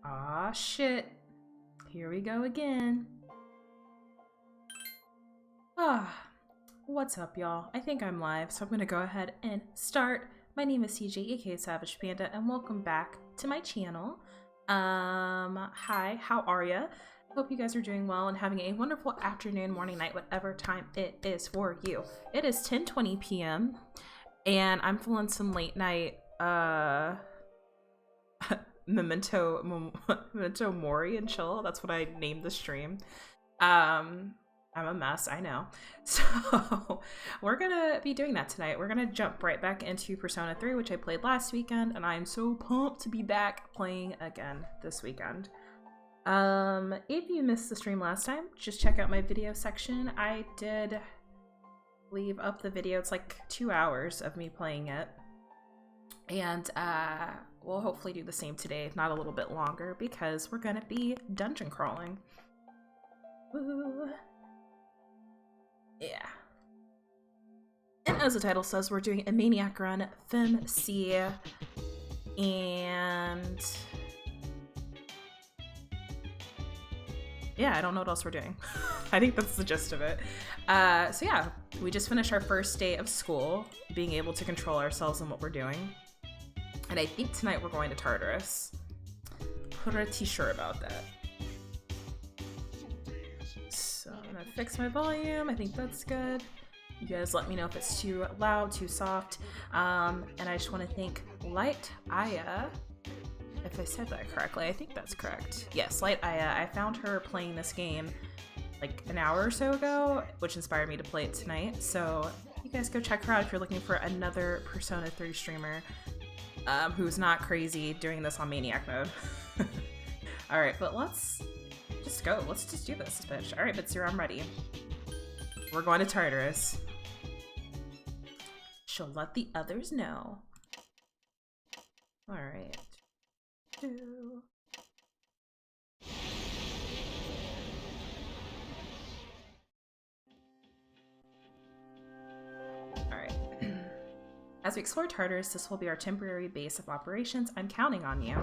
Aw, shit. Here we go again. What's up, y'all? I think I'm live, so I'm gonna go ahead and start. My name is CJ, aka Savage Panda, and welcome back to my channel. Hi, how are ya? Hope you guys are doing well and having a wonderful afternoon, morning, night, whatever time it is for you. It is 10:20 p.m. and I'm feeling some late night, Memento Mori and chill. That's what I named the stream. I'm a mess, I know. So we're gonna be doing that tonight. We're gonna jump right back into Persona 3, which I played last weekend, and I'm so pumped to be back playing again this weekend. If you missed the stream last time, just check out my video section. I did leave up the video. It's like 2 hours of me playing it. And we'll hopefully do the same today, if not a little bit longer, because we're gonna be dungeon crawling. Woo. Yeah. And as the title says, we're doing a Maniac Run Fem C. And yeah, I don't know what else we're doing. I think that's the gist of it. So yeah, we just finished our first day of school, being able to control ourselves and what we're doing. And I think tonight we're going to Tartarus. Pretty sure about that. So I'm gonna fix my volume. I think that's good. You guys let me know if it's too loud, too soft. And I just want to thank Light Aya. If I said that correctly, I think that's correct. Yes, Light Aya. I found her playing this game like an hour or so ago, which inspired me to play it tonight. So you guys go check her out if you're looking for another Persona 3 streamer who's not crazy doing this on Maniac mode. Alright, but let's just go. Let's just do this, bitch. Alright, Bitsura, I'm ready. We're going to Tartarus. She'll let the others know. Alright. Alright. As we explore Tartarus, this will be our temporary base of operations. I'm counting on you.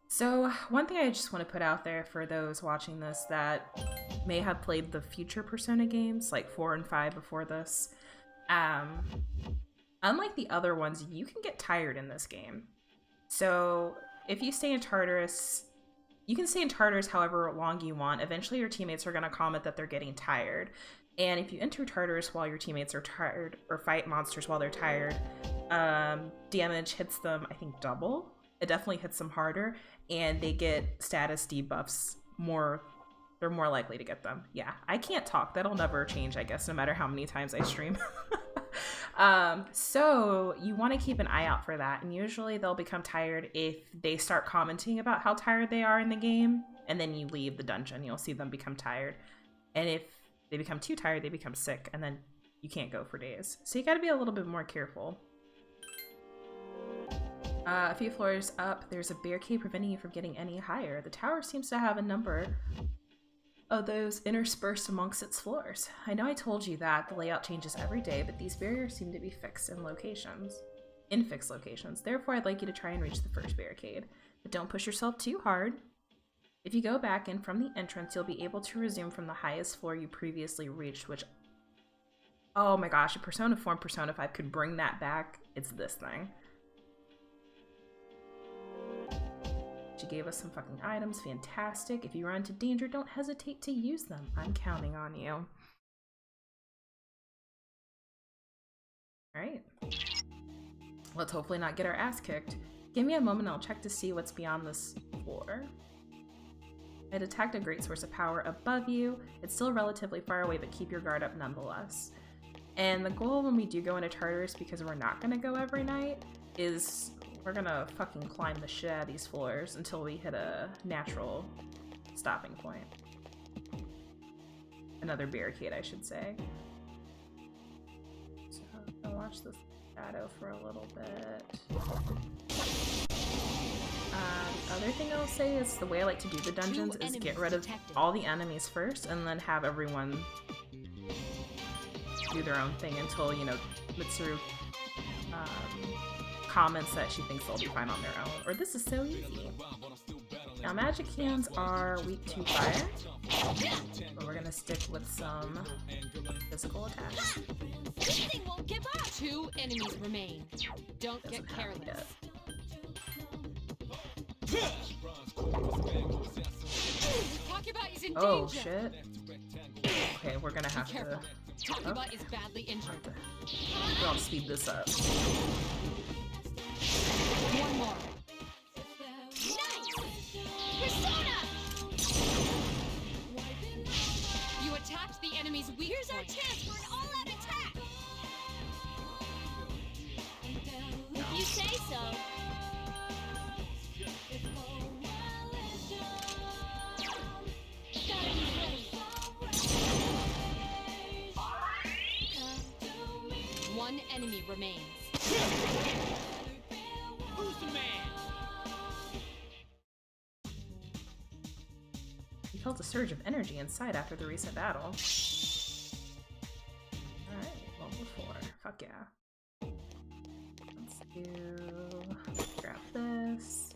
So, one thing I just want to put out there for those watching this that may have played the future Persona games, like 4 and 5 before this, unlike the other ones, you can get tired in this game. So, if you stay in Tartarus, you can stay in Tartarus however long you want. Eventually your teammates are going to comment that they're getting tired. And if you enter Tartarus while your teammates are tired, or fight monsters while they're tired, damage hits them, I think, double. It definitely hits them harder, and they get status debuffs more. They're more likely to get them. Yeah, I can't talk. That'll never change, I guess, no matter how many times I stream. So you want to keep an eye out for that, and usually they'll become tired if they start commenting about how tired they are in the game, and then you leave the dungeon. You'll see them become tired, and if they become too tired, they become sick, and then you can't go for days. So you got to be a little bit more careful. A few floors up, there's a barricade preventing you from getting any higher. The tower seems to have a number of those interspersed amongst its floors. I know I told you that the layout changes every day, but these barriers seem to be fixed in fixed locations. Therefore, I'd like you to try and reach the first barricade, but don't push yourself too hard. If you go back in from the entrance, you'll be able to resume from the highest floor you previously reached, which, oh my gosh, if Persona 4 and Persona 5 could bring that back, it's this thing. She gave us some fucking items. Fantastic. If you run into danger, don't hesitate to use them. I'm counting on you. Alright. Let's hopefully not get our ass kicked. Give me a moment, I'll check to see what's beyond this floor. I detect a great source of power above you. It's still relatively far away, but keep your guard up nonetheless. And the goal when we do go into Tartarus, because we're not going to go every night, is we're gonna fucking climb the shit out of these floors until we hit a natural stopping point. Another barricade, I should say. So I'll watch this shadow for a little bit. Other thing I'll say is the way I like to do the dungeons is get rid of all the enemies first and then have everyone do their own thing until, you know, Mitsuru comments that she thinks they'll be fine on their own, or this is so easy. Now magic hands are weak to fire, but we're gonna stick with some physical attacks. This thing won't give up. 2 enemies remain. Don't get careless. Takeba is in Oh danger. shit. Okay, we're gonna have to. Takeba is badly injured. I'll speed this up. One more. Nice! Persona! You attacked the enemy's weak Here's our point. chance for an all-out attack! If you say so. One enemy remains. Who's the man? You felt a surge of energy inside after the recent battle. Alright, level 4. Fuck yeah. Let's grab this.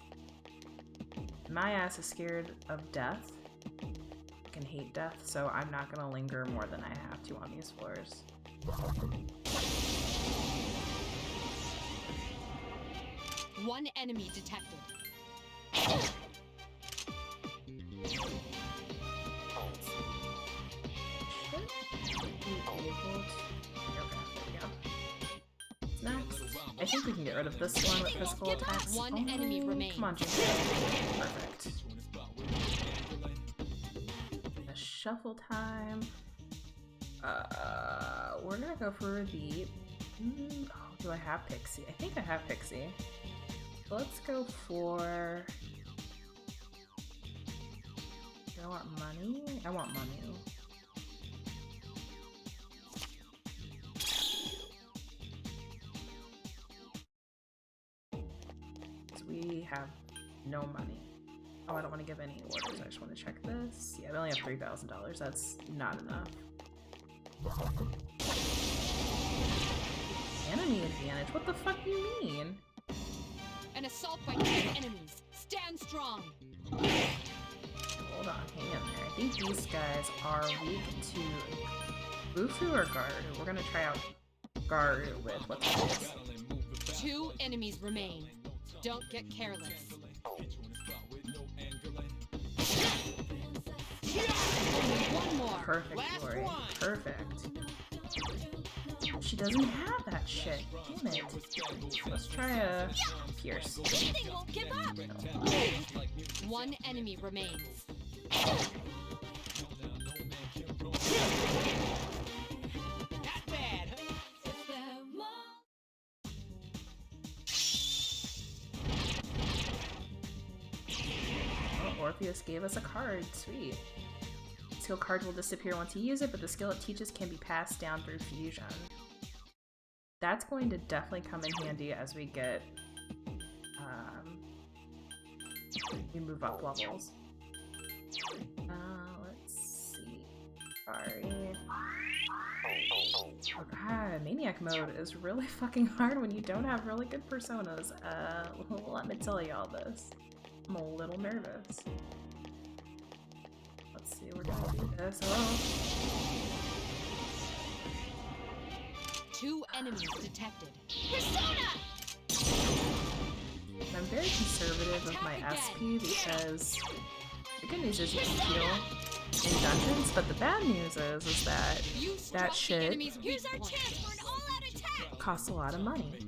My ass is scared of death. I can hate death, so I'm not gonna linger more than I have to on these floors. One enemy detected. Next, I think we can get rid of this one with physical attacks. One enemy remains. Come on, Jim. Perfect. A shuffle time. We're gonna go for the. Oh, do I have Pixie? I think I have Pixie. Let's go for. Do I want money? I want money. We have no money. Oh, I don't want to give any orders. I just want to check this. Yeah, we only have $3,000. That's not enough. Enemy advantage? What the fuck do you mean? An assault by 2 enemies. Stand strong. Hold on, hang in there. I think these guys are weak to Bufu or Garu. We're gonna try out Garu with what's this. 2 enemies remain. Don't get careless. Only one more. Perfect, Lori. Perfect. She doesn't have that shit. Damn it. Let's try a Pierce. This thing won't give up! One enemy remains. Not bad, Oh, Orpheus gave us a card. Sweet. Skill card will disappear once you use it, but the skill it teaches can be passed down through fusion. That's going to definitely come in handy as we get, we move up levels. Let's see. Sorry. Oh god, Maniac mode is really fucking hard when you don't have really good personas. Let me tell you all this. I'm a little nervous. Let's see, we're gonna do this. Oh. 2 enemies detected. Persona! I'm very conservative with my SP because the good news is you can heal in dungeons, but the bad news is that You that struck the shit enemy's weak Here's our point. chance for an all-out attack! costs a lot of money.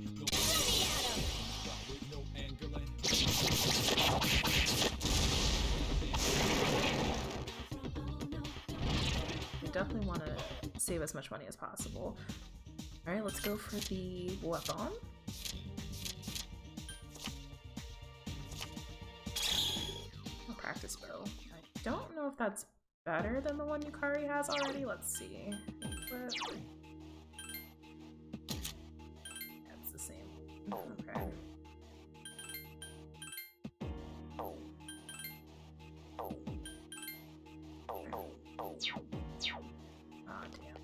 We definitely want to save as much money as possible. Alright, let's go for the weapon. Oh, practice bow. I don't know if that's better than the one Yukari has already. Let's see. But... yeah, it's the same. Okay. Ah, damn.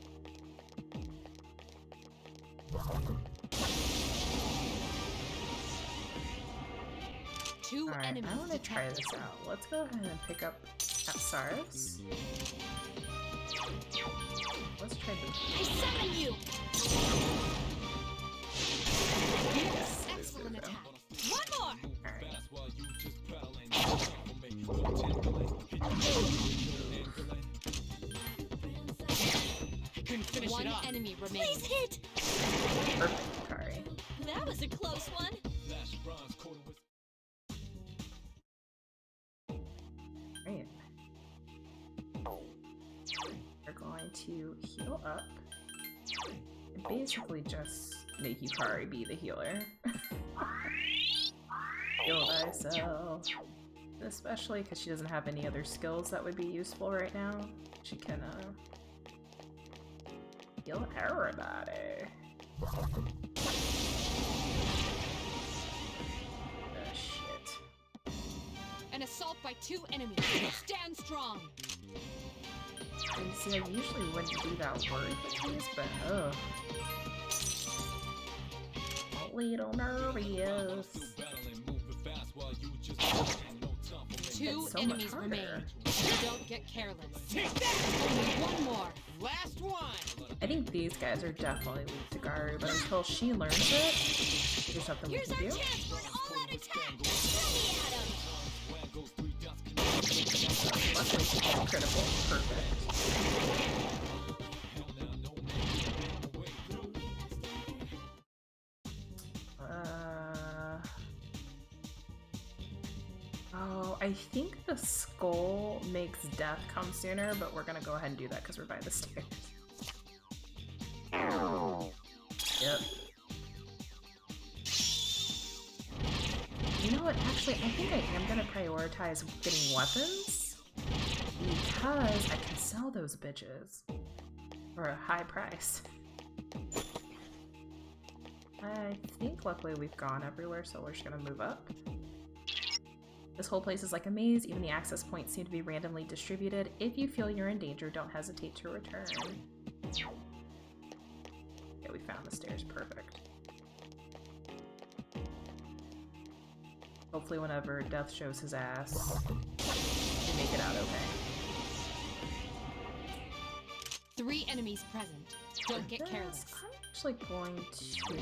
2 Alright, enemies I want to try detected. this out. Let's go ahead and pick up Apsaris. Let's try I summon you. Yes, this. excellent attack. One more. Alright. Couldn't finish One it up. enemy Please remains. hit. Perfect, Kari. That was a close one. Great. We're going to heal up. And basically just make Yukari be the healer. Heal thyself. Especially because she doesn't have any other skills that would be useful right now. She can, heal everybody. Oh, shit. An assault by 2 enemies. Stand strong. And see, I usually wouldn't do that word with these, but ugh. A little nervous. 2 It's so enemies much remain. harder. Don't get careless. Only one more. Last one. I think these guys are definitely weak to Garu, but until she learns it, there's nothing we Here's can our do. chance for an all-out attack. Ready, Adam. Luckily, she got critical. Perfect. Oh, I think the skull makes death come sooner, but we're gonna go ahead and do that because we're by the stairs. Yep. You know what? Actually, I think I am gonna prioritize getting weapons because I can sell those bitches for a high price. I think luckily we've gone everywhere, so we're just gonna move up. This whole place is like a maze. Even the access points seem to be randomly distributed. If you feel you're in danger, don't hesitate to return. Yeah, we found the stairs. Perfect. Hopefully whenever Death shows his ass, we make it out okay. 3 enemies present. Don't get careless. I'm actually going to...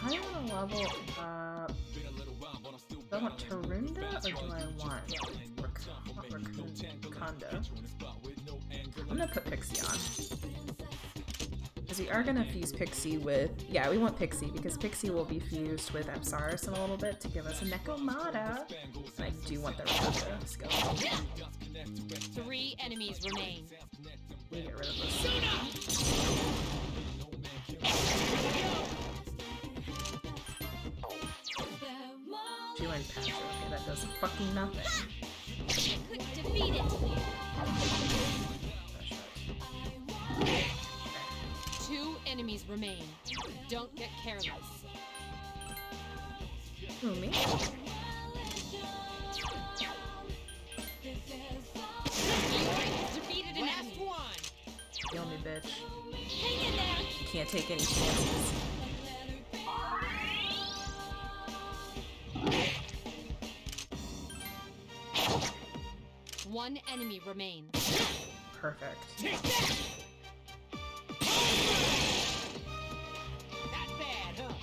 I want to level up... Do I want Tarunda or do I want Wakanda? I'm gonna put Pixie on. Because we are gonna fuse Pixie with... Yeah, we want Pixie because Pixie will be fused with Apsaris in a little bit to give us a Nekomata. And I do want the Rakata skill. 3 enemies remain. We get rid of this. She went past her. Okay, that does fucking nothing. Couldn't defeat it. 2 enemies remain. Don't get careless. Who, me? Yuri has defeated an Last enemy. one. Kill me, bitch. Hang in there. You can't take any chances. One enemy remains. Perfect. Take that. Not bad, huh?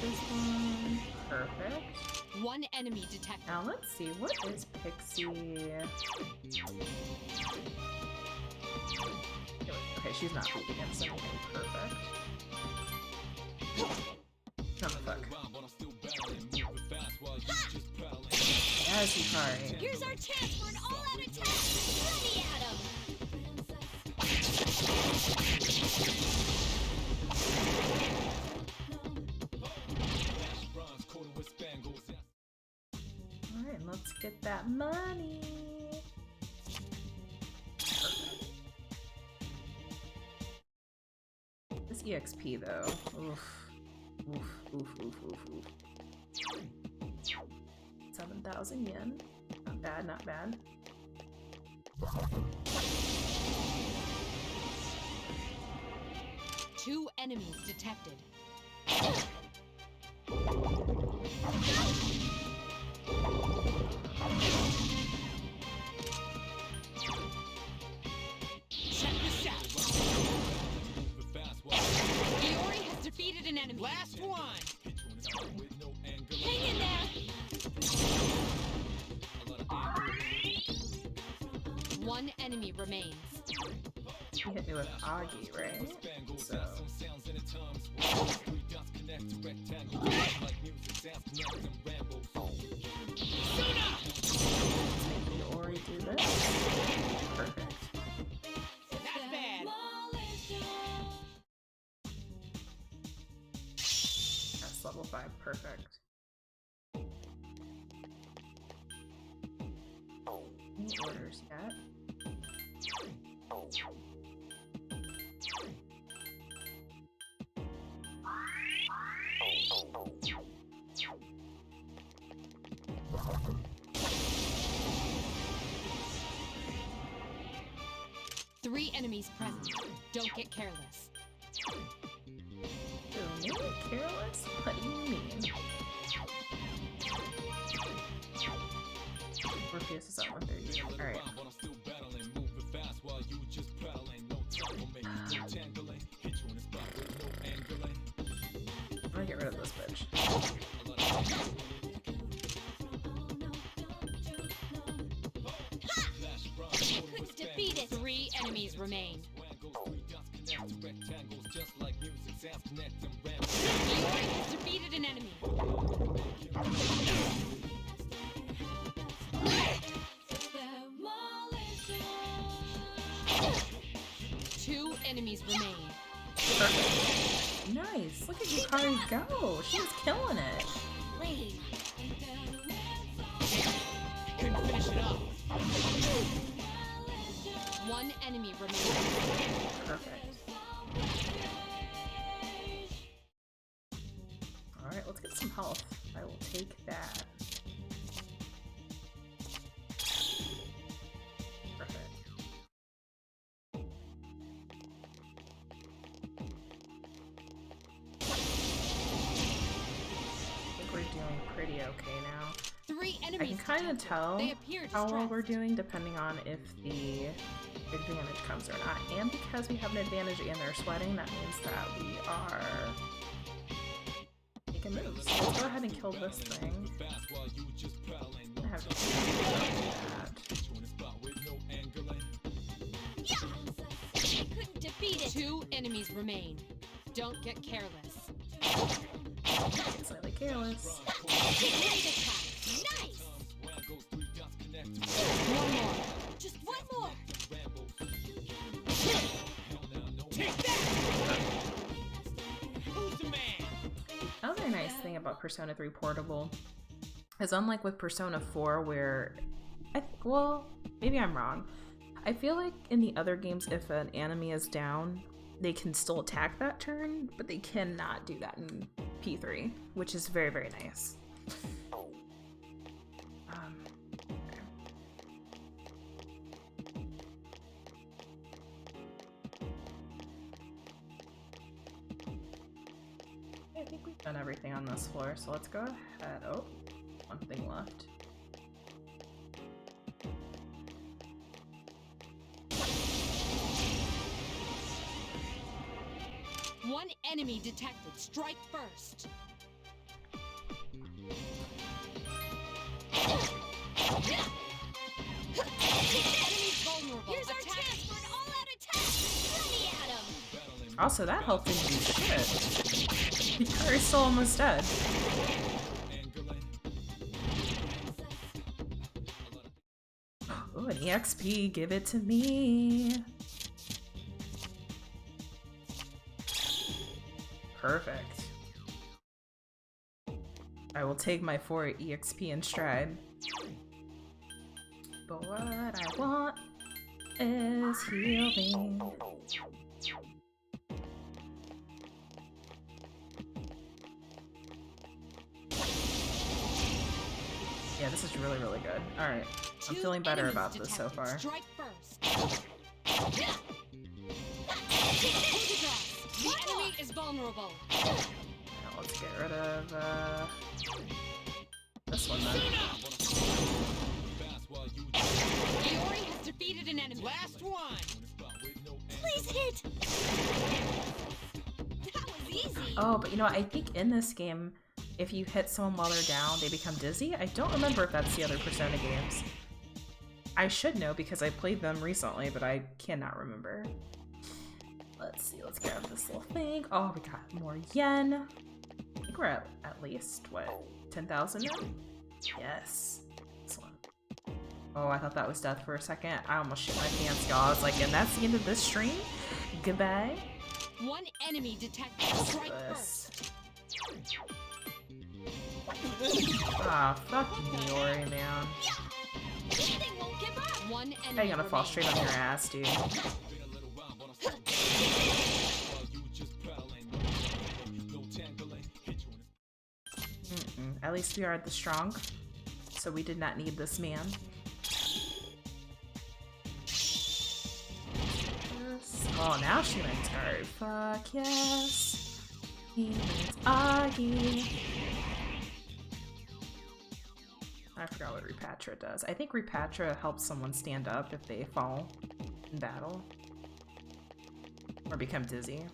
This one. Perfect. 1 enemy detected. Now let's see, what is Pixie? Okay, she's not weak against anything. Perfect. Oh, fuck. Yes, Yukari. Here's our chance for an all-out attack. Ready, Adam. Alright, let's get that money. Perfect. This EXP though. Oof. Oof, oof, oof, oof, oof. 7,000 yen. Not bad, not bad. Two enemies detected. Check this out. Mori has defeated an enemy. Last one. Hang in there. One enemy remains. He hit me with Agi, right? So. Maybe Ori do this. Perfect. Not bad. That's level 5. Perfect. Any orders yet? Three enemies present. Don't get careless. Me? Careless? What do you mean? Morpheus is at 130. Alright. I'm gonna get rid of this bitch. Couldn't defeat it. Three enemies remain. Mori has defeated an enemy. Two enemies remain. Perfect. Nice. Look at Yukari go. She was killing it. Rain. Couldn't finish it off. One enemy remains. Perfect. Alright, let's get some health. I will take that. Perfect. I think we're doing pretty okay now. Three I enemies can kind of detected. tell They appear how well distressed. we're doing depending on if the advantage comes or not. And because we have an advantage and they're sweating, that means that we are making moves. So let's go ahead and kill this thing. I have to do that. Couldn't defeat it. Two enemies remain. Don't get careless. Get slightly careless. Great attack. Nice. One more. Just one more. Take that! Who's the man? Another nice thing about Persona 3 Portable is unlike with Persona 4 where I think, well, maybe I'm wrong. I feel like in the other games if an enemy is down, they can still attack that turn, but they cannot do that in P3, which is very, very nice. Okay. I think we've done everything on this floor, so let's go ahead. Oh, one thing left. One enemy detected. Strike first. Enemy's vulnerable. Here's our Attack. chance for an all-out attack. Ready at him. Also, that health didn't do shit. Yukari's still almost dead. Ooh, an EXP, give it to me. Perfect. I will take my 4 EXP in stride. But what I want is healing. Yeah, this is really, really good. Alright. I'm feeling better about this so far. Strike first. The enemy is vulnerable. Now let's get rid of this one then. Mori has defeated an enemy. Last one. Please hit. That was easy. Oh, but you know, I think in this game, if you hit someone while they're down, they become dizzy. I don't remember if that's the other Persona games. I should know because I played them recently, but I cannot remember. Let's see, let's grab this little thing. Oh, we got more yen. I think we're at least, what, 10,000 now? Yes. Excellent. Oh, I thought that was death for a second. I almost shit my pants, y'all. I was like, and that's the end of this stream? Goodbye. One enemy detected. Strike first. Ah, fuck Mori, man. They won't give up. One How enemy you gonna fall straight on your ass, dude? At least we are the strong, so we did not need this man. Yes. Oh, now she went turd. Fuck yes. He went Augie. I forgot what Repatria does. I think Repatria helps someone stand up if they fall in battle. Or become dizzy.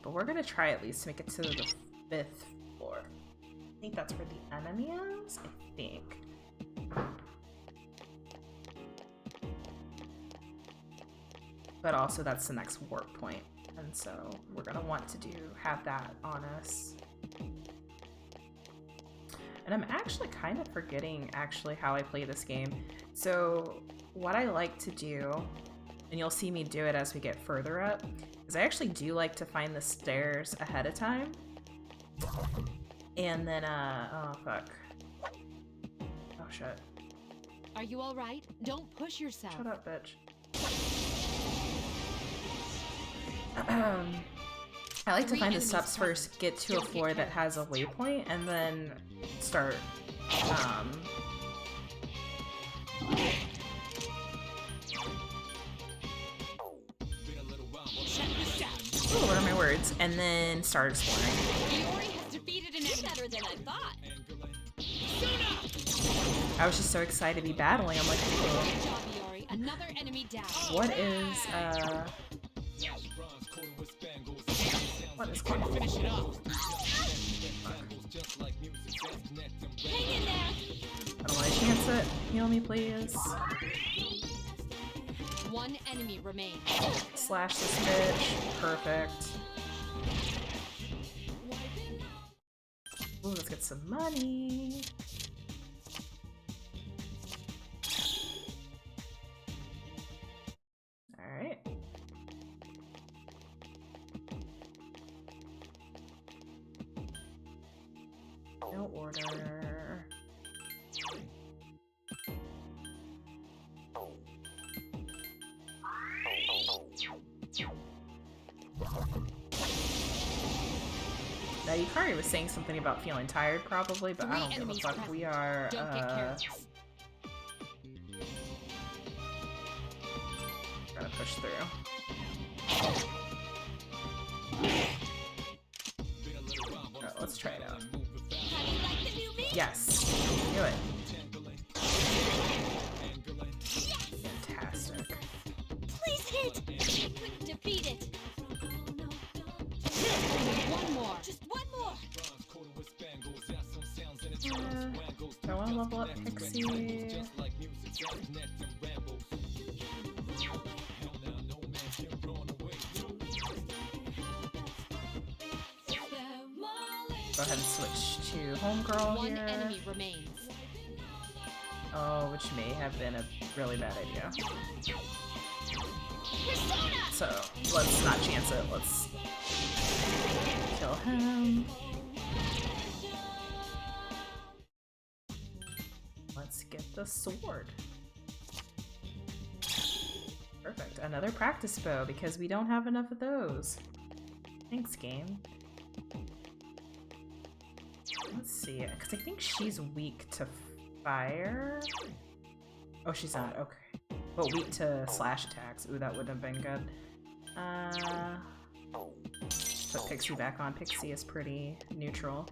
But we're gonna try at least to make it to the 5th floor. I think that's where the enemy is? I think. But also that's the next warp point. And so we're gonna want to have that on us. And I'm actually kind of forgetting how I play this game. So what I like to do, and you'll see me do it as we get further up, is I actually do like to find the stairs ahead of time. And then, oh fuck. Oh shit. Are you alright? Don't push yourself. Shut up, bitch. I like to find the steps first, get to a floor that has a waypoint, and then start, ooh, what are my words? And then start exploring. Mori has defeated an enemy. Better than I thought. I was just so excited to be battling. I'm like, Good ooh. job, Mori. Another enemy down. What is, what is called? Finish it up. Hang in there. I don't want to chance it. Heal me, please. One enemy remains. Slash this bitch. Perfect. Ooh, let's get some money. Alright. No order. Now, Yukari was saying something about feeling tired, probably, but I don't give a fuck. We are, Don't get careless. Gotta push through. Alright, let's try it out. How do you like the new me? Yes! Do it. Fantastic. Please hit. Couldn't defeat it. One more. Just one more. Do I want to level up Pixie? Go ahead and switch to Homegirl One here. enemy remains. Oh, which may have been a really bad idea. So, let's not chance it. Let's kill him. Let's get the sword. Perfect. Another practice bow, because we don't have enough of those. Thanks, game. Let's see, because I think she's weak to fire. Oh, she's not. Okay. But weak to slash attacks. Ooh, that would have been good. Put Pixie back on. Pixie is pretty neutral.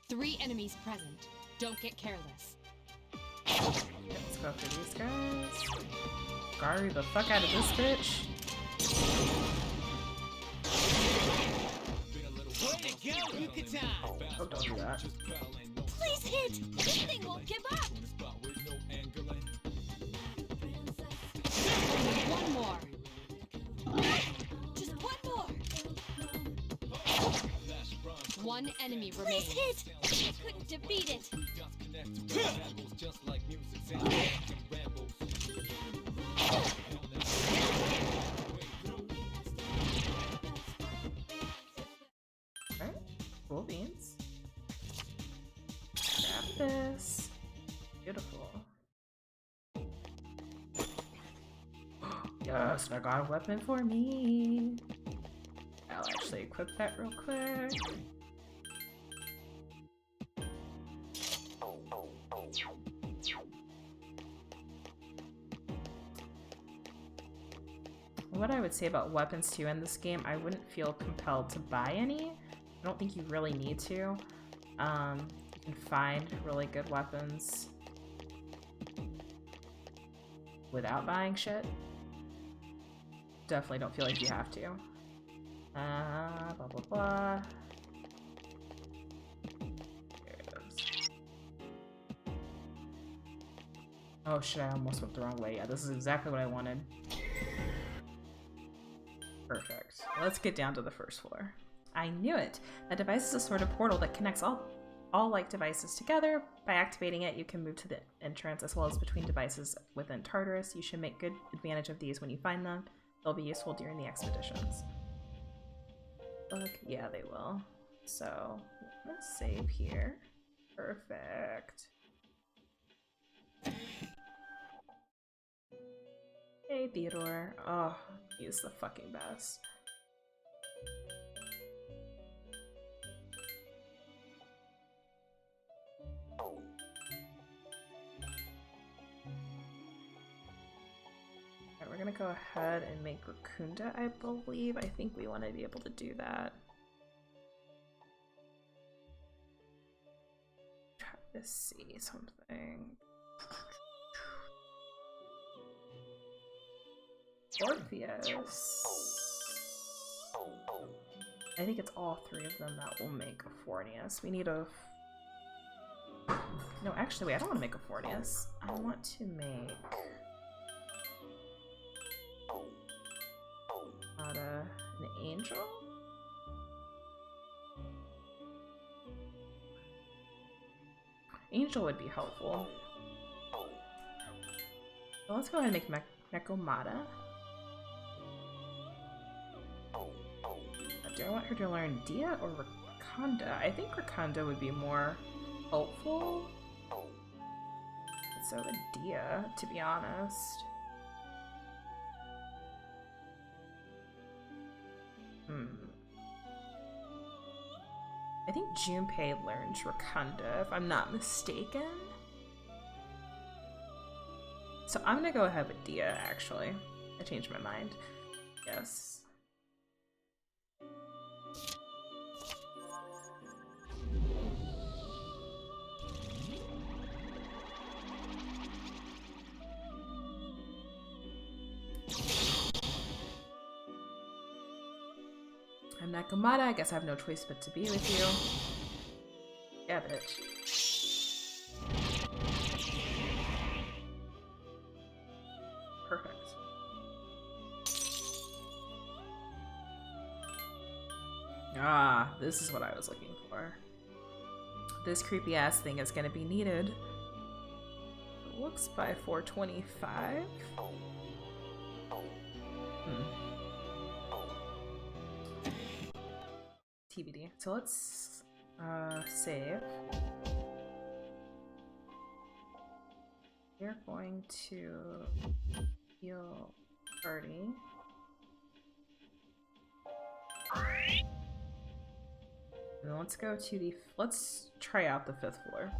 Three enemies present. Don't get careless. Let's go for these guys. Garu the fuck out of this bitch. Oh, don't do that. Please hit! This thing won't give up! One more. Just one more! One enemy Please remains. hit! I couldn't defeat it! Alright, cool beans. Grab this. Beautiful. Yes, I got a weapon for me. I'll actually equip that real quick. What I would say about weapons too in this game, I wouldn't feel compelled to buy any. I don't think you really need to. You can find really good weapons without buying shit. Definitely don't feel like you have to. Blah blah blah. There it is. Oh shit, I almost went the wrong way. Yeah, this is exactly what I wanted. Perfect. Let's get down to the first floor. I knew it! That device is a sort of portal that connects all like devices together. By activating it, you can move to the entrance as well as between devices within Tartarus. You should make good advantage of these when you find them. They'll be useful during the expeditions. Fuck, yeah, they will. So, let's save here. Perfect. Hey, Theodore. Oh, he's the fucking best. Alright, we're gonna go ahead and make Rakunda, I believe. I think we want to be able to do that. Try to see something. Orpheus. I think it's all three of them that will make a Fornius. We need a... No, actually, wait, I don't want to make a Fornius. I want to make... an angel? Angel would be helpful. So let's go ahead and make Nekomata. Do I want her to learn Dia or Rakanda? I think Rakanda would be more helpful. So a Dia, to be honest. I think Junpei learns Rakanda, if I'm not mistaken. So I'm gonna go ahead with Dia, actually. I changed my mind. Yes. I'm Nakamata, I guess I have no choice but to be with you. Yeah, bitch. Perfect. Ah, this is what I was looking for. This creepy ass thing is gonna be needed. It looks by 425. TBD. So let's save. We're going to heal party. And then let's go to the, let's try out the 5th floor.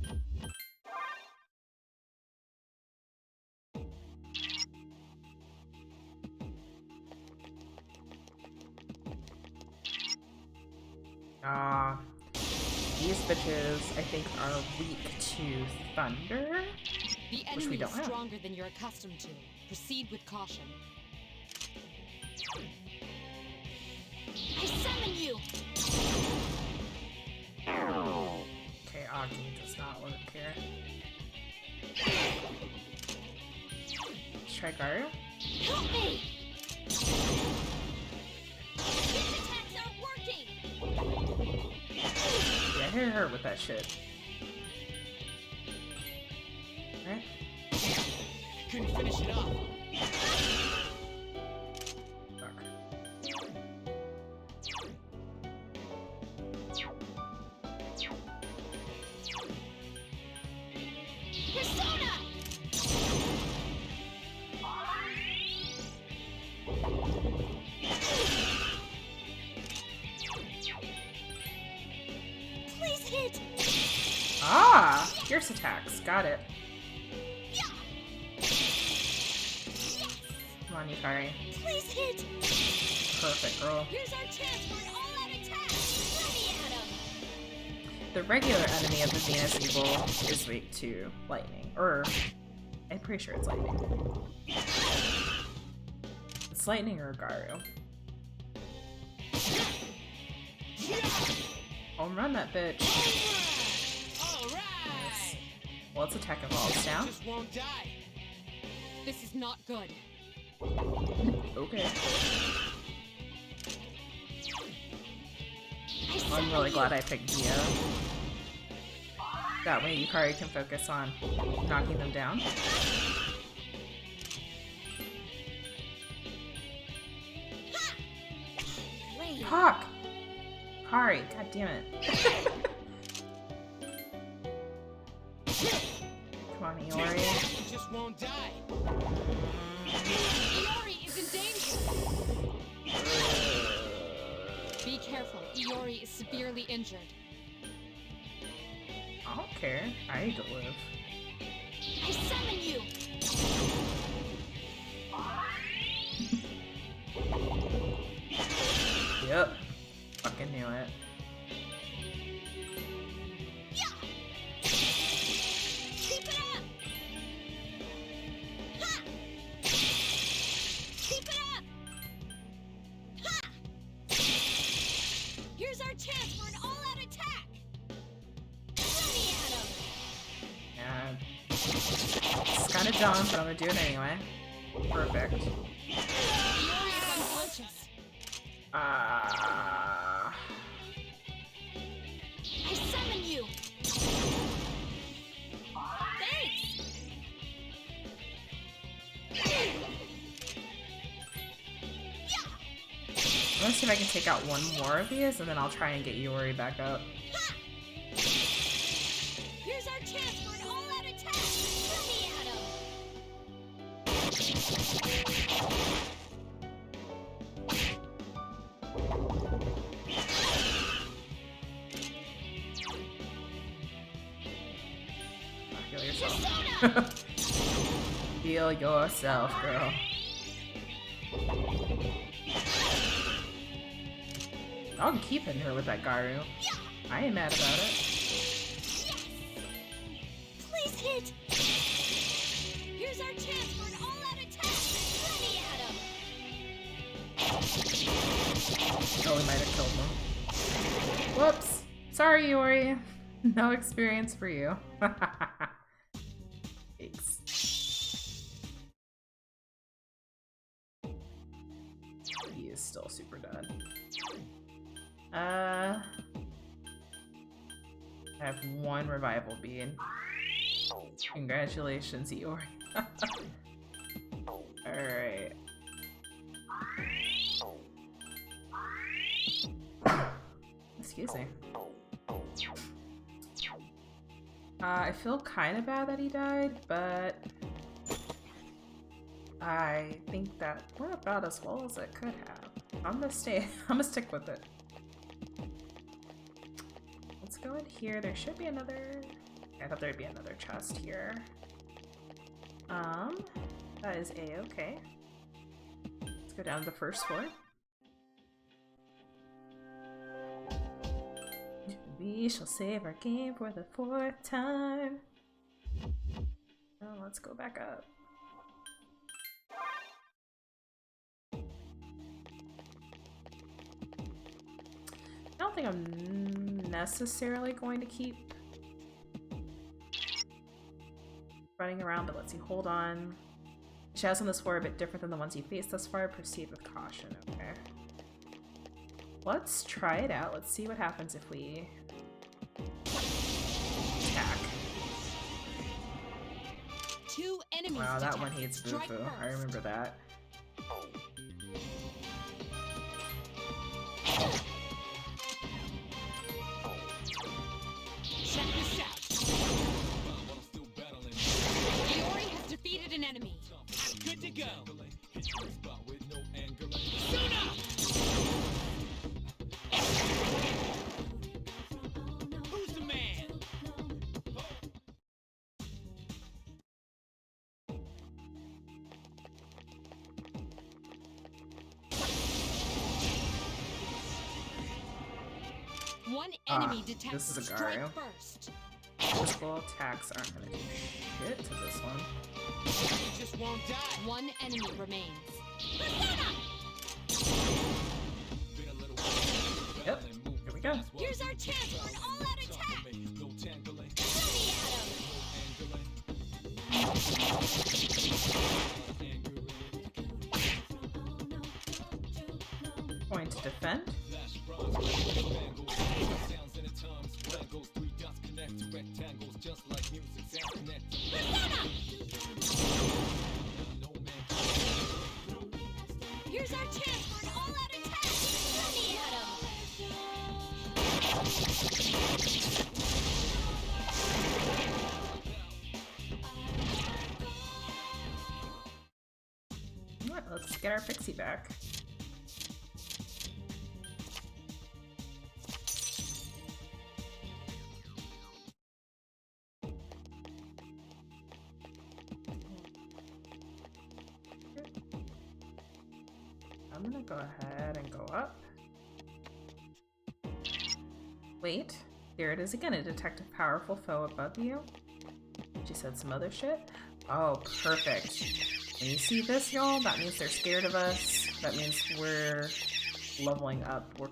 These bitches, I think, are weak to thunder, The which we enemy don't is have. stronger than you're accustomed to. Proceed with caution. I summon you! Okay, Agni does not work here. Let's try Garu. Help me! These attacks aren't working! Yeah, hit her with that shit. Right? Couldn't finish it off. Fuck. Persona! Please hit! Ah! Fierce attacks. Got it. Come on, Yukari. Please hit! Perfect, girl. Here's our chance for an all-out attack! Ready at him! The regular enemy of the Venus Eagle is weak to lightning. Or, I'm pretty sure it's lightning. It's lightning or Garu. Home run that bitch. All right. Well, let's attack evolves down. Just won't die. This is not good. Okay. I'm really glad I picked Dia. That way Yukari can focus on knocking them down. Rain. Hawk! Kari, god damn it. Come on, Iori. You just won't die. Iori is in danger! Be careful. Iori is severely injured. I don't care. I need to live. I summon you! Yep. Fucking knew it. Keep it up! Ha! Keep it up! Ha! Here's our chance for an all-out attack! Ready at him! Yeah. It's kind of dumb, but I'm gonna do it anyway. Perfect. Iori is unconscious. Ah. I summon you! Thanks! I'm gonna see if I can take out one more of these, and then I'll try and get Iori back up. Ha! Here's our chance for an all-out attack! Ready at him! Heal yourself. Persona! Heal yourself, girl. I can keep hitting her with that Garu. I ain't mad about it. Please hit! Here's our chance for an all-out attack! Ready at him! Oh, we might have killed them. Whoops. Sorry, Iori. No experience for you. Thanks. He is still super dead. I have one revival bead. Congratulations, Iori. Alright. Excuse me. I feel kind of bad that he died, but I think that went about as well as it could have. I'm gonna stay. I'm gonna stick with it. Let's go in here. There should be another. I thought there'd be another chest here. That is a-okay. Let's go down to the first floor. We shall save our game for the 4th time. Oh, let's go back up. I don't think I'm necessarily going to keep running around, but let's see. Hold on. Shadows on this floor are a bit different than the ones you faced thus far. Proceed with caution. Okay. Let's try it out. Let's see what happens if we attack. 2 enemies. Wow, that one detected. hates Strike Bufu. I first. remember that. Check this out. Mori has defeated an enemy. I'm good to go. Suna! Who's the man? One enemy this detected. is a Strike Garu. first. Physical attacks aren't gonna do shit to this one. You just won't die. 1 enemy remains. Yep, here we go. Here's our chance for an all-out attack! Ready, Adam! Going to defend. Here's our chance for an all-out attack! Ready, Adam! Alright, let's get our pixie back. I'm gonna go ahead and go up. Wait, here it is again. A detect a powerful foe above you. She said some other shit. Oh, perfect. When you see this, y'all, that means they're scared of us. That means we're leveling up. We're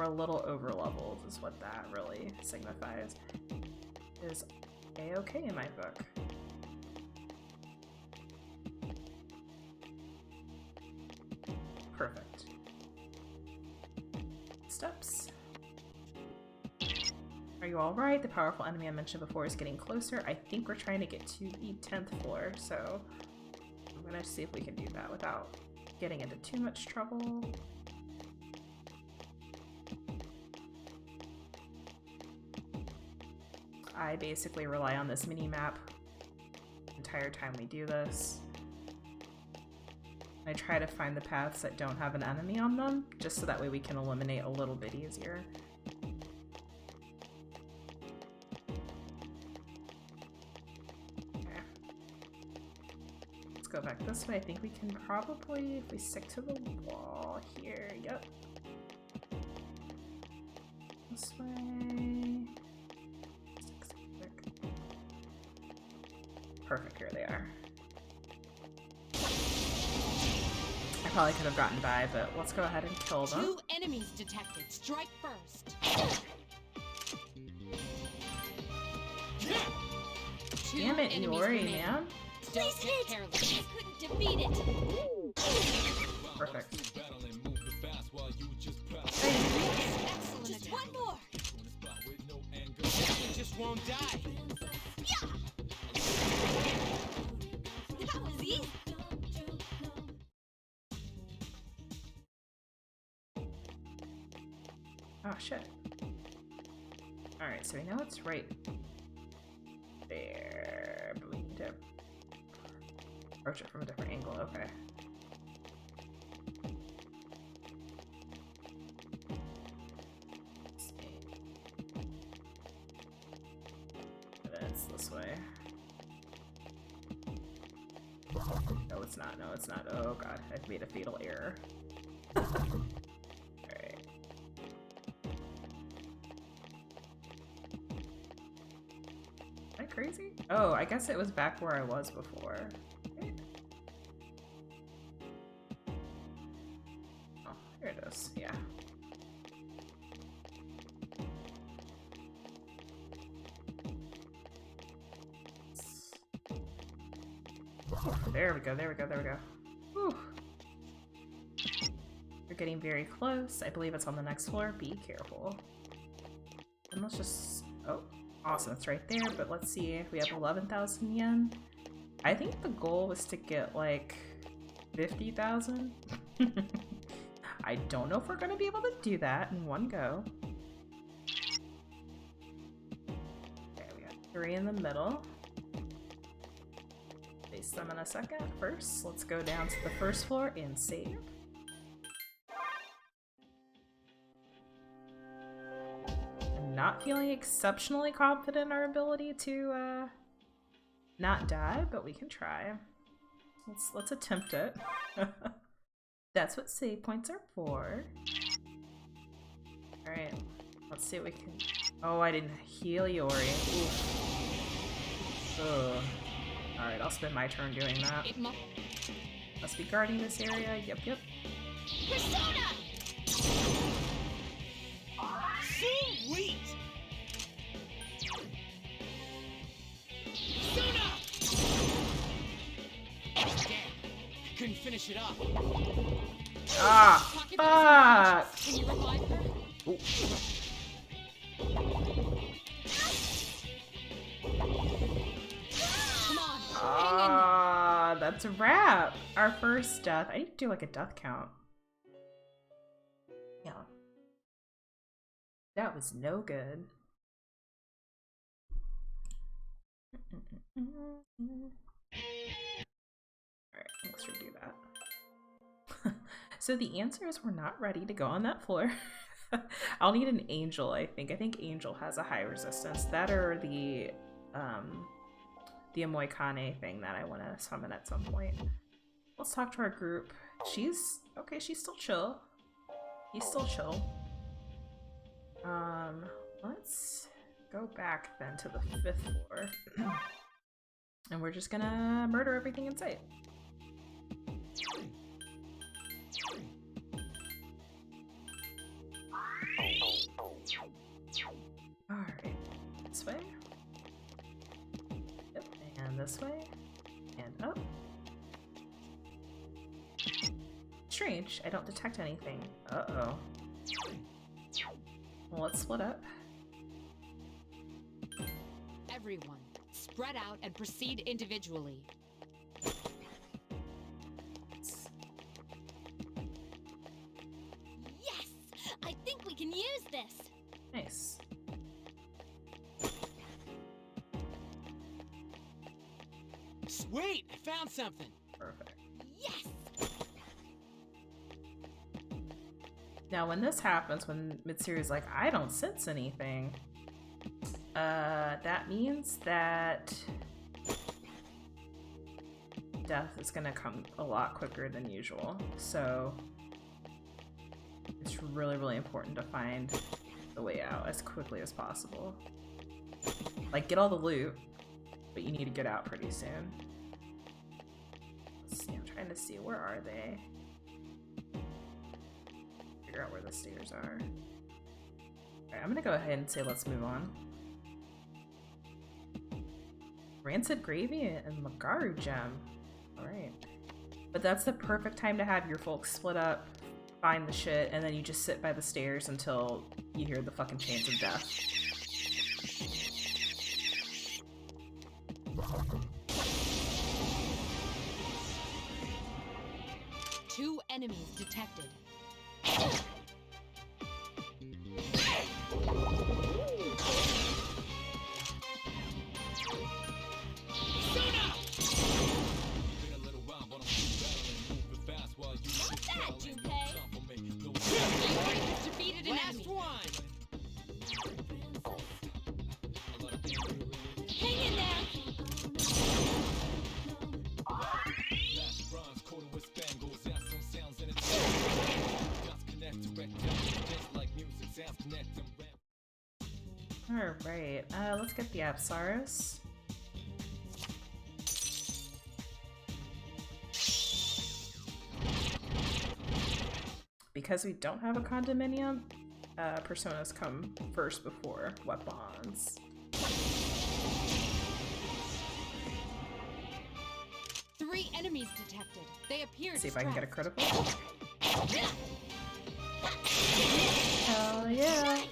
a little over leveled is what that really signifies. It is a-okay in my book. Perfect. Steps. Are you alright? The powerful enemy I mentioned before is getting closer. I think we're trying to get to the 10th floor, so I'm gonna see if we can do that without getting into too much trouble. I basically rely on this mini-map the entire time we do this. I try to find the paths that don't have an enemy on them, just so that way we can eliminate a little bit easier. Okay. Let's go back this way. I think we can probably, if we stick to the wall here, yep. This way. Perfect, here they are. I probably could have gotten by, but let's go ahead and kill them. 2 enemies detected. Strike first. Two Damn it, enemies Mori, remain. man. Don't Please get hit! careless. I couldn't defeat it! Perfect. Excellent Just attack. one more! You just won't die. That was easy! Oh, shit. Alright, so we know it's right there, but we need to Approach it from a different angle, okay. Let's see. It's this way. No, it's not. No, it's not. Oh god, I've made a fatal error. Alright. Am I crazy? Oh, I guess it was back where I was before. Right? Oh, here it is. Yeah. There we go, there we go, there we go. Whew. We're getting very close. I believe it's on the next floor. Be careful. And let's just... Oh, awesome. It's right there, but let's see. We have 11,000 yen. I think the goal was to get, like, 50,000. I don't know if we're going to be able to do that in one go. Okay, we got 3 in the middle. Face them in a second. First, let's go down to the first floor and save. I'm not feeling exceptionally confident in our ability to not die, but we can try. Let's attempt it. That's what save points are for. Alright, let's see what we can... Oh, I didn't heal Yori. Ugh. Alright, I'll spend my turn doing that. Must be guarding this area. Yep, yep. Persona! Sweet! Persona! Damn, I couldn't finish it up. Ah! Fuck! Can you revive her? Ooh. Come on, hang Ah, that's a wrap. Our first death. I need to do like a death count. Yeah. That was no good. Alright, let's redo that. So the answer is we're not ready to go on that floor. I'll need an angel, I think. I think angel has a high resistance. That or the Amoikane thing that I want to summon at some point. Let's talk to our group. She's okay, she's still chill. He's still chill. Let's go back then to the 5th floor. And we're just gonna murder everything in sight. Alright, this way. Yep, and this way. And up. Strange, I don't detect anything. Uh-oh. Well, let's split up. everyone. Spread out and proceed individually. Yes! I think we can use this! Nice. Sweet! I found something! Perfect. Yes! Now, when this happens, when Mitsuru's like, I don't sense anything, that means that death is gonna come a lot quicker than usual. So it's really, really important to find the way out as quickly as possible. Like, get all the loot, but you need to get out pretty soon. Let's see, I'm trying to see, where are they? Figure out where the stairs are. Alright, I'm gonna go ahead and say let's move on. Rancid Gravy and Magaru Gem. Alright. But that's the perfect time to have your folks split up, find the shit, and then you just sit by the stairs until you hear the fucking chants of death. Two enemies detected. Been a little Hang in there. Alright, let's get the Apsaurus. Because we don't have a condominium, personas come first before weapons. 3 enemies detected. They appear See if I can get a distressed. critical. Hell yeah!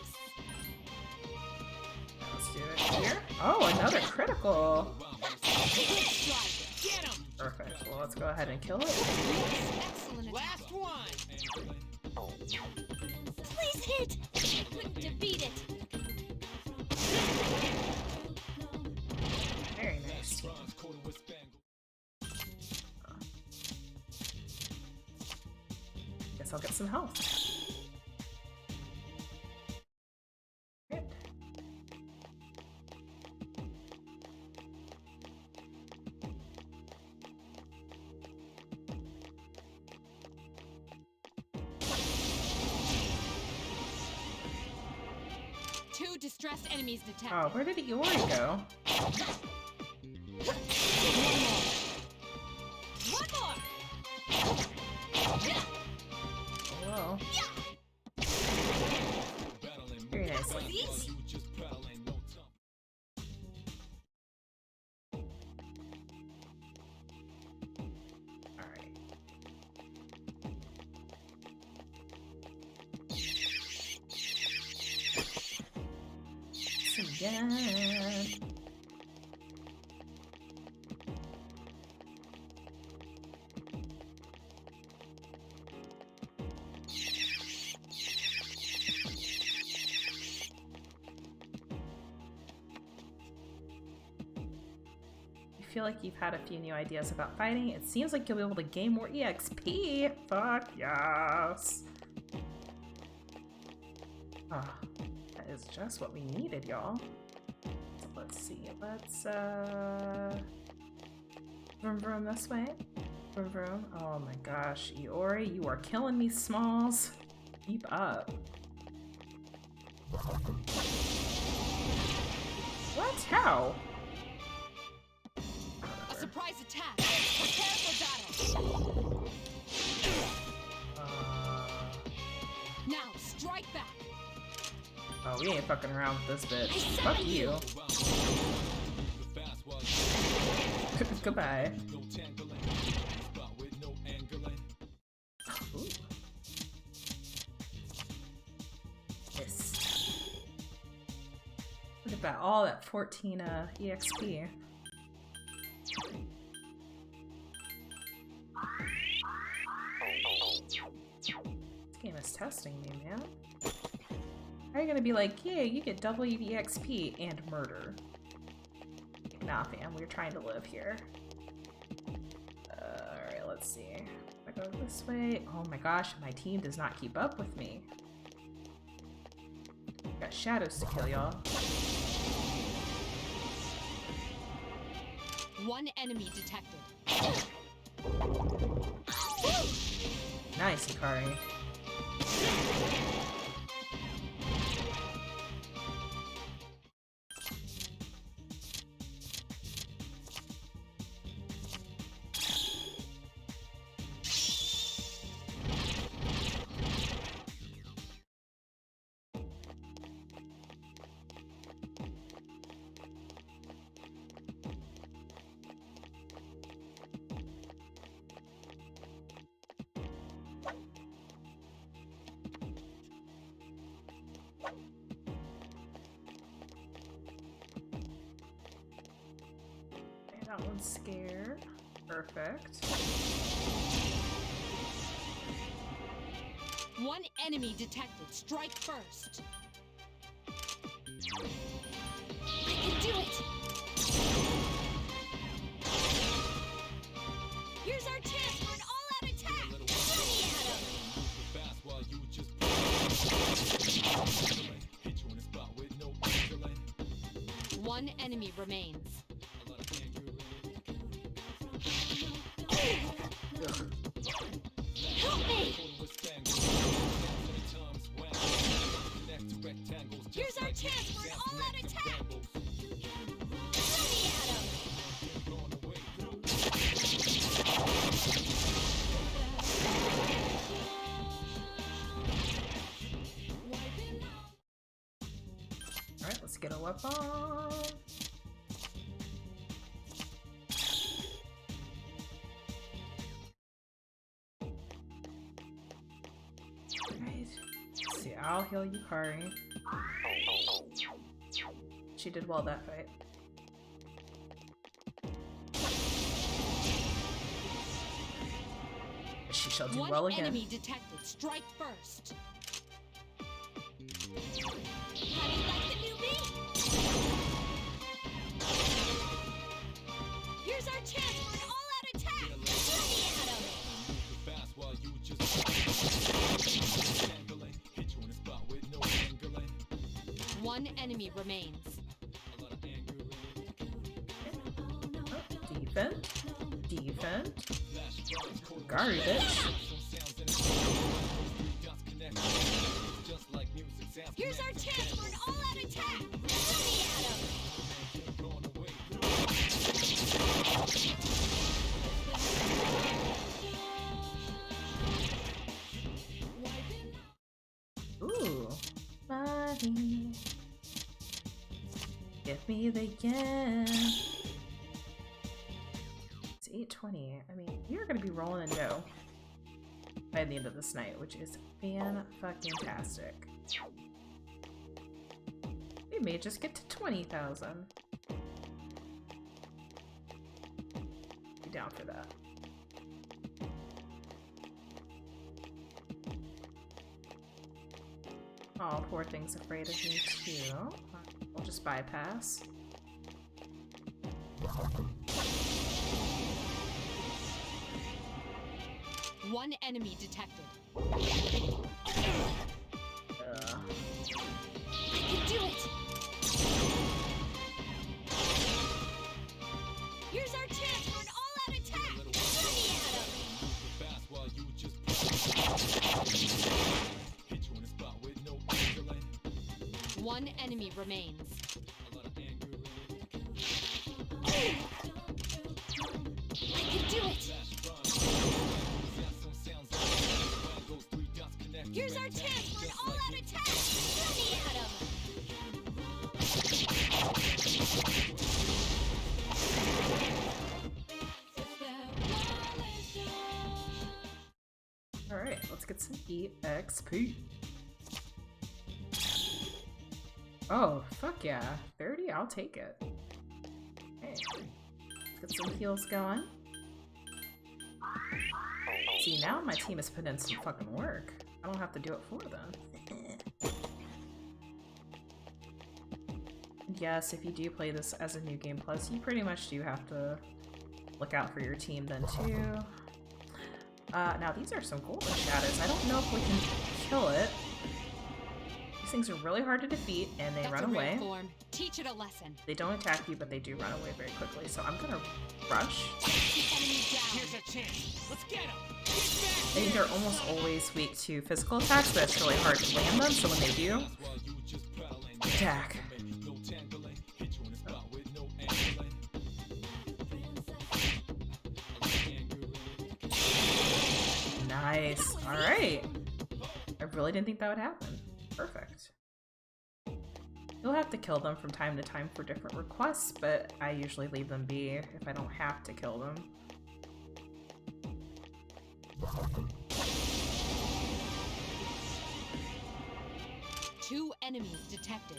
Let's do it here. Oh, another critical! Get him! Perfect. Well, let's go ahead and kill it. Excellent attack. Last one! Please hit. I couldn't defeat it. Very nice. Guess I'll get some health. Good. Two distressed enemies detected. Oh, where did Iori go? One more. Hello. Very nice. That was easy. Alright. Again. I feel like you've had a few new ideas about fighting. It seems like you'll be able to gain more EXP. Fuck yes. Ah, that is just what we needed, y'all. So let's see. Let's vroom vroom this way. Vroom vroom. Oh my gosh, Iori, you are killing me, Smalls. Keep up. What? How? A surprise attack. Prepare for battle. Now strike back. Oh, we ain't fucking around with this bitch. Fuck you. Goodbye. Ooh. Yes. Look at that, all that 14 EXP. This game is testing me, man. How are you gonna be like, yeah, you get double EXP and murder? Nah, fam, we're trying to live here. Alright, let's see. I go this way. Oh my gosh, my team does not keep up with me. Got shadows to kill, y'all. One enemy detected. Nice, Hikari. That one's scared. Perfect. One enemy detected. Strike first. I can do it. Here's our chance for an all-out attack. Ready, Adam. One enemy remains. Help me! Here's our chance for an all-out attack! Ready, Adam! Alright, let's get a weapon. Alright. Let's see, I'll heal Yukari. She did well that fight. She shall do well One again. enemy detected. Strike first. How do you like the newbie? Here's our chance for an all-out attack! Ready, Adam! One enemy remains. Defend. Defend. Garbage. Here's our chance for an all-out attack! Ready, Adam! Ooh. Money. Give me the yen. It's 8:20. I mean, you're gonna be rolling in dough by the end of this night, which is fan-fucking-tastic. We may just get to 20,000. Be down for that. Oh, poor thing's afraid of me too. We'll just bypass. One enemy detected. Ugh. I can do it! Here's our chance for an all-out attack! Ready, Adam! One enemy remains. I can do it! Here's our chance for an all-out attack! Ready, Adam! Alright, let's get some EXP. Oh, fuck yeah. 30? I'll take it. Okay. Let's get some heals going. See, now my team is putting in some fucking work. I don't have to do it for them. And yes, if you do play this as a New Game Plus, you pretty much do have to look out for your team then too. Now these are some golden shadows. I don't know if we can kill it. These things are really hard to defeat and they That's run a rare away. form. Teach it a lesson. They don't attack you, but they do run away very quickly. So I'm gonna rush. The enemy down. Here's our chance. Let's get him. I think they're almost always weak to physical attacks, but it's really hard to land them. So when they do, attack. Nice. All right. I really didn't think that would happen. Perfect. You'll have to kill them from time to time for different requests, but I usually leave them be if I don't have to kill them. Two enemies detected.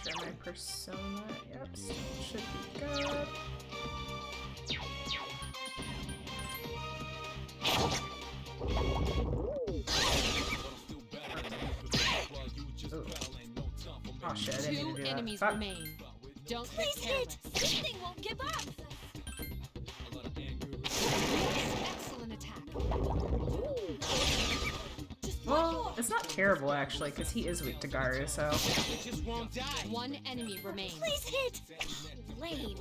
Share my persona. Yep, still should be good. Ooh. Oh shit, I didn't mean Two to do that. enemies Fuck. remain. Don't get Please hit! careless. This thing won't give up! Yes, excellent attack. Just Well, it's not terrible actually, because he is weak to Garu, so. It just won't die. One enemy remains. Please hit! Lame.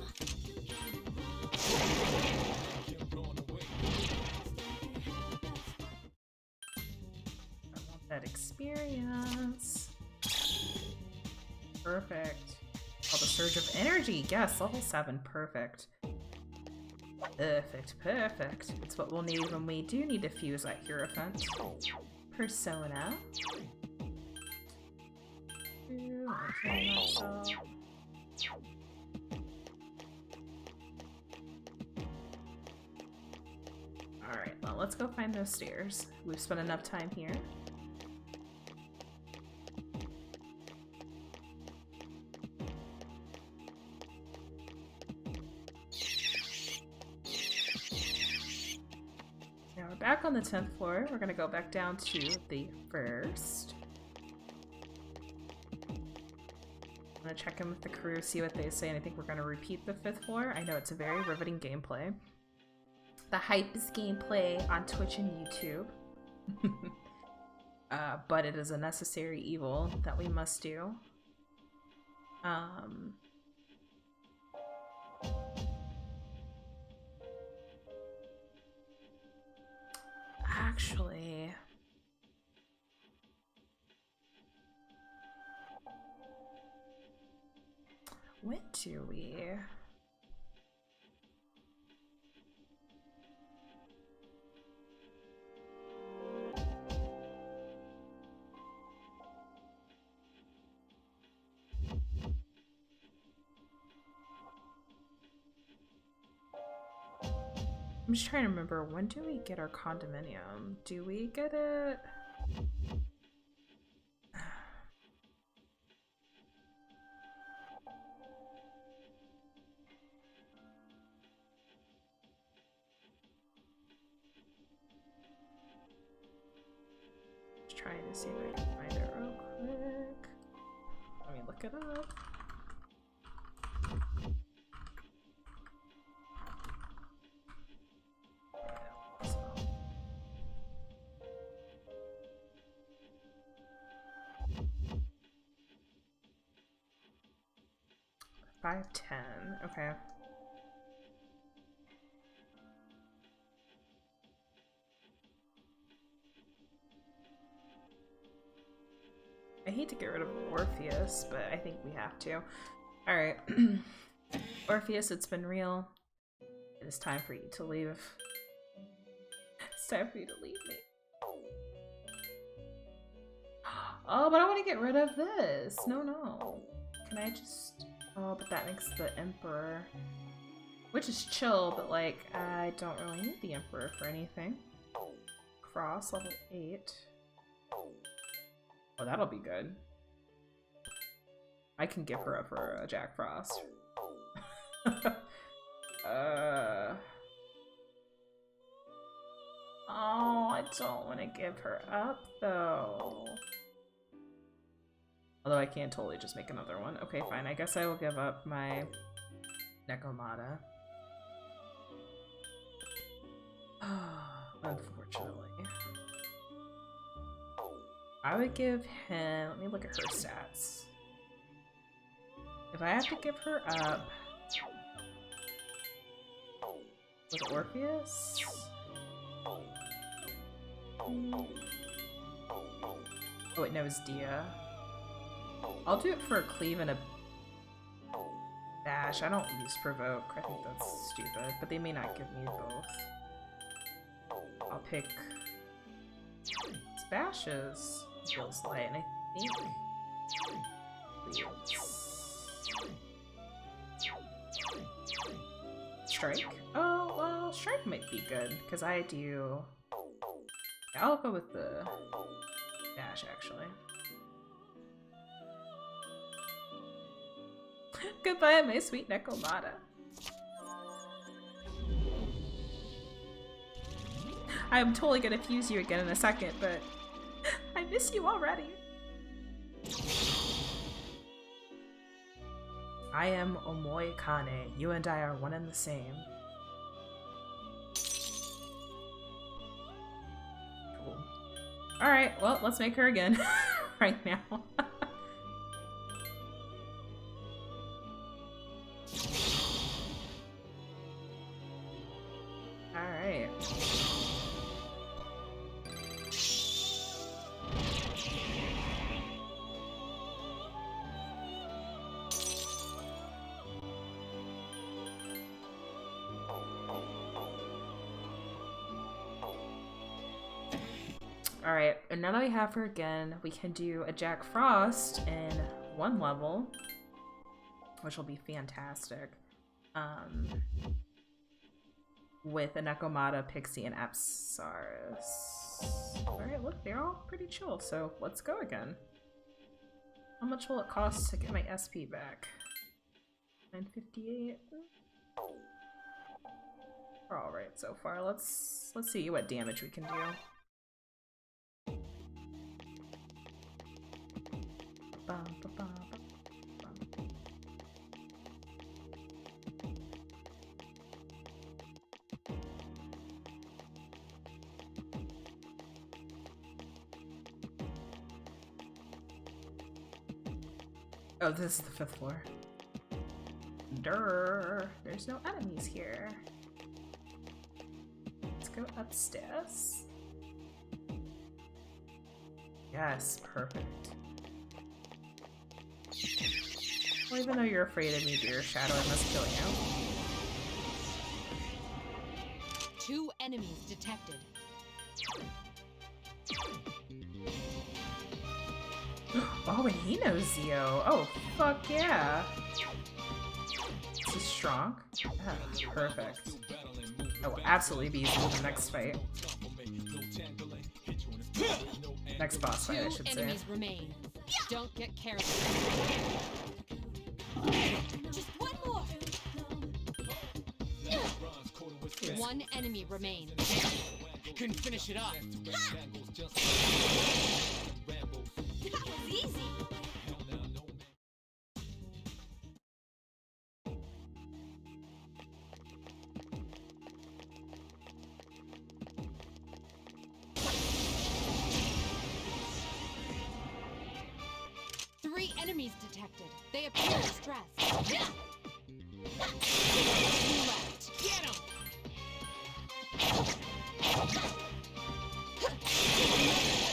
I want that experience. Perfect. Oh, the surge of energy. Yes, level 7. Perfect. Perfect, perfect. It's what we'll need when we do need to fuse that Hierophant. Persona. Alright, well, let's go find those stairs. We've spent enough time here. Now we're back on the 10th floor. We're gonna go back down to the first. I'm gonna check in with the crew, see what they say, and I think we're gonna repeat the 5th floor. I know it's a very riveting gameplay. The hypest gameplay on Twitch and YouTube. But it is a necessary evil that we must do. Actually... when do we... I'm just trying to remember, when do we get our condominium? Do we get it? Just trying to see if I can find it real quick. Let me look it up. 510. Okay. I hate to get rid of Orpheus, but I think we have to. Alright. Orpheus, it's been real. It is time for you to leave. It's time for you to leave me. Oh, but I want to get rid of this. No, no. Can I just... Oh, but that makes the Emperor... Which is chill, but like, I don't really need the Emperor for anything. Cross, level 8. Oh, that'll be good. I can give her up for a Jack Frost. Oh, I don't want to give her up, though. Although I can totally just make another one. Okay, fine. I guess I will give up my Nekomata. Unfortunately. I would give him... Let me look at her stats. If I have to give her up... With Orpheus? Oh wait, no, it's Dia. I'll do it for a cleave and a bash. I don't use provoke. I think that's stupid, but they may not give me both. I'll pick bashes. Feels light, and I think strike. Oh well, strike might be good because I do. Yeah, I'll go with the dash actually. Goodbye, my sweet Nekomata. I'm totally gonna fuse you again in a second, but I miss you already. I am Omoi Kane. You and I are one and the same. Cool. Alright, well, let's make her again right now. Alright. Alright, and now that we have her again, we can do a Jack Frost in one level, which will be fantastic. With a Nekomata, Pixie, and Apsaris. Alright, look, they're all pretty chill, so let's go again. How much will it cost to get my SP back? 958? We're alright so far. Let's see what damage we can do. Oh, this is the 5th floor. Durr! There's no enemies here. Let's go upstairs. Yes, perfect. Well, even though you're afraid of me, dear Shadow, I must kill you. 2 enemies detected. Oh, and he knows Zio. Oh, fuck yeah. Is he strong? Yeah, perfect. I will absolutely be using the next fight. Next boss fight, I should say. 2 enemies remain. Don't get carried. Just one more. 1 enemy remains. Couldn't finish it up. That was easy. Three enemies detected. They appear stressed. 2 left. Get him!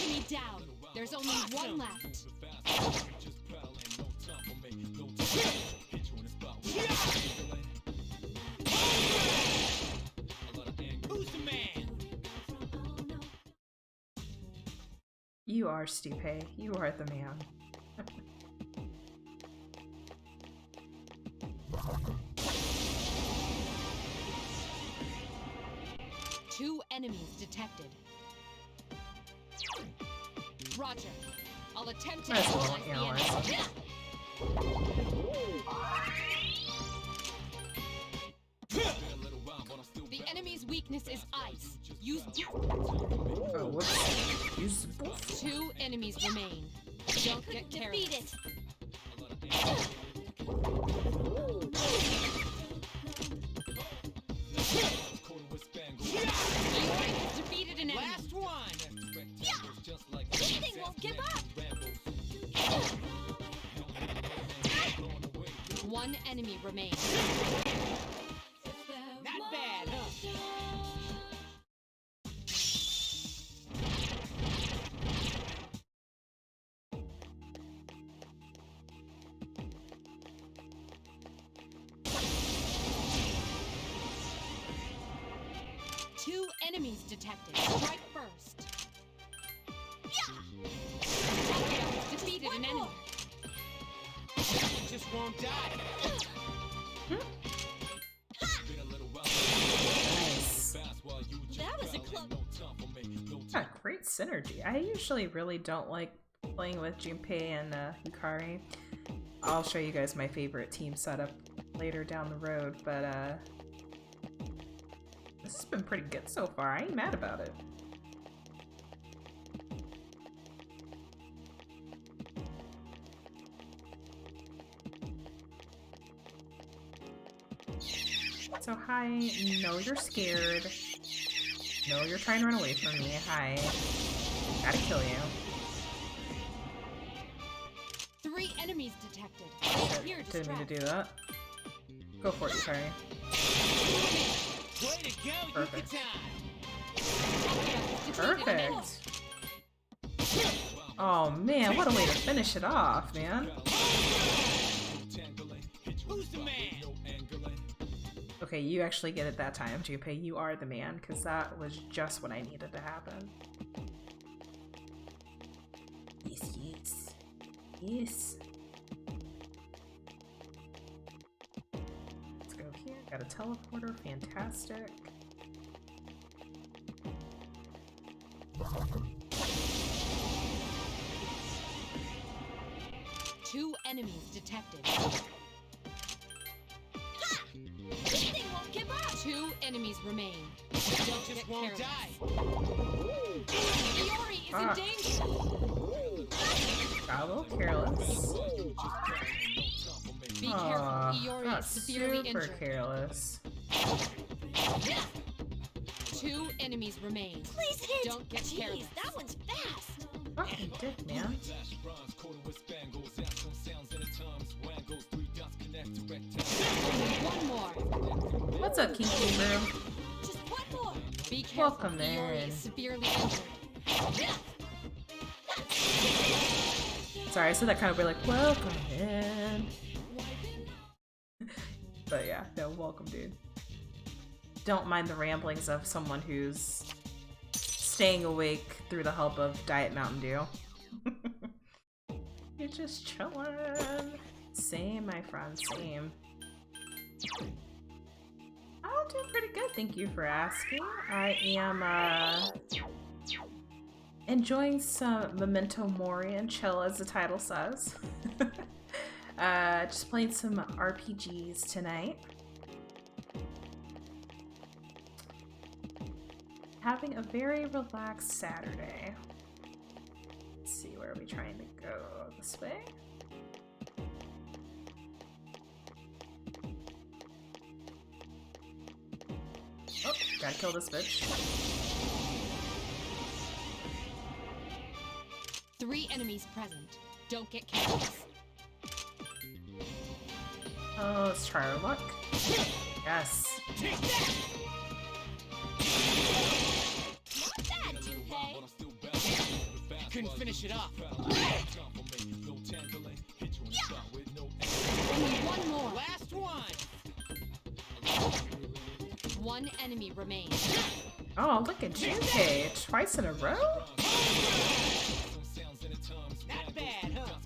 Enemy down. There's only 1 left. Who's the man? You are Stipe. You are the man. Two enemies detected. Roger. I'll attempt to Might as well analyze the analyze enemy. The enemy's weakness is ice. Use Oh, whoops. Use both. 2 enemies remain. Don't get carried. Defeat it. Defeated an enemy. Last one! This thing won't give up. 1 enemy remains. Not bad, huh? Two enemies detected. Strike first. Defeated an enemy. Just won't die. Nice. That was a close. Yeah, great synergy. I usually really don't like playing with Junpei and Yukari. I'll show you guys my favorite team setup later down the road, but this has been pretty good so far. I ain't mad about it. So hi, no you're scared. No, you're trying to run away from me. Hi. Gotta kill you. 3 enemies detected. Shit, Here to didn't mean to distract. do that. Go for it, you sorry. Way to go, Perfect. Defeated an enemy. Perfect. Oh man, what a way to finish it off, man. Who's the man? Okay, you actually get it that time, Junpei. You are the man, because that was just what I needed to happen. Yes, yes. Yes. Let's go here. Got a teleporter. Fantastic. Two enemies detected. This thing won't give up! 2 enemies remain. Don't get Just won't careless. die. Iori is in danger. Got a little careless. Be careful. Aw, Iori got is severely super injured. careless. 2 enemies remain. Please hit! Don't get Jeez, careless. that one's fast! Fucking dick, man. Only one more. What's up, Kinky Room? Just one more! Be careful. Welcome Iori in. is severely injured. Sorry, I said that kind of weird, like, welcome in. But yeah, no, welcome, dude. Don't mind the ramblings of someone who's staying awake through the help of Diet Mountain Dew. You're just chilling. Same, my friend, same. I'm doing pretty good, thank you for asking. I am, enjoying some Memento Mori and chill, as the title says. Just playing some RPGs tonight. Having a very relaxed Saturday. Let's see, where are we trying to go? This way? Oh, gotta kill this bitch. 3 enemies present. Don't get careless. Oh, let's try our luck. Yes. Not bad, Junpei! Couldn't finish it off. Only one more. Last one. 1 enemy remains. Oh, look at Junpei. Twice in a row? Not bad, huh?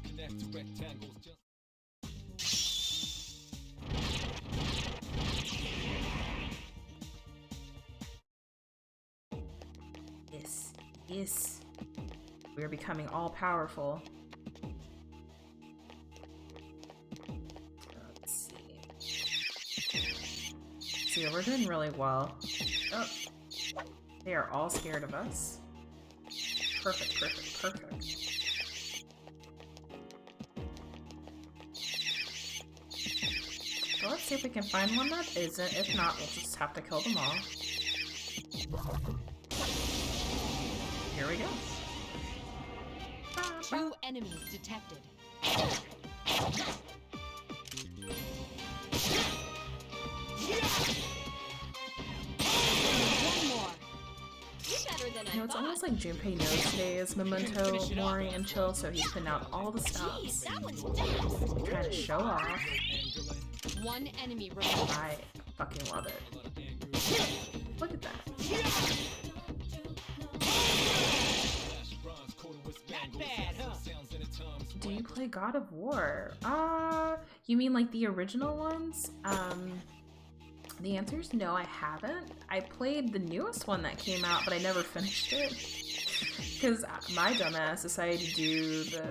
Yes. Yes. We are becoming all powerful. Let's see. See, we're doing really well. Oh. They are all scared of us. Perfect, perfect, perfect. Well, let's see if we can find one that isn't. If not, we'll just have to kill them all. Here we go. 2 enemies detected. One more. You're better than I You know, it's thought! almost like Junpei knows today is Memento, Mori, and Chill, so he's putting out all the Jeez, stops. that one's fast! Trying to show off. 1 enemy remains. I fucking love it. Look at that. Not bad, huh? Do you play God of War? You mean like the original ones? The answer is no, I haven't. I played the newest one that came out, but I never finished it. Because my dumbass decided to do the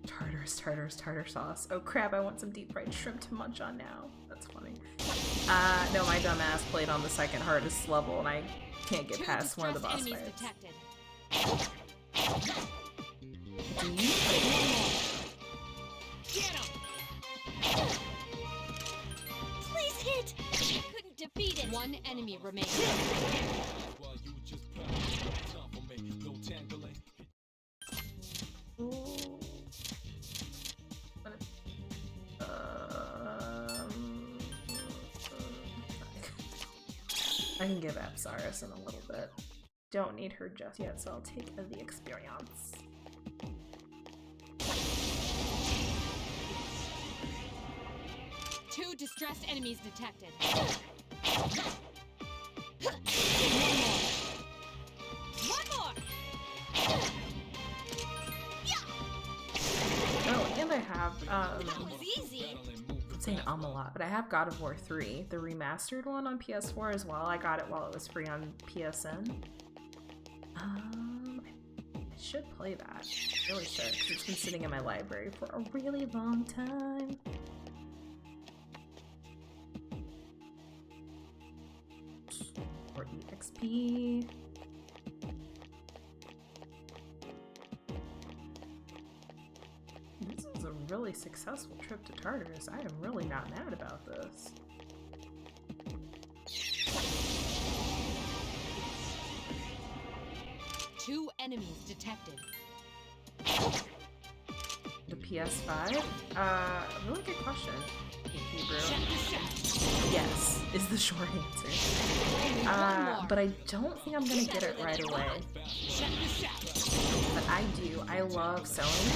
tartar sauce. Oh crap, I want some deep fried shrimp to munch on now. That's funny. No, my dumbass played on the second hardest level and I can't get 2 past one of the distressed boss enemies fights. detected. Do you play? Get him. Please hit! I couldn't defeat it! 1 enemy remains. I can give Apsaris in a little bit. Don't need her just yet, so I'll take the experience. Two distressed enemies detected. One more. Oh, and I have, That was easy. I'm saying a lot, but I have God of War 3, the remastered one on PS4 as well. I got it while it was free on PSN. I should play that. I really should, because it's been sitting in my library for a really long time. Or EXP. This is a really successful trip to Tartarus. I am really not mad about this. Two enemies detected. The PS5? Really good question. Hebrew. Check the shot. Yes, is the short answer. Only one more. But I don't think I'm gonna get it right away. Check the shot. But I do. I love Sony.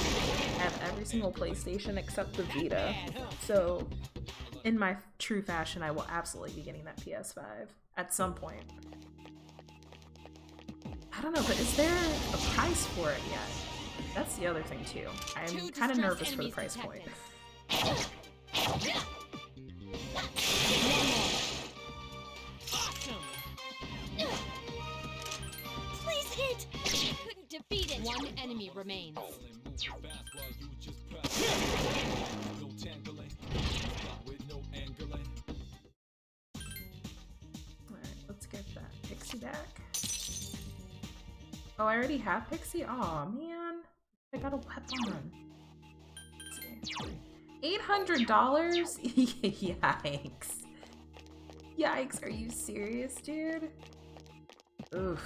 I have every single PlayStation except the Vita. So, in my true fashion, I will absolutely be getting that PS5 at some point. I don't know, but is there a price for it yet? That's the other thing too. I'm kind of nervous for the price point. Awesome. Please hit. Couldn't defeat it. One enemy remains. Alright, let's get that Pixie back. Oh, I already have Pixie? Aw, man. I got a weapon. $800? Yikes. Yikes, are you serious, dude? Oof.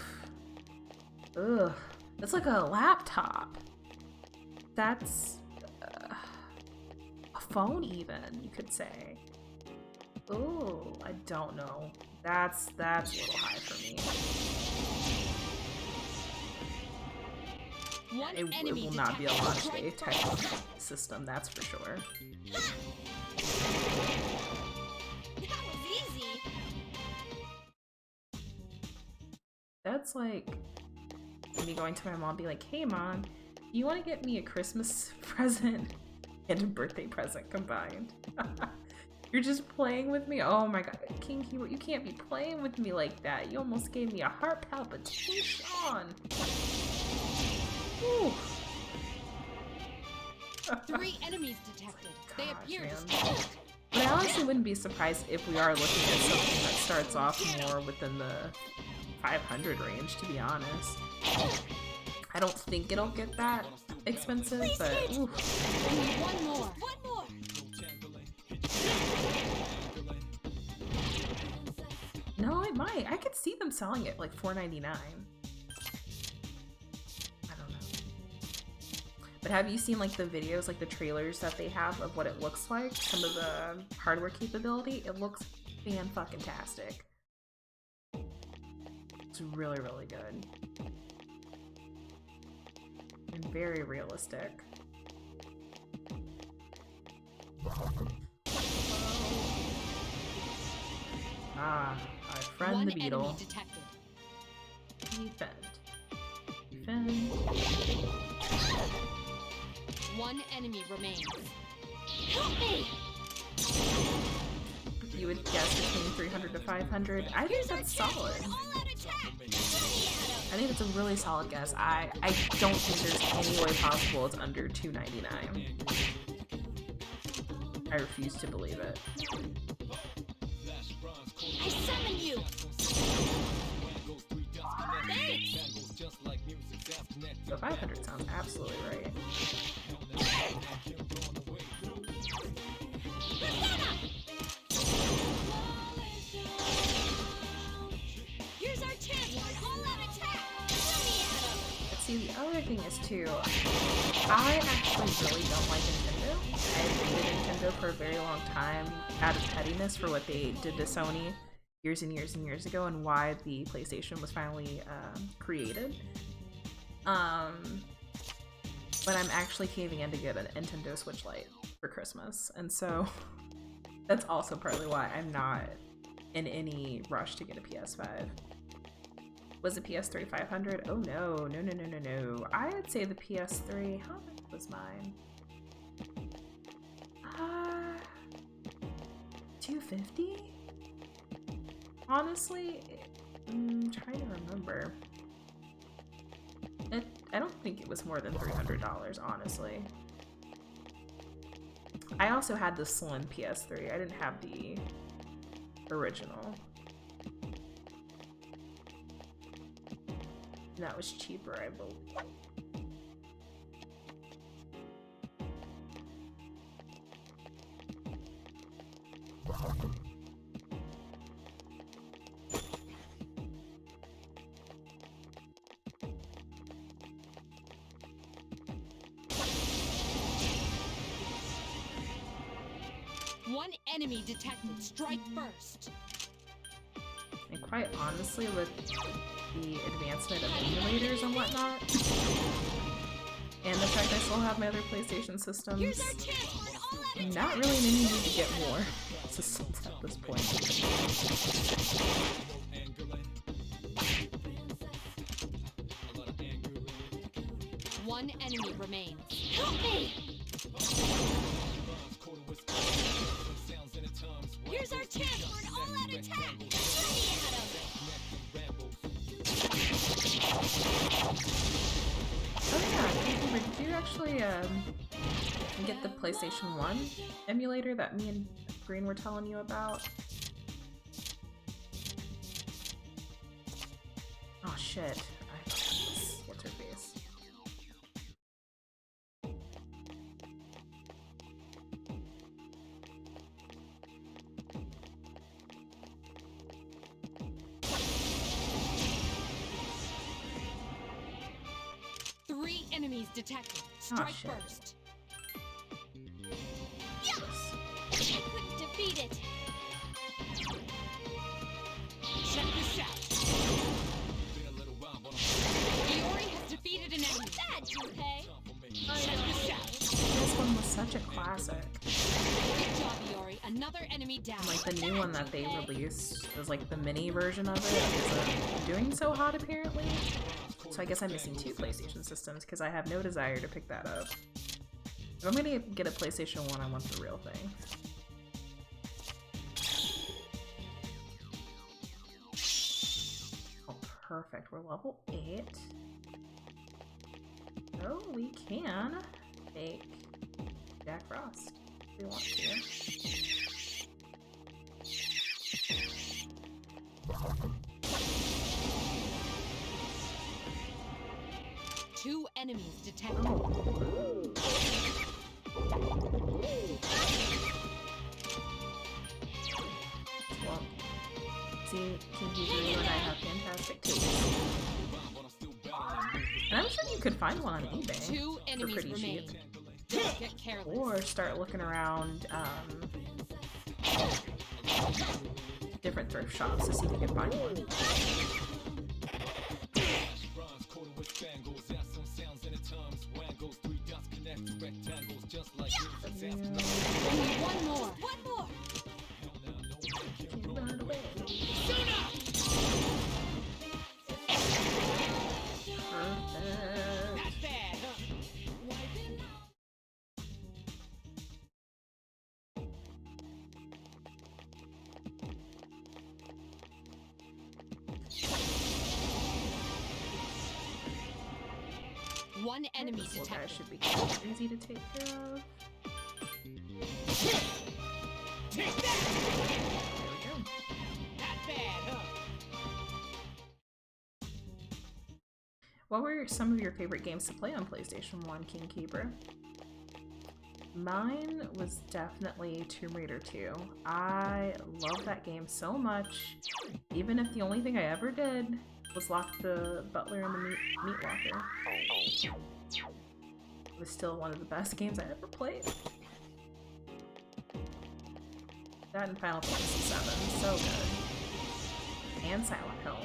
Ugh. That's like a laptop. That's a phone even, you could say. Ooh, I don't know. That's a little high for me. One It enemy will not be a detected. launch Strike day type first. of system, that's for sure. That was easy. That's like me going to my mom and be like, hey mom, you want to get me a Christmas present and a birthday present combined? You're just playing with me? Oh my god, King Hero, you can't be playing with me like that. You almost gave me a heart palpitation. Whew. 3 enemies detected. They Gosh, appear man. distinct. But I honestly wouldn't be surprised if we are looking at something that starts off more within the 500 range, to be honest. I don't think it'll get that expensive, but oof. Only one more. One more. No, it might. I could see them selling it like $4.99. I don't know. But have you seen like the videos, like the trailers that they have of what it looks like? Some of the hardware capability? It looks fan-fucking-tastic. It's really, really good. And very realistic. Ah, our friend One the beetle. enemy detected. Defend. Defend. One enemy remains. Help me. You would guess between 300 to 500. I think that's solid. All out attack. Let me I think it's a really solid guess. I don't think there's any way possible it's under $299. I refuse to believe it. I summon you. Thanks. So 500 sounds absolutely right. Here's our chance for an all-out attack. Let me at him. See, the other thing is too, I actually really don't like Nintendo. I hated Nintendo for a very long time out of pettiness for what they did to Sony. years and years and years ago and why the PlayStation was finally created. But I'm actually caving in to get a Nintendo Switch Lite for Christmas, and so that's also partly why I'm not in any rush to get a PS5. Was the PS3 $500? Oh no, no, no, no, no, no. I'd say the PS3, how much was mine? $250? Honestly, I'm trying to remember. I don't think it was more than $300, honestly. I also had the slim PS3. I didn't have the original. And that was cheaper, I believe. One enemy detected. Strike first. And quite honestly, with the advancement of emulators and whatnot, and the fact I still have my other PlayStation systems, Here's our chance for an all-out not really any need to get more systems at this point. One enemy remains. Help me! Here's our chance for an all-out attack! Ready at him! Oh yeah, did you actually get the PlayStation 1 emulator that me and Green were telling you about? Oh shit. What's her face? Three enemies detected. Strike shit. first. Yes! I couldn't defeat it! Check this out. Iori has defeated an enemy. That, Junpei! Check this out. This one was such a classic. Good job, Iori. Another enemy down. And, like, the new one that they released was like the mini version of it isn't doing so hot apparently. So I guess I'm missing two PlayStation systems because I have no desire to pick that up. If I'm gonna get a PlayStation 1, I want the real thing. Oh, perfect. We're level 8. So we can make Jack Frost if we want to. Two enemies detected. Oh. Well, see, Kinky and I have fantastic taste. And I'm sure you could find one on eBay Two for enemies pretty remain. cheap. Don't get careless. Or start looking around different thrift shops to see if you can find one. One more. One more! Can't run away. Perfect. Not bad, huh? One enemy This little guy detected. should be easy to take care of. Take that! There we go. Not bad, huh? What were some of your favorite games to play on PlayStation 1, King Keeper? Mine was definitely Tomb Raider 2. I love that game so much, even if the only thing I ever did was lock the butler in the meat locker. It was still one of the best games I ever played. That and Final Fantasy VII, so good. and Silent Hill.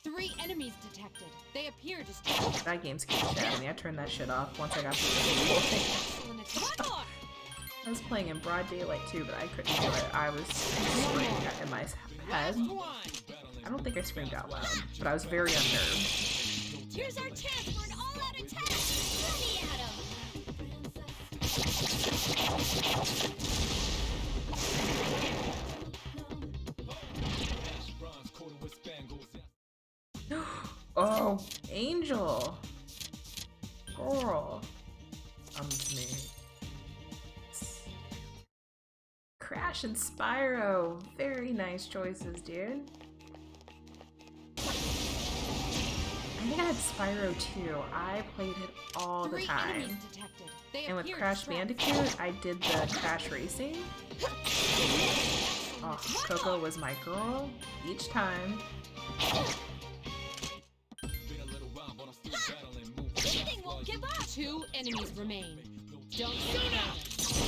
3 enemies detected. They appear distracted. That game's getting shit out of me. I turned that shit off once I got through the whole thing. Excellent attack. One more. I was playing in broad daylight too, but I couldn't do it. I was screaming in my head. Last one. I don't think I screamed out loud, but I was very unnerved. Here's our chance for an all-out attack! Ready at him! Oh, Angel! Girl. Come to me. Crash and Spyro. Very nice choices, dude. I think I had Spyro too. I played it all the 3 time. enemies detected. They And with appear Crash distracted. Bandicoot, I did the Crash Racing. Oh, Coco was my girl each time. Anything won't give up! 2 enemies remain. Don't get nervous.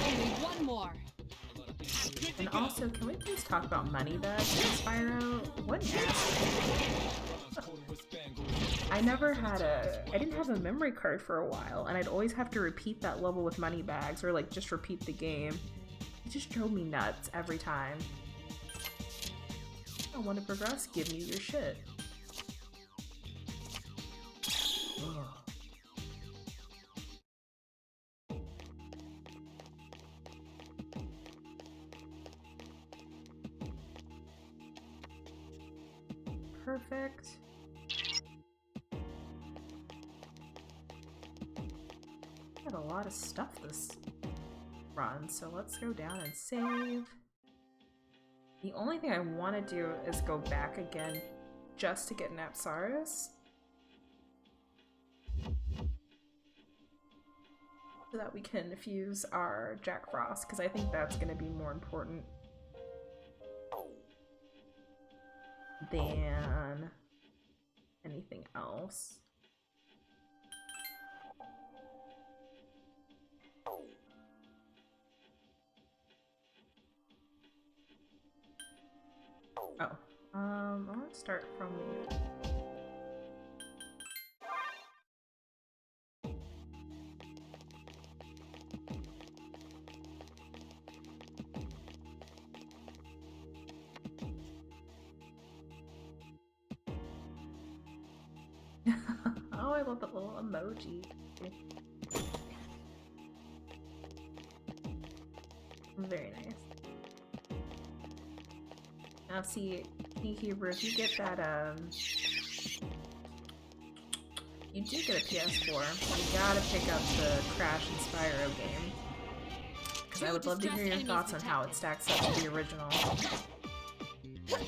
Only 1 more. And also, can we please talk about money bags in Spyro? What nasty. I never had I didn't have a memory card for a while, and I'd always have to repeat that level with money bags, or like just repeat the game. It just drove me nuts every time. I want to progress, give me your shit. Ugh. Perfect. Got a lot of stuff this run, so let's go down and save. The only thing I want to do is go back again just to get Napsaris, so that we can fuse our Jack Frost, because I think that's going to be more important than anything else. Oh, I want to start from the... Oh, I love the little emoji. Very nice. Now see, Huber, if you get that, you do get a PS4, you gotta pick up the Crash and Spyro game. Because I would love to hear your thoughts on how it stacks up to the original. Get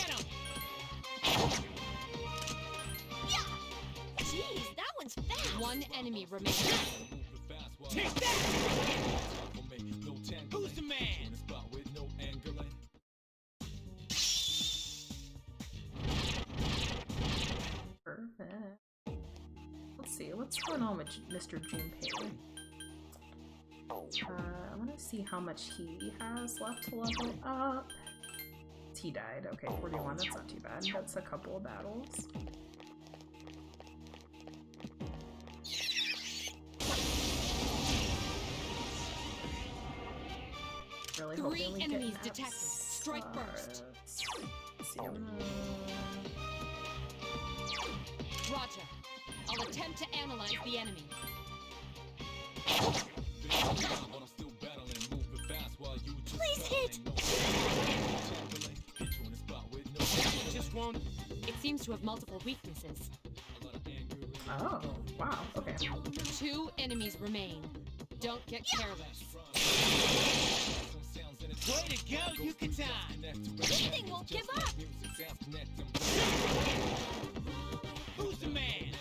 him. Jeez, that one's fast! 1 enemy remains. Take that. Who's the man? Perfect. Let's see, what's going on with Mr. Junpei? I want to see how much he has left to level up. He died. Okay, 41, that's not too bad. That's a couple of battles. Really hope 3 we only get enemies naps. detected. Strike first. Let's see, I'm gonna... Roger. I'll attempt to analyze the enemy. Please hit! Just won't. It seems to have multiple weaknesses. Oh, wow, okay. 2 enemies remain. Don't get careless. Way to go, Yucatan. Anything won't give up! Who's the man?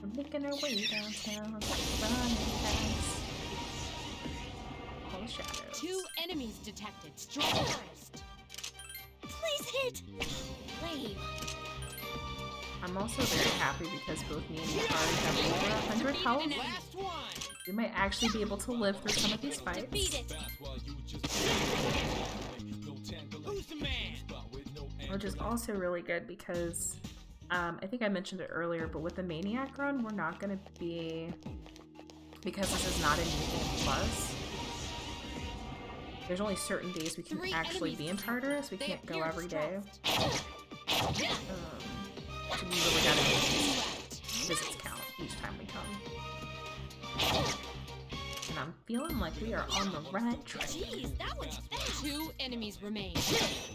We're making our way downtown, running fast. All the shadows. 2 enemies detected. Strike first. Please hit! Lame. I'm also very happy because both me and Yukari have over 100 health. Last one. We might actually be able to live through some of these fights. Defeat it! Who's the man? Which is also really good because I think I mentioned it earlier, but with the Maniac run, we're not going to be, because this is not a New Game Plus, there's only certain days we can 3 actually be in Tartarus. We They can't go appear every day. distressed. So we really gotta make these visits count each time we come. And I'm feeling like we are on the right track. Jeez, that was fast! 2 enemies remain.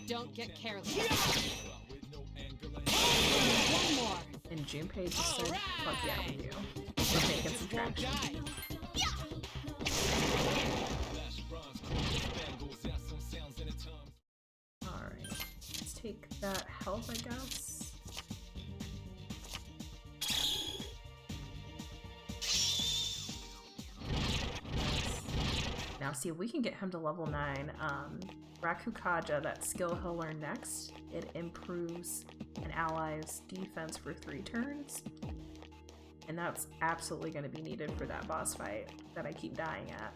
Don't get careless. 1 more. And Junpei just said, fuck yeah, we do. We're making some traction. Alright, let's take that health, I guess. Now see if we can get him to level 9. Rakukaja, that skill he'll learn next, it improves an ally's defense for 3 turns. And that's absolutely going to be needed for that boss fight that I keep dying at.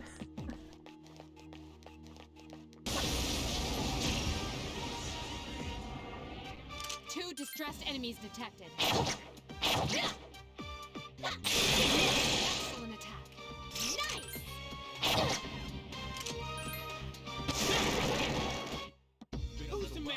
Two distressed enemies detected. Excellent attack. Nice! Who's the man?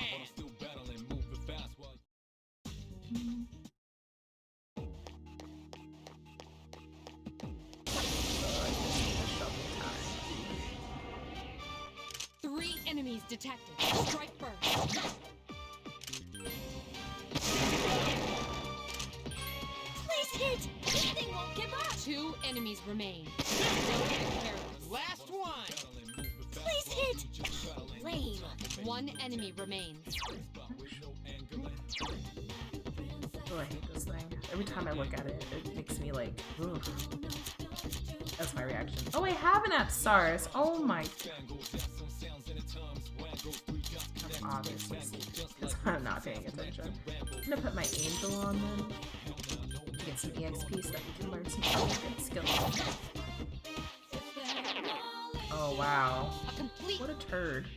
Three enemies detected. Strike first. Please hit! Anything won't give up! 2 enemies remain. Don't get careless. Last one. Please hit! Lame. 1 enemy remains. Oh, I hate this thing. Every time I look at it, it makes me like, ugh. That's my reaction. Oh, I have an Apsaris. Oh my. Obviously, because I'm not paying attention. I'm gonna put my Angel on then. Get some EXP so that we can learn some really good skills. Oh wow. A complete. What a turd.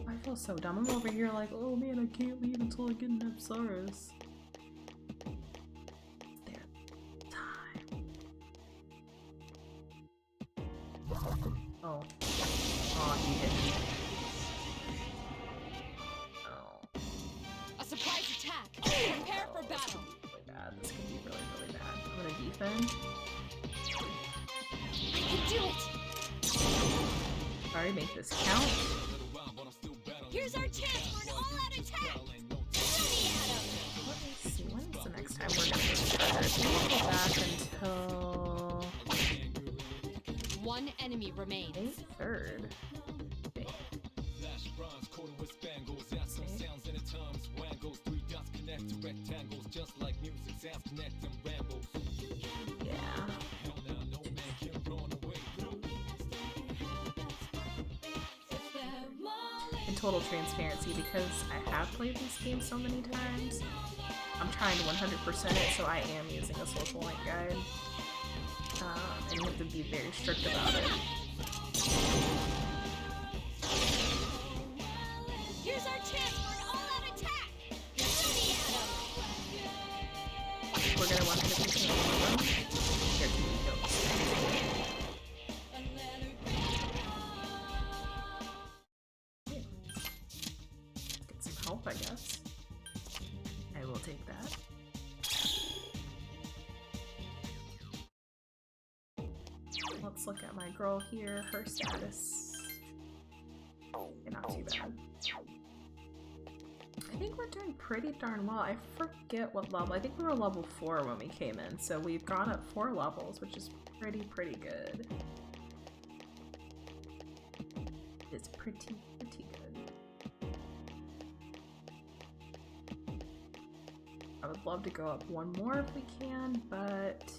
I feel so dumb. I'm over here like, oh man, I can't leave until I get an Apsaris. There. Time. Oh. Oh, he hit me. Oh. A surprise attack. Prepare for battle. Really bad. This could be really, really bad. I'm gonna defend. I can do it! Sorry, make this count. Here's our chance for an all-out attack! Let me see, when is the next time we're gonna go to Tartarus? We won't go back until 1 enemy remains. May 3rd. Yeah. In total transparency, because I have played these games so many times, I'm trying to 100% it, so I am using a social link guide. And you have to be very strict about it. Here's our chance for an all-out attack! We're gonna 100% of them. Here can we go. Get some help, I guess. I will take that. Let's look at my girl here, her status. Okay, not too bad. I think we're doing pretty darn well. I forget what level. I think we were level 4 when we came in, so we've gone up 4 levels, which is pretty good. It's pretty good. I would love to go up 1 more if we can, but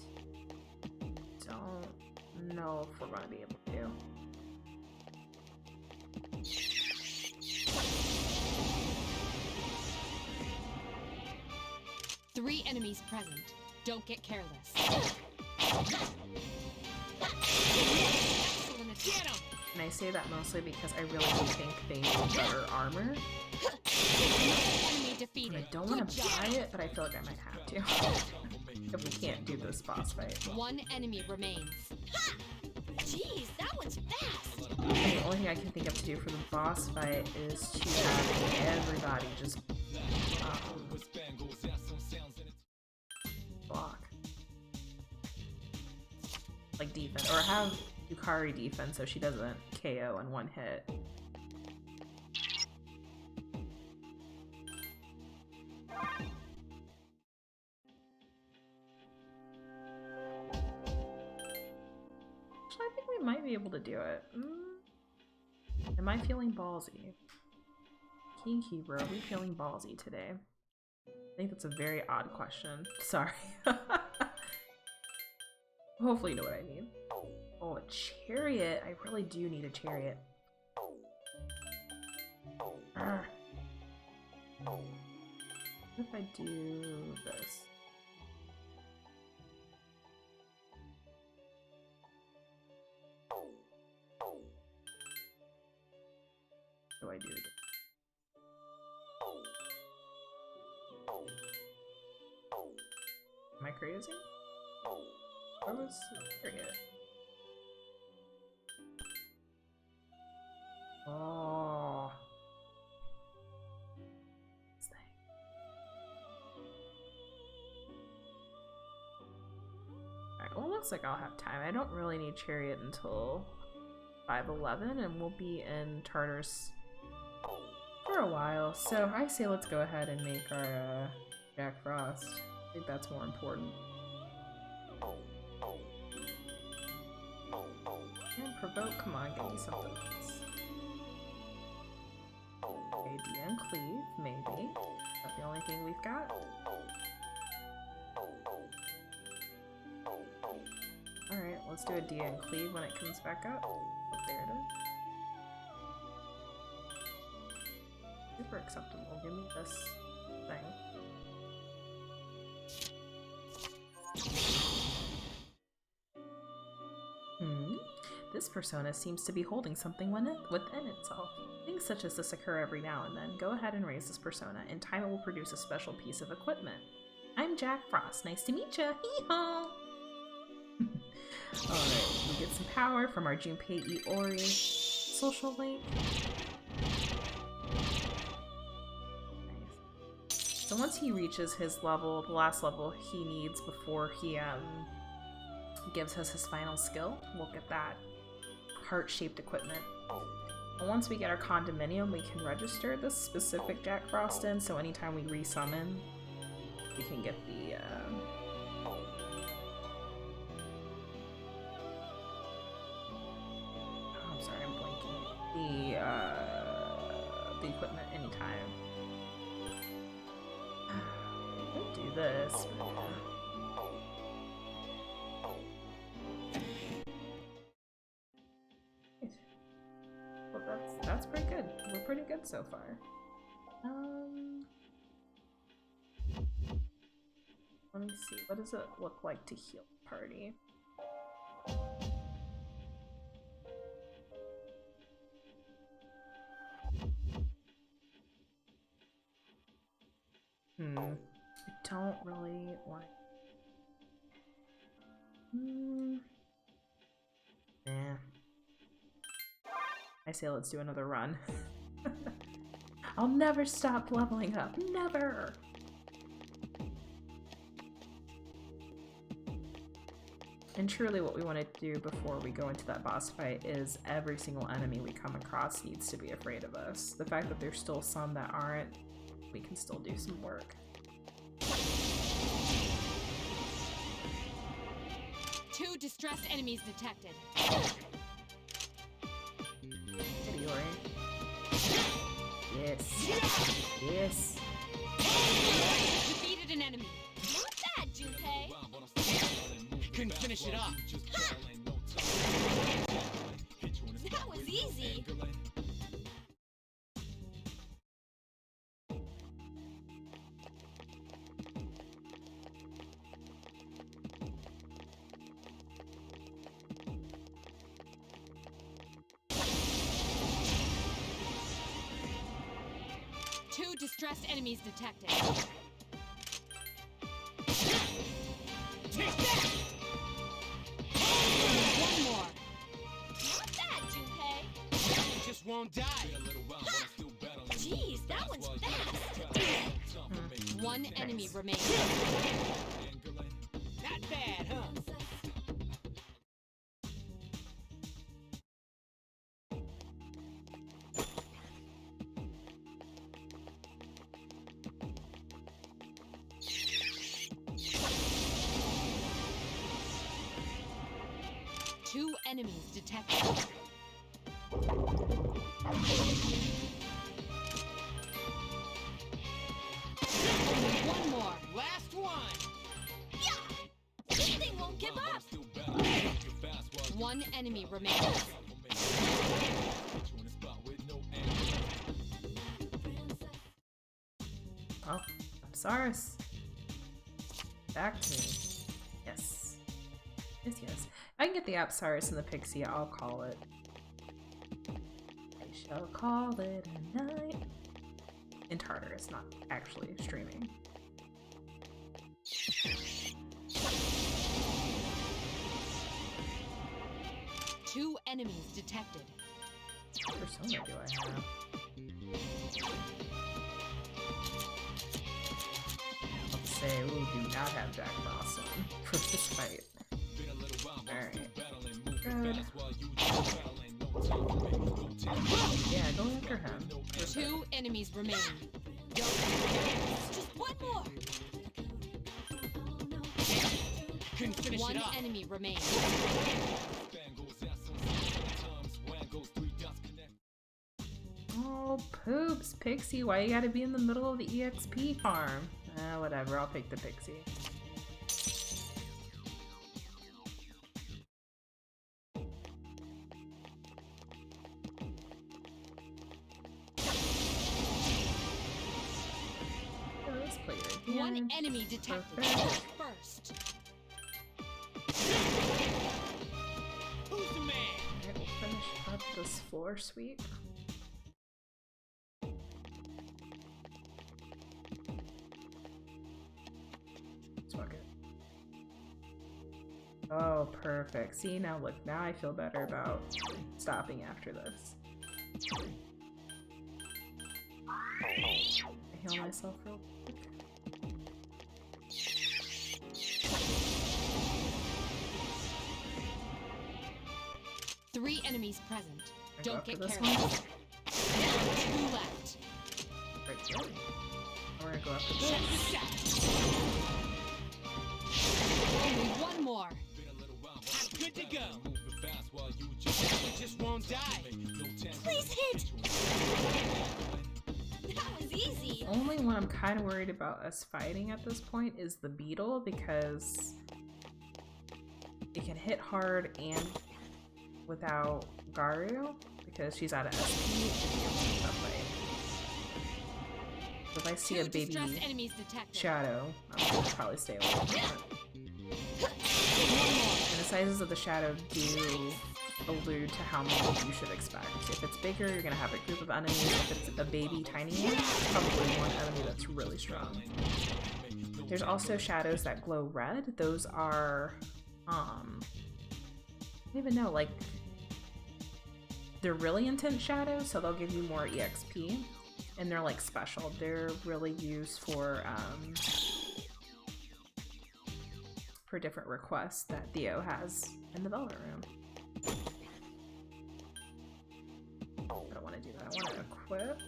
don't know if we're gonna be able to. 3 enemies present. Don't get careless. Excellent attack. And I say that mostly because I really do think they need better armor. Enemy And defeated. I don't want to buy it, but I feel like I might have to. If we can't do this boss fight. 1 enemy remains. Jeez, that one's fast. And the only thing I can think of to do for the boss fight is to have everybody just block. Like defense. Or have Yukari defense so she doesn't KO in one hit. I think we might be able to do it. Am I feeling ballsy? King Hero, are we feeling ballsy today? I think that's a very odd question. Sorry. Hopefully you know what I mean. Oh, a chariot. I really do need a chariot. What if I do this? What do I do again? Am I crazy? Where was the chariot? Oh. This thing. Alright, well, it looks like I'll have time. I don't really need chariot until 5:11, and we'll be in Tartarus for a while. So I say let's go ahead and make our Jack Frost. I think that's more important. And provoke, come on, give me something else. Okay, DM Cleave, maybe. Is that the only thing we've got? Alright, let's do a DM Cleave when it comes back up. Oh, there it is. Super acceptable. Give me this thing. This persona seems to be holding something within itself. Things such as this occur every now and then. Go ahead and raise this persona. In time it will produce a special piece of equipment. I'm Jack Frost. Nice to meet ya. Hee-haw! Alright, we get some power from our Junpei Iori social link. Nice. So once he reaches his level, the last level he needs before he gives us his final skill, we'll get that heart-shaped equipment. And once we get our condominium, we can register this specific Jack Frost in, so anytime we resummon, we can get the I'm sorry, I'm blanking. The equipment anytime. We'll do this. Well, that's pretty good. We're pretty good so far. Let me see. What does it look like to heal the party? I don't really want to... Nah. I say let's do another run. I'll never stop leveling up. Never! And truly what we want to do before we go into that boss fight is every single enemy we come across needs to be afraid of us. The fact that there's still some that aren't, we can still do some work. 2 distressed enemies detected. Hey, Yori. Yes. Yes. Defeated an enemy. Not bad, Junpei. Couldn't finish it up. distressed enemies detected. Take that! One more. Not bad, Junpei. You just won't die. Jeez, that one's fast. One enemy remains. Not bad, huh? Two enemies detected. Only one more. Last one. This thing won't give up. One enemy remains. Oh, Apsaris. Back to me. Yes. Yes, yes. I can get the Apsaris and the Pixie, I'll call it. I shall call it a night. In Tartarus, not actually streaming. Two enemies detected. What persona do I have? Let's say we do not have Jack Frost on for this fight. Alright. Good. Yeah, go after him. Two enemies remain. Just one more. Couldn't finish One it up. enemy remains. Oh, poops, Pixie, why you gotta be in the middle of the EXP farm? Whatever, I'll pick the Pixie. Let's play it again. One enemy detected. Perfect. First. Who's the man? Alright, we'll finish up this floor sweep. Fuck it. Oh, perfect. See, now look, now I feel better about stopping after this. I heal myself real quick. Three enemies present. I go Don't after get this careless. Two left. Right here. We're gonna go after Check this. this out. Only one more. I'm good to go. You just won't die. Please hit. That was easy. Only one I'm kind of worried about us fighting at this point is the beetle, because it can hit hard and without Garu, because she's out of SP. It could be a really tough fight. So if I see Two a baby distressed enemies detected. shadow, I'm gonna probably stay away from it. And the sizes of the shadow do allude to how many you should expect. If it's bigger, you're gonna have a group of enemies. If it's a baby tiny one, probably one enemy that's really strong. There's also shadows that glow red. Those are, I don't even know, like, they're really intense shadows, so they'll give you more EXP. And they're like special. They're really used for different requests that Theo has in the Velvet Room. I don't want to do that. I want to equip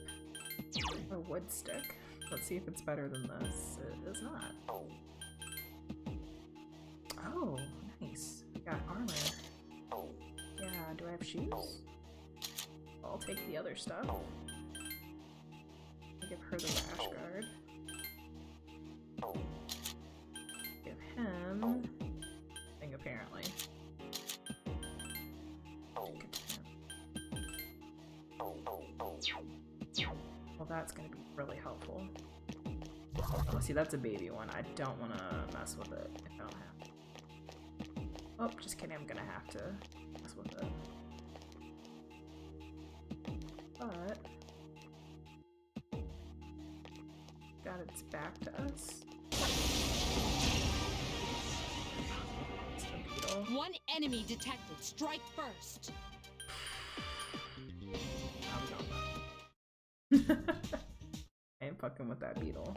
a wood stick. Let's see if it's better than this. It is not. Oh, nice. We got armor. Yeah, do I have shoes? I'll take the other stuff. I'll give her the rash guard. Give him thing apparently. Well, that's gonna be really helpful. Oh, see, that's a baby one. I don't want to mess with it if I don't have to. Oh, just kidding. I'm gonna have to mess with it. But got its back to us. It's the beetle. One enemy detected. Strike first. I ain't fucking with that beetle.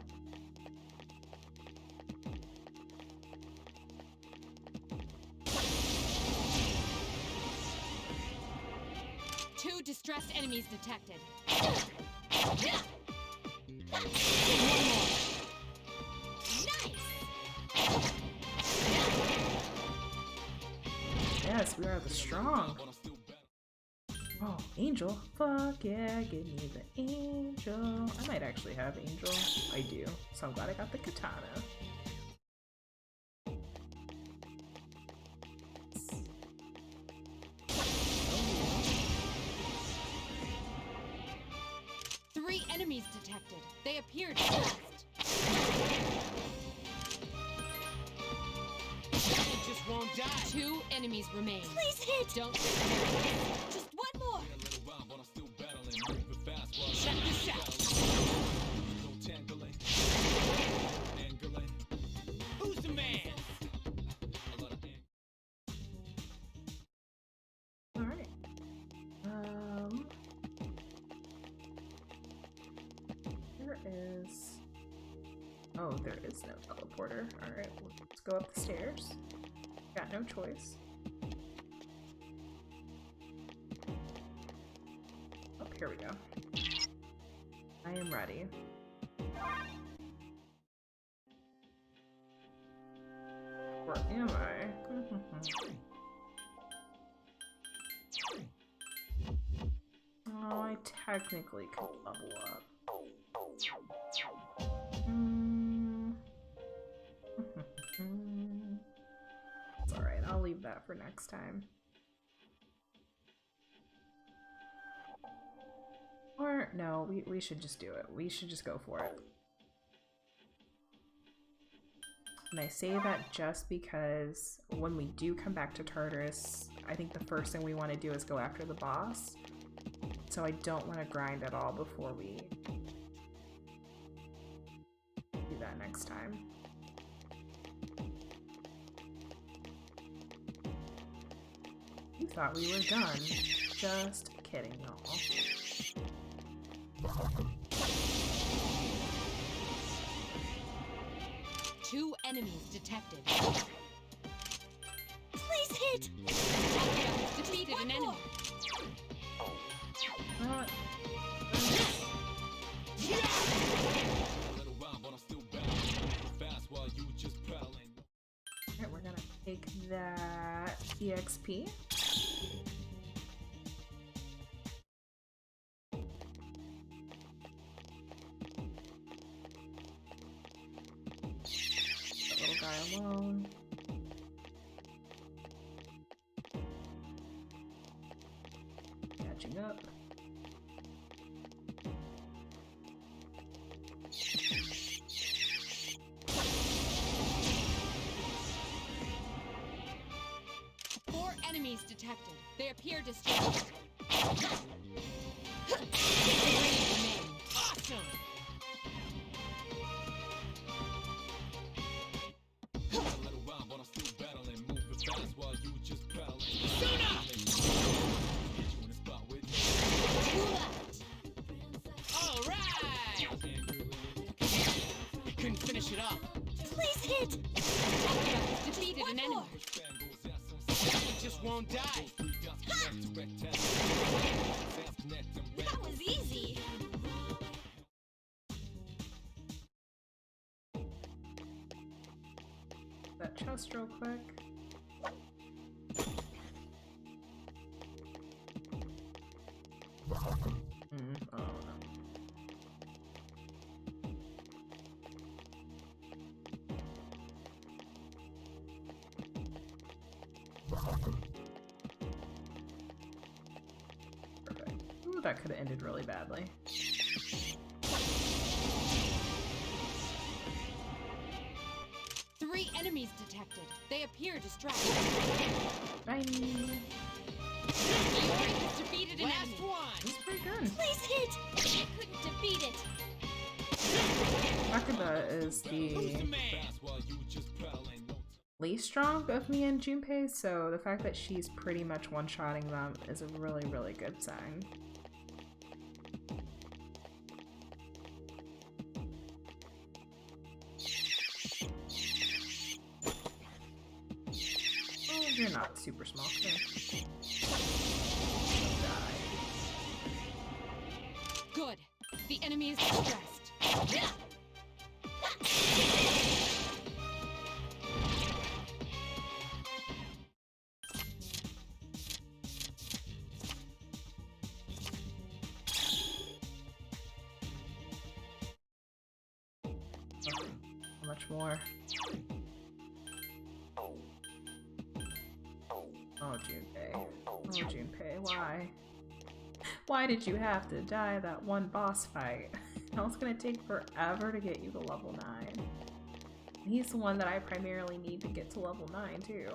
Two distressed enemies detected. Yes, we are the strong. Oh, angel. Fuck yeah, give me the angel. I might actually have angel. I do. So I'm glad I got the katana. Three enemies detected. They appear distressed. Just won't die. Two enemies remain. Please hit! Don't get hurt. Just one more! A little while, but I'm still battling. Moving fast while Check this out. no tangling. Angling. Who's the man? A lot of Alright. There is... Oh, there is no teleporter. Alright, let's go up the stairs. Got no choice. Oh, here we go. I am ready. Where am I? Oh, I technically could level up. It's alright, I'll leave that for next time. Or, no, we should just do it. We should just go for it. And I say that just because when we do come back to Tartarus, I think the first thing we want to do is go after the boss. So I don't want to grind at all before we do that next time. You thought we were done. Just kidding, y'all. Two enemies detected. Please hit! Defeated an enemy. Not a little while, but I'm still battling. Moving fast while you just battling. Alright, we're gonna take that EXP. That little guy alone. Catching up. Four enemies detected. They appear distressed. Awesome! A little while, but I'm still battling. Moving fast while you just battling. Suna! Get you in the spot with me. All right! Couldn't finish it up. Please hit! Defeated an enemy. You just won't die. That was easy! That chest real quick. Oh no. Perfect. Ooh, that could have ended really badly. Three enemies detected. They appear distressed. Bye. Iori has defeated an Last enemy. one. That's pretty good. Please hit! I couldn't defeat it! Akuba is the least strong of me and Junpei, so the fact that she's pretty much one-shotting them is a really, really good sign. Oh, you're not super small. Okay. Good. The enemy is distressed. How much more? Oh, Junpei. Oh, Junpei, why? Why did you have to die that one boss fight? Now it's gonna take forever to get you to level 9. He's the one that I primarily need to get to level 9 too.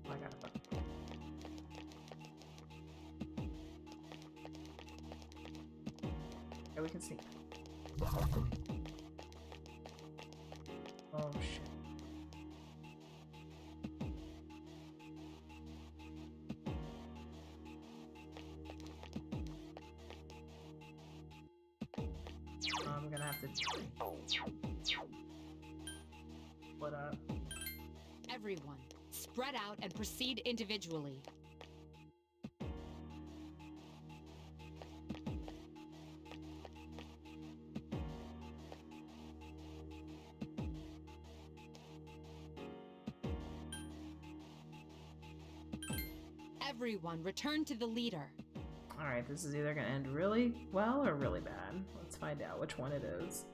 Oh, I got it. Okay, we can see. Oh shit. I'm gonna have to split up. Everyone, spread out and proceed individually. Everyone, return to the leader. Alright, this is either gonna end really well or really bad. Let's find out which one it is.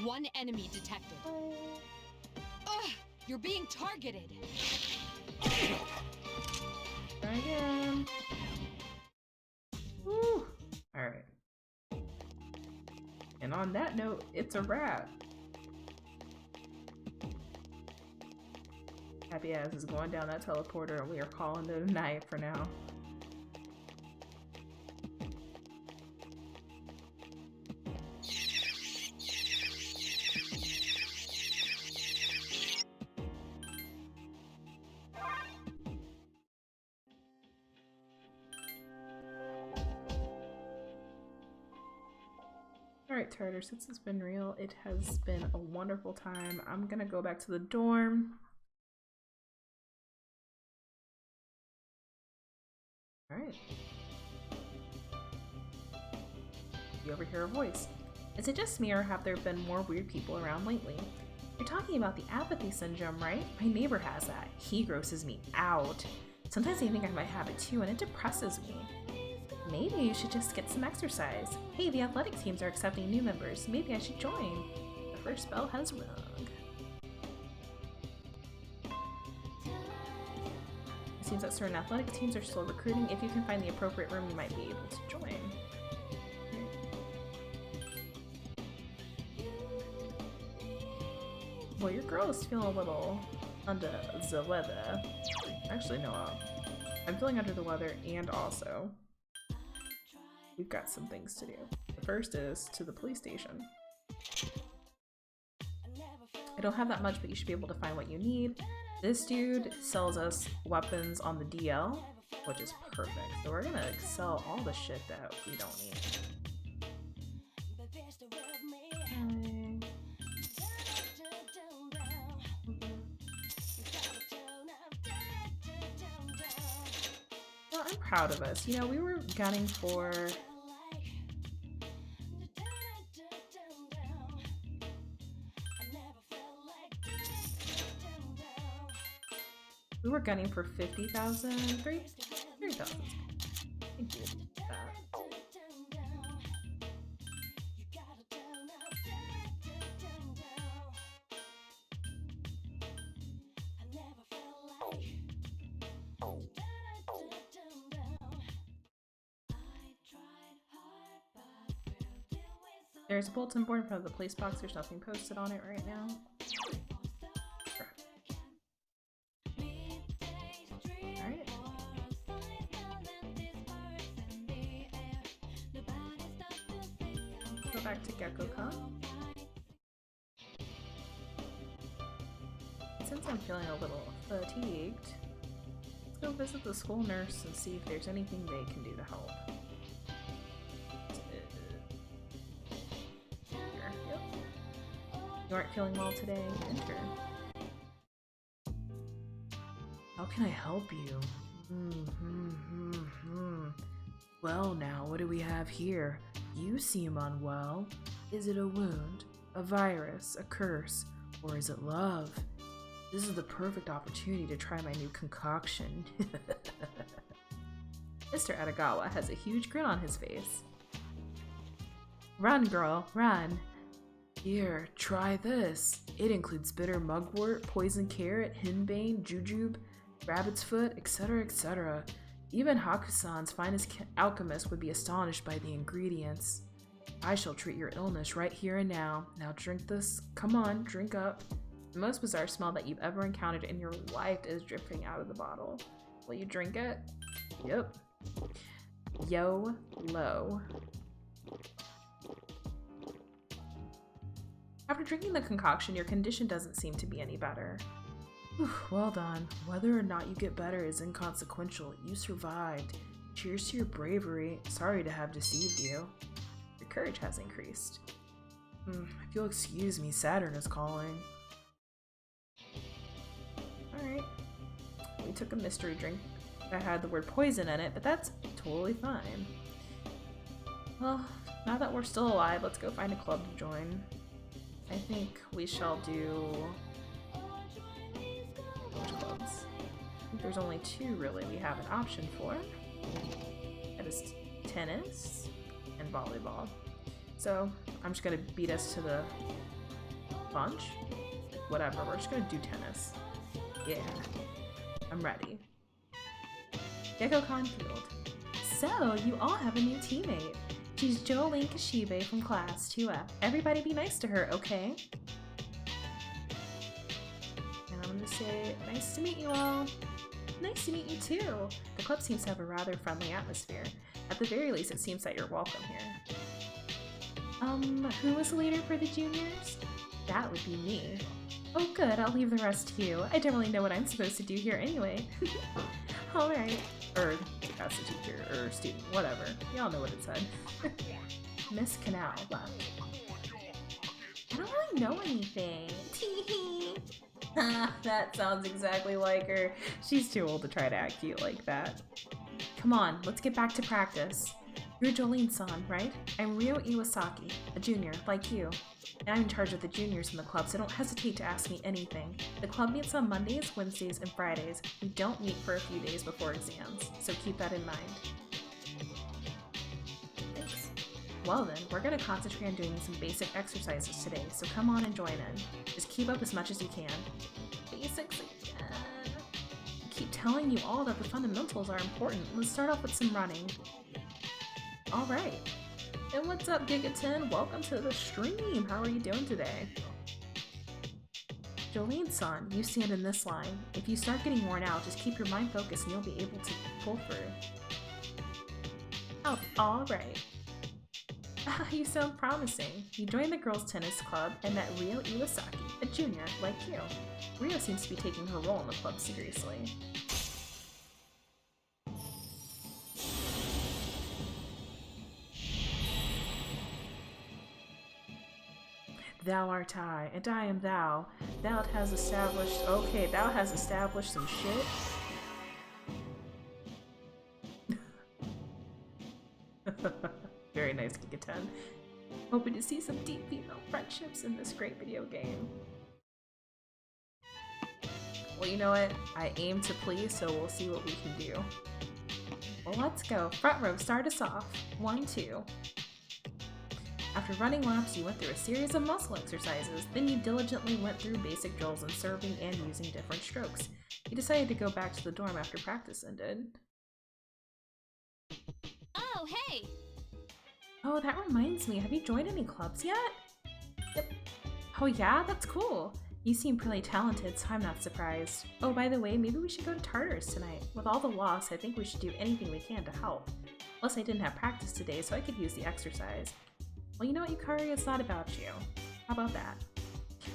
One enemy detected. Ugh! You're being targeted! Try again. Woo! Alright. And on that note, it's a wrap. Happy Ass is going down that teleporter and we are calling it a night for now. Alright, Tartar, since it's been real, it has been a wonderful time. I'm gonna go back to the dorm. Alright. You overhear a voice. Is it just me or have there been more weird people around lately? You're talking about the apathy syndrome, right? My neighbor has that. He grosses me out. Sometimes I think I might have it too and it depresses me. Maybe you should just get some exercise. Hey, the athletic teams are accepting new members. Maybe I should join. The first bell has rung. It seems that certain athletic teams are still recruiting. If you can find the appropriate room, you might be able to join. Well, your girl is feeling a little under the weather. Actually, no, I'm feeling under the weather, and also we've got some things to do. The first is to the police station. I don't have that much, but you should be able to find what you need. This dude sells us weapons on the DL, which is perfect. So we're gonna sell all the shit that we don't need. Well, I'm proud of us. You know, we were gunning for we were gunning for 50,000, 3,000. Thank you. There's a bulletin board in front of the place box. There's nothing posted on it right now. Alright. Go back to GeckoCon. Since I'm feeling a little fatigued, let's go visit the school nurse and see if there's anything they can do to help. Here, yep. You aren't feeling well today? Enter. How can I help you? Well now, what do we have here? You seem unwell. Is it a wound, a virus, a curse, or is it love? This is the perfect opportunity to try my new concoction. Mr. Atagawa has a huge grin on his face. Run, girl, run. Here, try this. It includes bitter mugwort, poison carrot, henbane, jujube, rabbit's foot, etc., etc. Even Hakusan's finest alchemist would be astonished by the ingredients. I shall treat your illness right here and now. Now drink this. Come on, drink up. The most bizarre smell that you've ever encountered in your life is dripping out of the bottle. Will you drink it? Yep. Yo-lo. After drinking the concoction, your condition doesn't seem to be any better. Whew, well done. Whether or not you get better is inconsequential. You survived. Cheers to your bravery. Sorry to have deceived you. Your courage has increased. If you'll excuse me, Saturn is calling. Alright. We took a mystery drink that had the word poison in it, but that's totally fine. Well, now that we're still alive, let's go find a club to join. I think we shall do... which clubs? I think there's only two really we have an option for. That is tennis and volleyball. So I'm just gonna beat us to the punch. Whatever, we're just gonna do tennis. Yeah, I'm ready. GeckoCon Field. So, you all have a new teammate. She's Jolene Kashibe from class 2F. Everybody be nice to her, okay? And I'm gonna say, nice to meet you all. Nice to meet you too. The club seems to have a rather friendly atmosphere. At the very least, it seems that you're welcome here. Who was the leader for the juniors? That would be me. Oh good, I'll leave the rest to you. I don't really know what I'm supposed to do here anyway. Alright. Or as a teacher, or student, whatever. Y'all know what it said. Miss Canal left. I don't really know anything. Teehee. That sounds exactly like her. She's too old to try to act cute like that. Come on, let's get back to practice. You're Jolene-san, right? I'm Ryo Iwasaki, a junior, like you. And I'm in charge of the juniors in the club, so don't hesitate to ask me anything. The club meets on Mondays, Wednesdays, and Fridays. We don't meet for a few days before exams, so keep that in mind. Thanks. Well then, we're going to concentrate on doing some basic exercises today, so come on and join in. Just keep up as much as you can. Basics again. I keep telling you all that the fundamentals are important. Let's start off with some running. Alright. And what's up, Giga10? Welcome to the stream! How are you doing today? Jolene-san, you stand in this line. If you start getting worn out, just keep your mind focused and you'll be able to pull through. Oh, alright. You sound promising. You joined the girls' tennis club and met Ryo Iwasaki, a junior like you. Ryo seems to be taking her role in the club seriously. Thou art I, and I am thou. Thou has established... Okay, thou has established some shit. Very nice, Giga10. Hoping to see some deep female friendships in this great video game. Well, you know what? I aim to please, so we'll see what we can do. Well, let's go. Front row, start us off. 1, 2. After running laps, you went through a series of muscle exercises. Then you diligently went through basic drills in serving and using different strokes. You decided to go back to the dorm after practice ended. Oh, hey! Oh, that reminds me. Have you joined any clubs yet? Yep. Oh yeah? That's cool. You seem pretty talented, so I'm not surprised. Oh, by the way, maybe we should go to Tartarus tonight. With all the loss, I think we should do anything we can to help. Plus, I didn't have practice today, so I could use the exercise. Well, you know what, Yukari? It's not about you. How about that?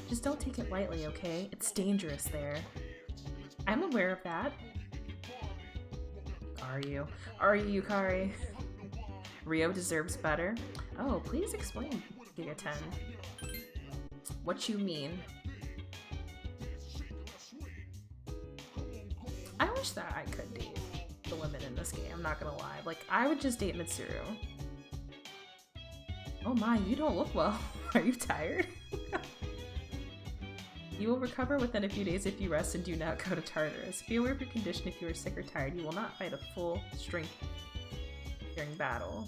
Just don't take it lightly, okay? It's dangerous there. I'm aware of that. Are you? Are you, Yukari? Rio deserves better. Oh, please explain, Giga 10. What you mean? I wish that I could date the women in this game, I'm not gonna lie. Like, I would just date Mitsuru. Oh my, you don't look well. Are you tired? You will recover within a few days if you rest and do not go to Tartarus. Be aware of your condition if you are sick or tired. You will not fight a full strength during battle.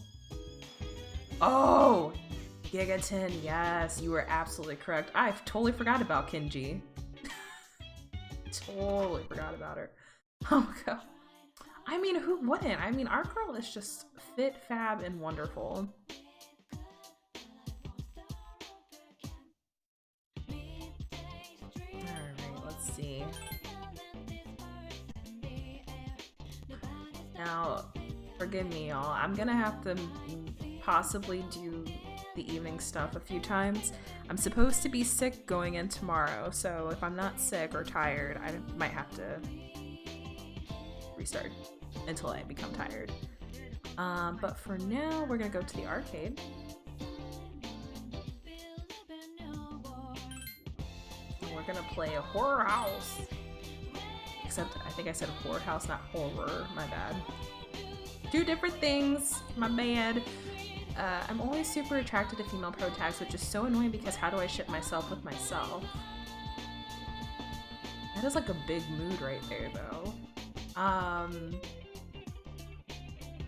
Oh! Gigaton, yes, you were absolutely correct. I totally forgot about Kinji. Totally forgot about her. Oh my god. I mean, who wouldn't? I mean, our girl is just fit, fab, and wonderful. Alright, let's see. Now, forgive me, y'all. I'm gonna have to possibly do the evening stuff a few times. I'm supposed to be sick going in tomorrow, so if I'm not sick or tired, I might have to restart until I become tired. But for now, we're gonna go to the arcade. And we're gonna play a horror house. Except I think I said horror house, not horror, my bad. Two different things, my bad. I'm always super attracted to female pro tags, which is so annoying because how do I ship myself with myself? That is like a big mood right there, though.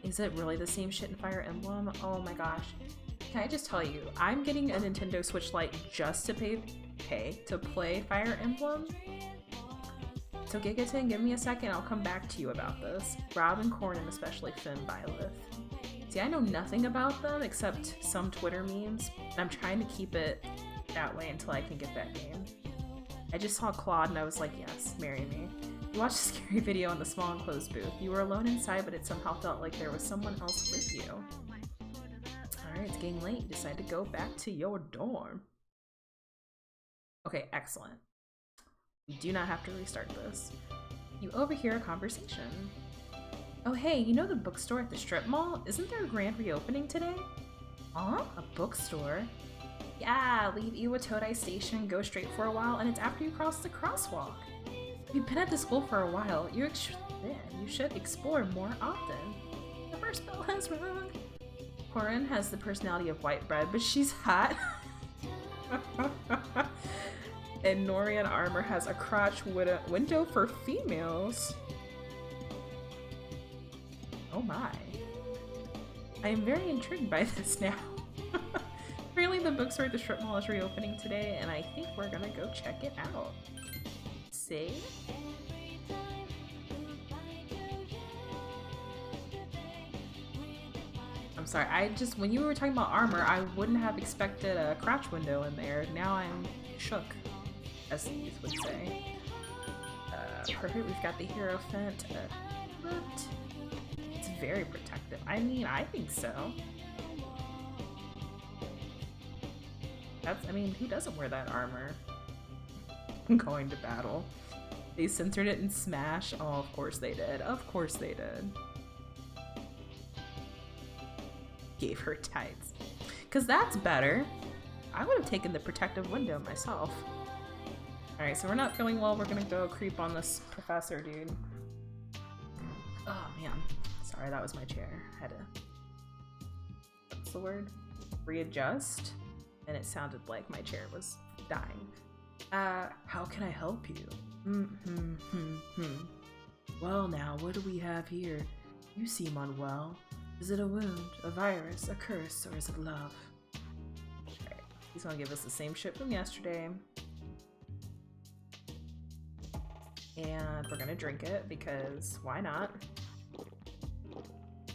Is it really the same shit in Fire Emblem? Oh my gosh. Can I just tell you, I'm getting a Nintendo Switch Lite just to pay to play Fire Emblem. So Gigaton, give me a second, I'll come back to you about this. Robin Corn and especially Finn Byleth. See, I know nothing about them except some Twitter memes, and I'm trying to keep it that way until I can get that game. I just saw Claude and I was like, yes, marry me. You watched a scary video in the small enclosed booth. You were alone inside, but it somehow felt like there was someone else with you. Alright, it's getting late. You decide to go back to your dorm. Okay, excellent. You do not have to restart this. You overhear a conversation. Oh hey, you know the bookstore at the strip mall? Isn't there a grand reopening today? Huh? A bookstore? Yeah, leave Iwatodai Station, go straight for a while, and it's after you cross the crosswalk. You've been at the school for a while. You should explore more often. The first bell has rung. Corin has the personality of white bread, but she's hot. And Norian Armor has a crotch window for females. Oh my. I am very intrigued by this now. Apparently the bookstore at the strip mall is reopening today, and I think we're gonna go check it out. See? I'm sorry, when you were talking about armor, I wouldn't have expected a crotch window in there. Now I'm shook, as the youth would say. Perfect, we've got the Hierophant. But it's very protective. I mean, I think so. Who doesn't wear that armor? Going to battle. They censored it in Smash. Oh, of course they did. Of course they did. Gave her tights. Because that's better. I would have taken the protective window myself. Alright, so we're not feeling well. We're gonna go creep on this professor dude. Oh, man. Sorry, that was my chair. I had to... What's the word? Readjust? And it sounded like my chair was dying. How can I help you? Well now, what do we have here? You seem unwell. Is it a wound, a virus, a curse, or is it love? Okay, he's gonna give us the same shit from yesterday. And we're gonna drink it, because why not?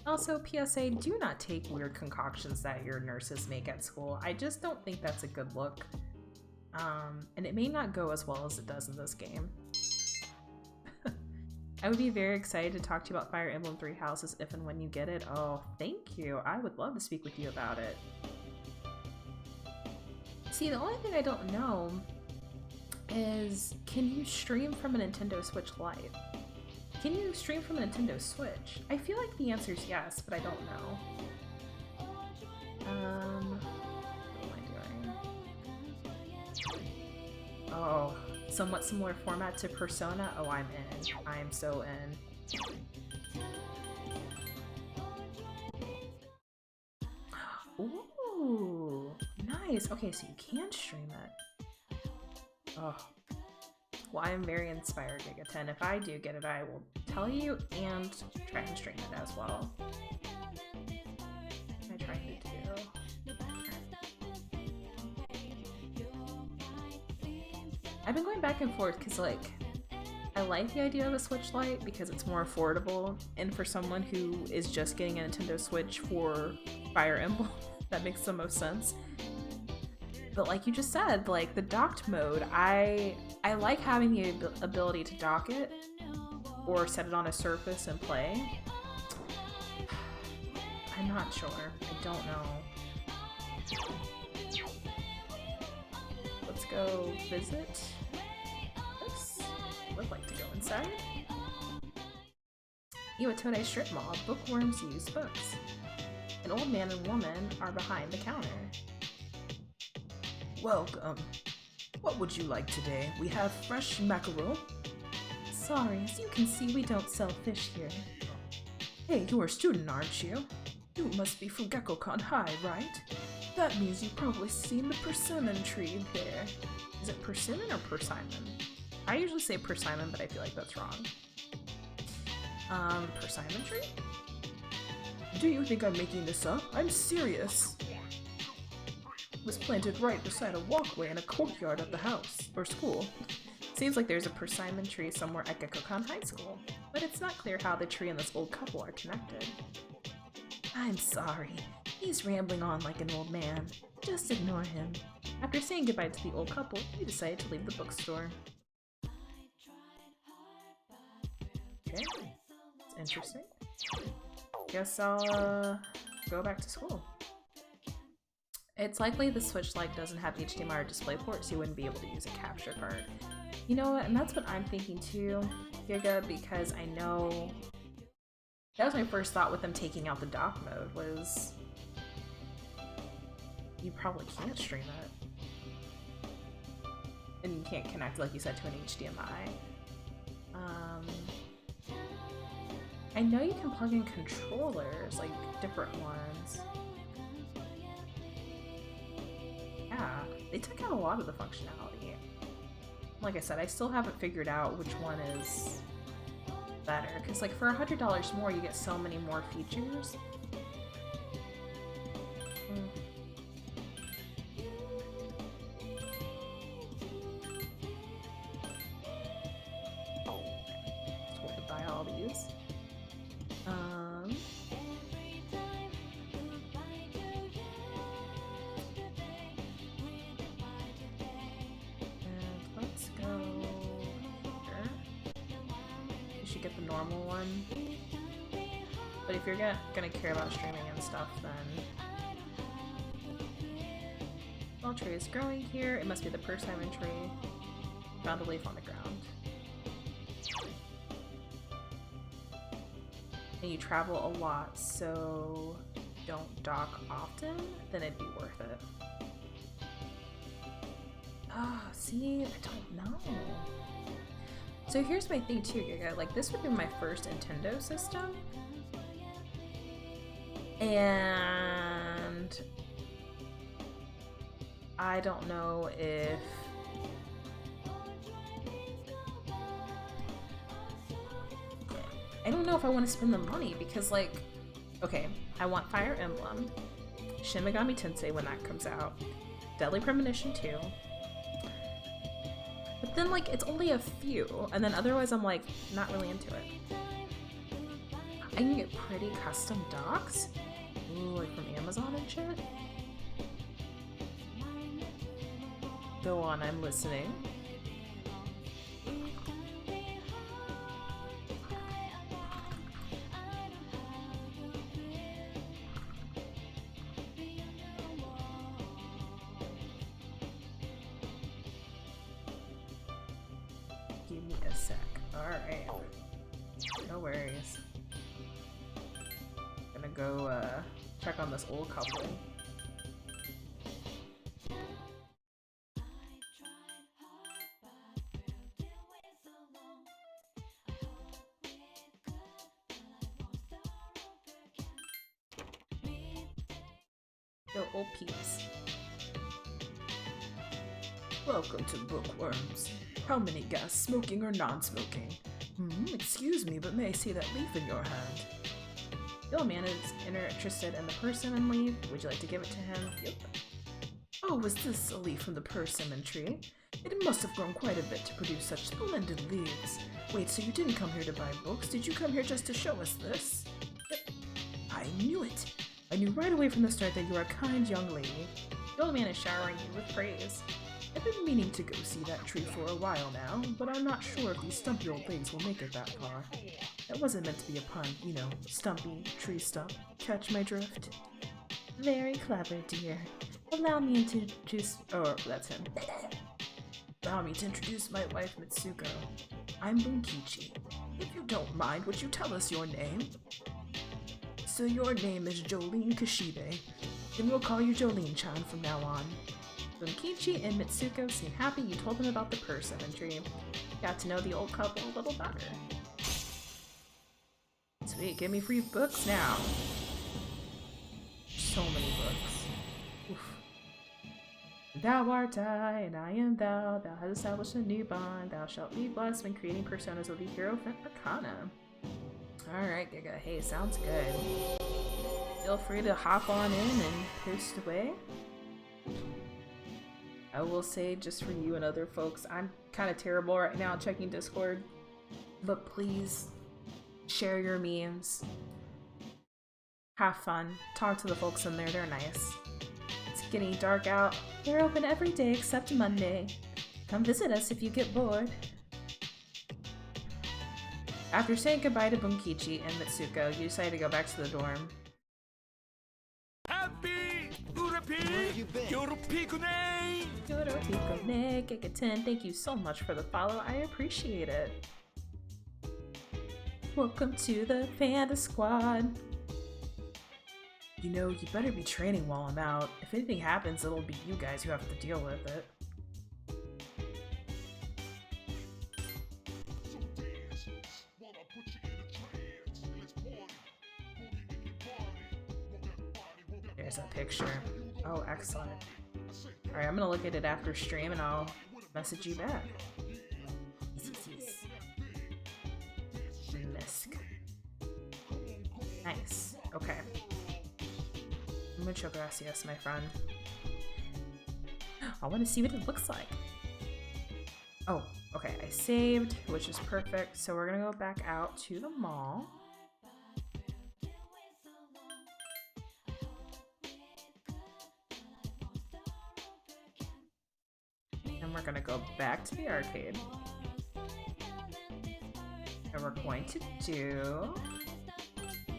Also, PSA, do not take weird concoctions that your nurses make at school. I just don't think that's a good look. And it may not go as well as it does in this game. I would be very excited to talk to you about Fire Emblem Three Houses if and when you get it. Oh, thank you. I would love to speak with you about it. See, the only thing I don't know is, can you stream from a Nintendo Switch Lite? Can you stream from a Nintendo Switch? I feel like the answer is yes, but I don't know. What am I doing? Oh, somewhat similar format to Persona? Oh, I'm in. I am so in. Ooh, nice. Okay, so you can stream it. Oh. Well, I am very inspired, Giga 10. If I do get it, I will tell you and try and stream it as well. I try to do. I've been going back and forth because, like, I like the idea of a Switch Lite because it's more affordable, and for someone who is just getting a Nintendo Switch for Fire Emblem, that makes the most sense. But like you just said, like the docked mode, I like having the ability to dock it or set it on a surface and play. I'm not sure. I don't know. Let's go visit this. I would like to go inside. Iwatone Strip Mall. Bookworms use books. An old man and woman are behind the counter. Welcome. What would you like today? We have fresh mackerel. Sorry, as you can see, we don't sell fish here. Hey, you're a student, aren't you? You must be from Gekkoukan High, right? That means you've probably seen the persimmon tree there. Is it persimmon or persimmon? I usually say persimmon, but I feel like that's wrong. Persimmon tree? Do you think I'm making this up? I'm serious. It was planted right beside a walkway in a courtyard of the house, or school. Seems like there's a persimmon tree somewhere at Gekkoukan High School, but it's not clear how the tree and this old couple are connected. I'm sorry. He's rambling on like an old man. Just ignore him. After saying goodbye to the old couple, we decided to leave the bookstore. Okay, that's interesting. Guess I'll go back to school. It's likely the Switch Lite doesn't have HDMI or DisplayPort, so you wouldn't be able to use a capture card. You know what, and that's what I'm thinking too, Giga, because I know that was my first thought with them taking out the dock mode, was you probably can't stream it. And you can't connect, like you said, to an HDMI. I know you can plug in controllers, like different ones. Yeah, they took out a lot of the functionality. Like I said, I still haven't figured out which one is better, because like for $100 more you get so many more features. Told to buy all these. And let's go here. You should get the normal one. But if you're gonna care about streaming and stuff, then small tree is growing here. It must be the persimmon tree. Found a leaf on the ground. And you travel a lot, so don't dock often, then it'd be worth it. Ah, see, I don't know. So here's my thing too, Giga. Like, this would be my first Nintendo system. And I don't know if I want to spend the money, because like, okay, I want Fire Emblem, Shin Megami Tensei when that comes out, Deadly Premonition 2, but then like it's only a few, and then otherwise I'm like not really into it. I can get pretty custom docks? Ooh, like from Amazon and shit? Go on, I'm listening. Give me a sec. Alright. No worries. Gonna go check on this old couple. Yo, old peeps. Welcome to Bookworms. How many guests, smoking or non-smoking? Excuse me, but may I see that leaf in your hand? The old man is interested in the persimmon leaf. Would you like to give it to him? Yep. Oh, was this a leaf from the persimmon tree? It must have grown quite a bit to produce such splendid leaves. Wait, so you didn't come here to buy books? Did you come here just to show us this? Yep. I knew it. I knew right away from the start that you are a kind young lady. The old man is showering you with praise. I've been meaning to go see that tree for a while now, but I'm not sure if these stumpy old legs will make it that far. That wasn't meant to be a pun, you know, stumpy, tree stump. Catch my drift? Very clever, dear. Allow me to introduce— oh, that's him. Allow me to introduce my wife, Mitsuko. I'm Bunkichi. If you don't mind, would you tell us your name? So your name is Jolene Kashibe. Then we'll call you Jolene-chan from now on. Bunkichi and Mitsuko seem happy you told them about the persimmon tree. Got to know the old couple a little better. Sweet, give me free books now. So many books. Oof. Thou art I, and I am thou. Thou hast established a new bond. Thou shalt be blessed when creating personas of the Hierophant Arcana. Alright, Giga. Hey, sounds good. Feel free to hop on in and post away. I will say, just for you and other folks, I'm kind of terrible right now at checking Discord, but please share your memes. Have fun. Talk to the folks in there, they're nice. It's getting dark out. They're open every day except Monday. Come visit us if you get bored. After saying goodbye to Bunkichi and Mitsuko, you decide to go back to the dorm. Happy Urapi Yoropikune! Yoropikone, Giga10, thank you so much for the follow. I appreciate it. Welcome to the Panda Squad. You know, you better be training while I'm out. If anything happens, it'll be you guys who have to deal with it. There's a picture. Oh, excellent. Alright, I'm gonna look at it after stream and I'll message you back. Misk. Nice. Okay. Mucho gracias, my friend. I want to see what it looks like. Oh, okay. I saved, which is perfect. So we're gonna go back out to the mall. And we're gonna go back to the arcade. And we're going to do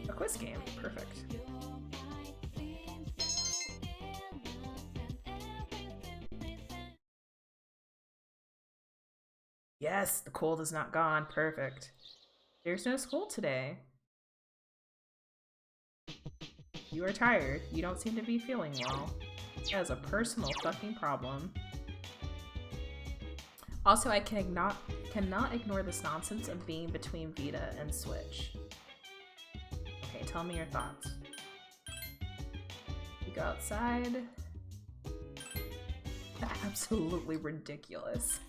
a quiz game. Perfect. Yes, the cold is not gone. Perfect. There's no school today. You are tired. You don't seem to be feeling well. That is a personal fucking problem. Also, I cannot ignore this nonsense of being between Vita and Switch. Okay, tell me your thoughts. You go outside. Absolutely ridiculous.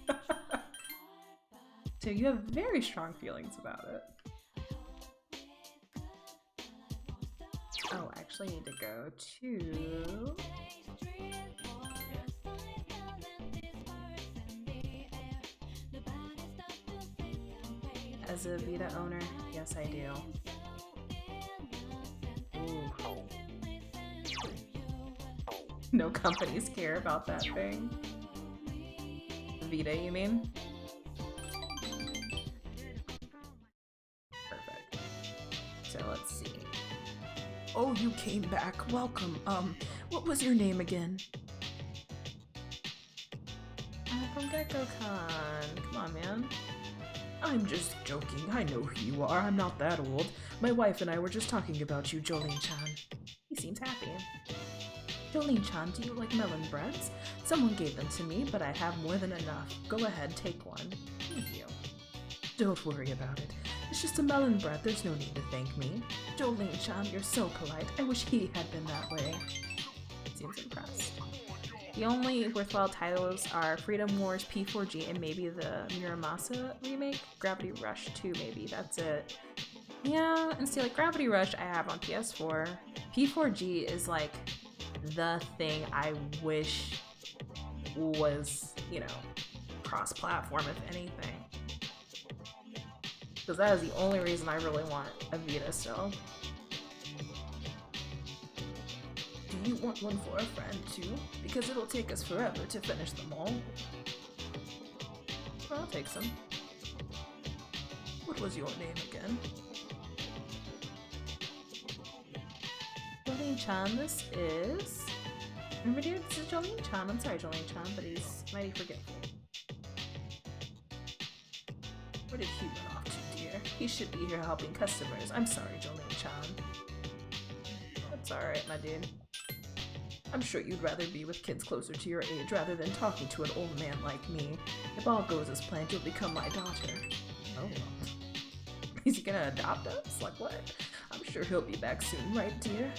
So you have very strong feelings about it. Oh, I actually need to go to... As a Vita owner, yes I do. No companies care about that thing. Vita, you mean? Perfect. So let's see. Oh, you came back. Welcome. What was your name again? I'm from GeckoCon. Come on, man. I'm just joking. I know who you are. I'm not that old. My wife and I were just talking about you, Jolene-chan. He seems happy. Jolene-chan, do you like melon breads? Someone gave them to me, but I have more than enough. Go ahead, take one. Thank you. Don't worry about it. It's just a melon bread. There's no need to thank me. Jolene-chan, you're so polite. I wish he had been that way. Seems impressed. The only worthwhile titles are Freedom Wars, P4G, and maybe the Muramasa remake. Gravity Rush 2, maybe. That's it. Yeah, and see, like, Gravity Rush I have on PS4. P4G is, like, the thing I wish was, you know, cross-platform, if anything. Because that is the only reason I really want a Vita still. Do you want one for a friend too? Because it'll take us forever to finish them all. Well, I'll take some. What was your name again? Jolene-chan, this is... Remember, dude? This is Jolene-chan. I'm sorry, Jolene-chan, but he's mighty forgetful. Where did he run off to, dear? He should be here helping customers. I'm sorry, Jolene-chan. That's alright, my dude. I'm sure you'd rather be with kids closer to your age rather than talking to an old man like me. If all goes as planned, you'll become my daughter. Oh. Is he gonna adopt us? Like what? I'm sure he'll be back soon, right, dear?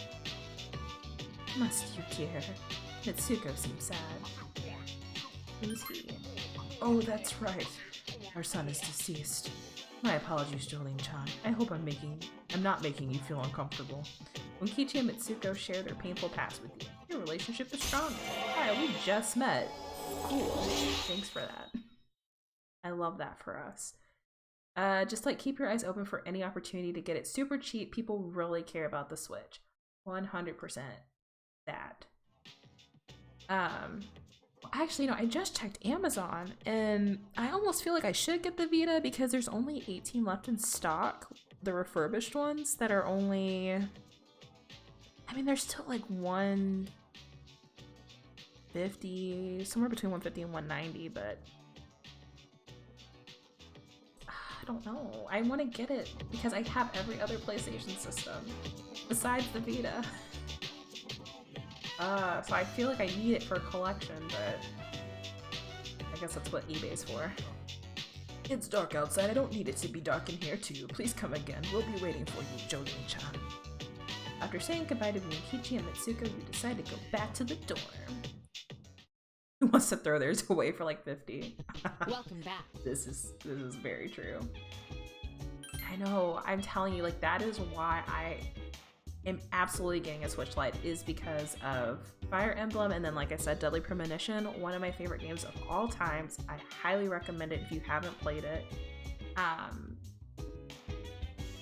Must you, dear? Mitsuko seems sad. Who's he? Oh, that's right. Our son is deceased. My apologies, Jolene-chan. I hope I'm not making you feel uncomfortable. When Kichi and Mitsuko share their painful past with you, your relationship is stronger. Hi, we just met. Cool. Thanks for that. I love that for us. Just like keep your eyes open for any opportunity to get it super cheap. People really care about the Switch. 100% that. Actually, no, I just checked Amazon and I almost feel like I should get the Vita because there's only 18 left in stock. The refurbished ones that are only... I mean, there's still like 150, somewhere between 150 and 190, but I don't know. I want to get it because I have every other PlayStation system besides the Vita. So I feel like I need it for a collection, but I guess that's what eBay's for. It's dark outside. I don't need it to be dark in here too. Please come again. We'll be waiting for you, Jolene-chan. After saying goodbye to Mikichi and Mitsuko, you decide to go back to the dorm. Who wants to throw theirs away for like 50? Welcome back. This is very true. I know, I'm telling you, like, that is why I am absolutely getting a Switch Lite, is because of Fire Emblem, and then, like I said, Deadly Premonition, one of my favorite games of all times. I highly recommend it if you haven't played it.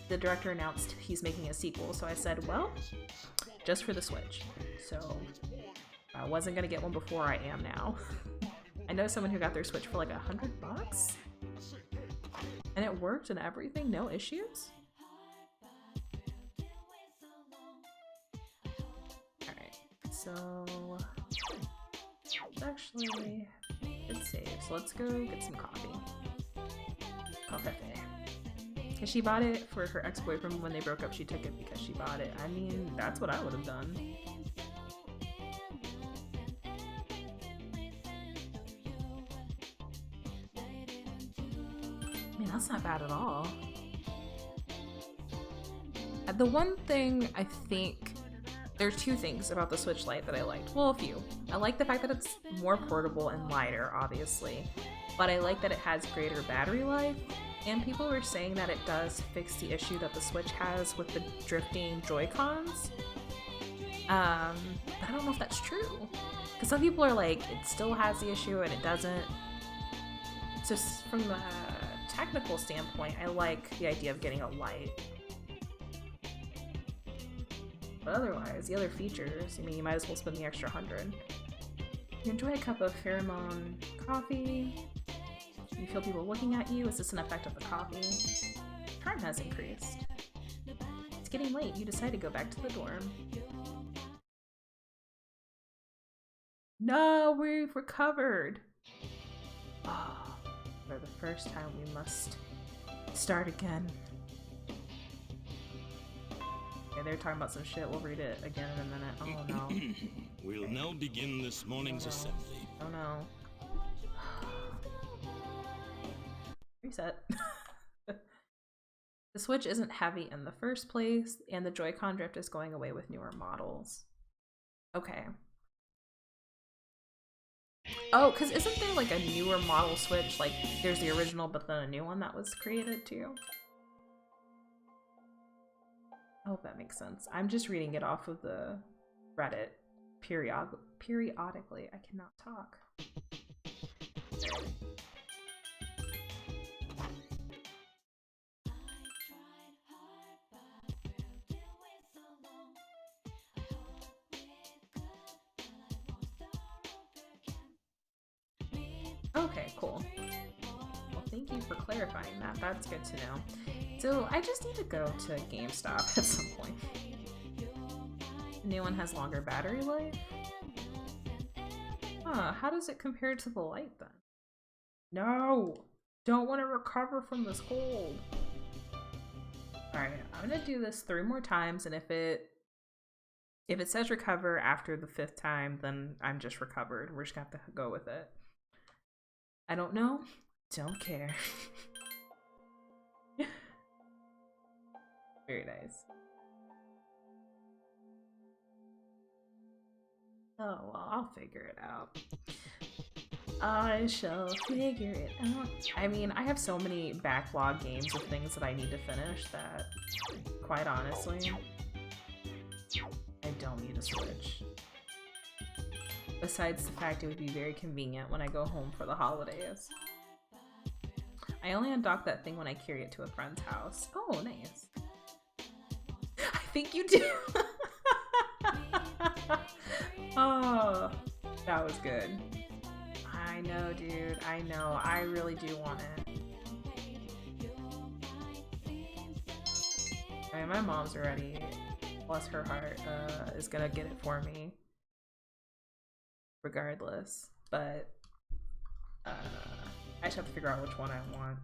The director announced he's making a sequel, so I said, well, just for the Switch. So I wasn't gonna get one before, I am now. I know someone who got their Switch for like $100, and it worked and everything, no issues. Alright, so actually, it's safe. So let's go get some coffee. Coffee. Because she bought it for her ex-boyfriend when they broke up. She took it because she bought it. I mean, that's what I would have done. I mean, that's not bad at all. The one thing I think, there's two things about the Switch Lite that I liked. Well, a few. I like the fact that it's more portable and lighter, obviously. But I like that it has greater battery life. And people were saying that it does fix the issue that the Switch has with the drifting Joy-Cons. But I don't know if that's true. Because some people are like, it still has the issue and it doesn't. So from a technical standpoint, I like the idea of getting a light. But otherwise, the other features, I mean, you might as well spend the extra 100. You enjoy a cup of pheromone coffee. You feel people looking at you. Is this an effect of the coffee? Time has increased. It's getting late. You decide to go back to the dorm. No, we've recovered. Oh, for the first time, we must start again. Okay, they're talking about some shit. We'll read it again in a minute. Oh no. We'll now begin this morning's assembly. Oh no. Reset. The Switch isn't heavy in the first place, and the Joy-Con drift is going away with newer models. Okay. Oh, because isn't there like a newer model Switch? Like, there's the original, but then a new one that was created too? I hope that makes sense. I'm just reading it off of the Reddit periodically. I cannot talk. Okay, cool. Well, thank you for clarifying that. That's good to know. So I just need to go to GameStop at some point. The new one has longer battery life? Huh, how does it compare to the light then? No! Don't want to recover from this cold! Alright, I'm gonna do this 3 more times, and if it says recover after the 5th time, then I'm just recovered. We're just gonna have to go with it. I don't know. Don't care. Very nice. Oh, well, I'll figure it out. I shall figure it out. I mean, I have so many backlog games of things that I need to finish that, quite honestly, I don't need a Switch. Besides the fact it would be very convenient when I go home for the holidays. I only undock that thing when I carry it to a friend's house. Oh, nice. I think you do. Oh, that was good. I know, dude. I know. I really do want it. I mean, my mom's already, bless her heart, is gonna get it for me. Regardless. But, I just have to figure out which one I want.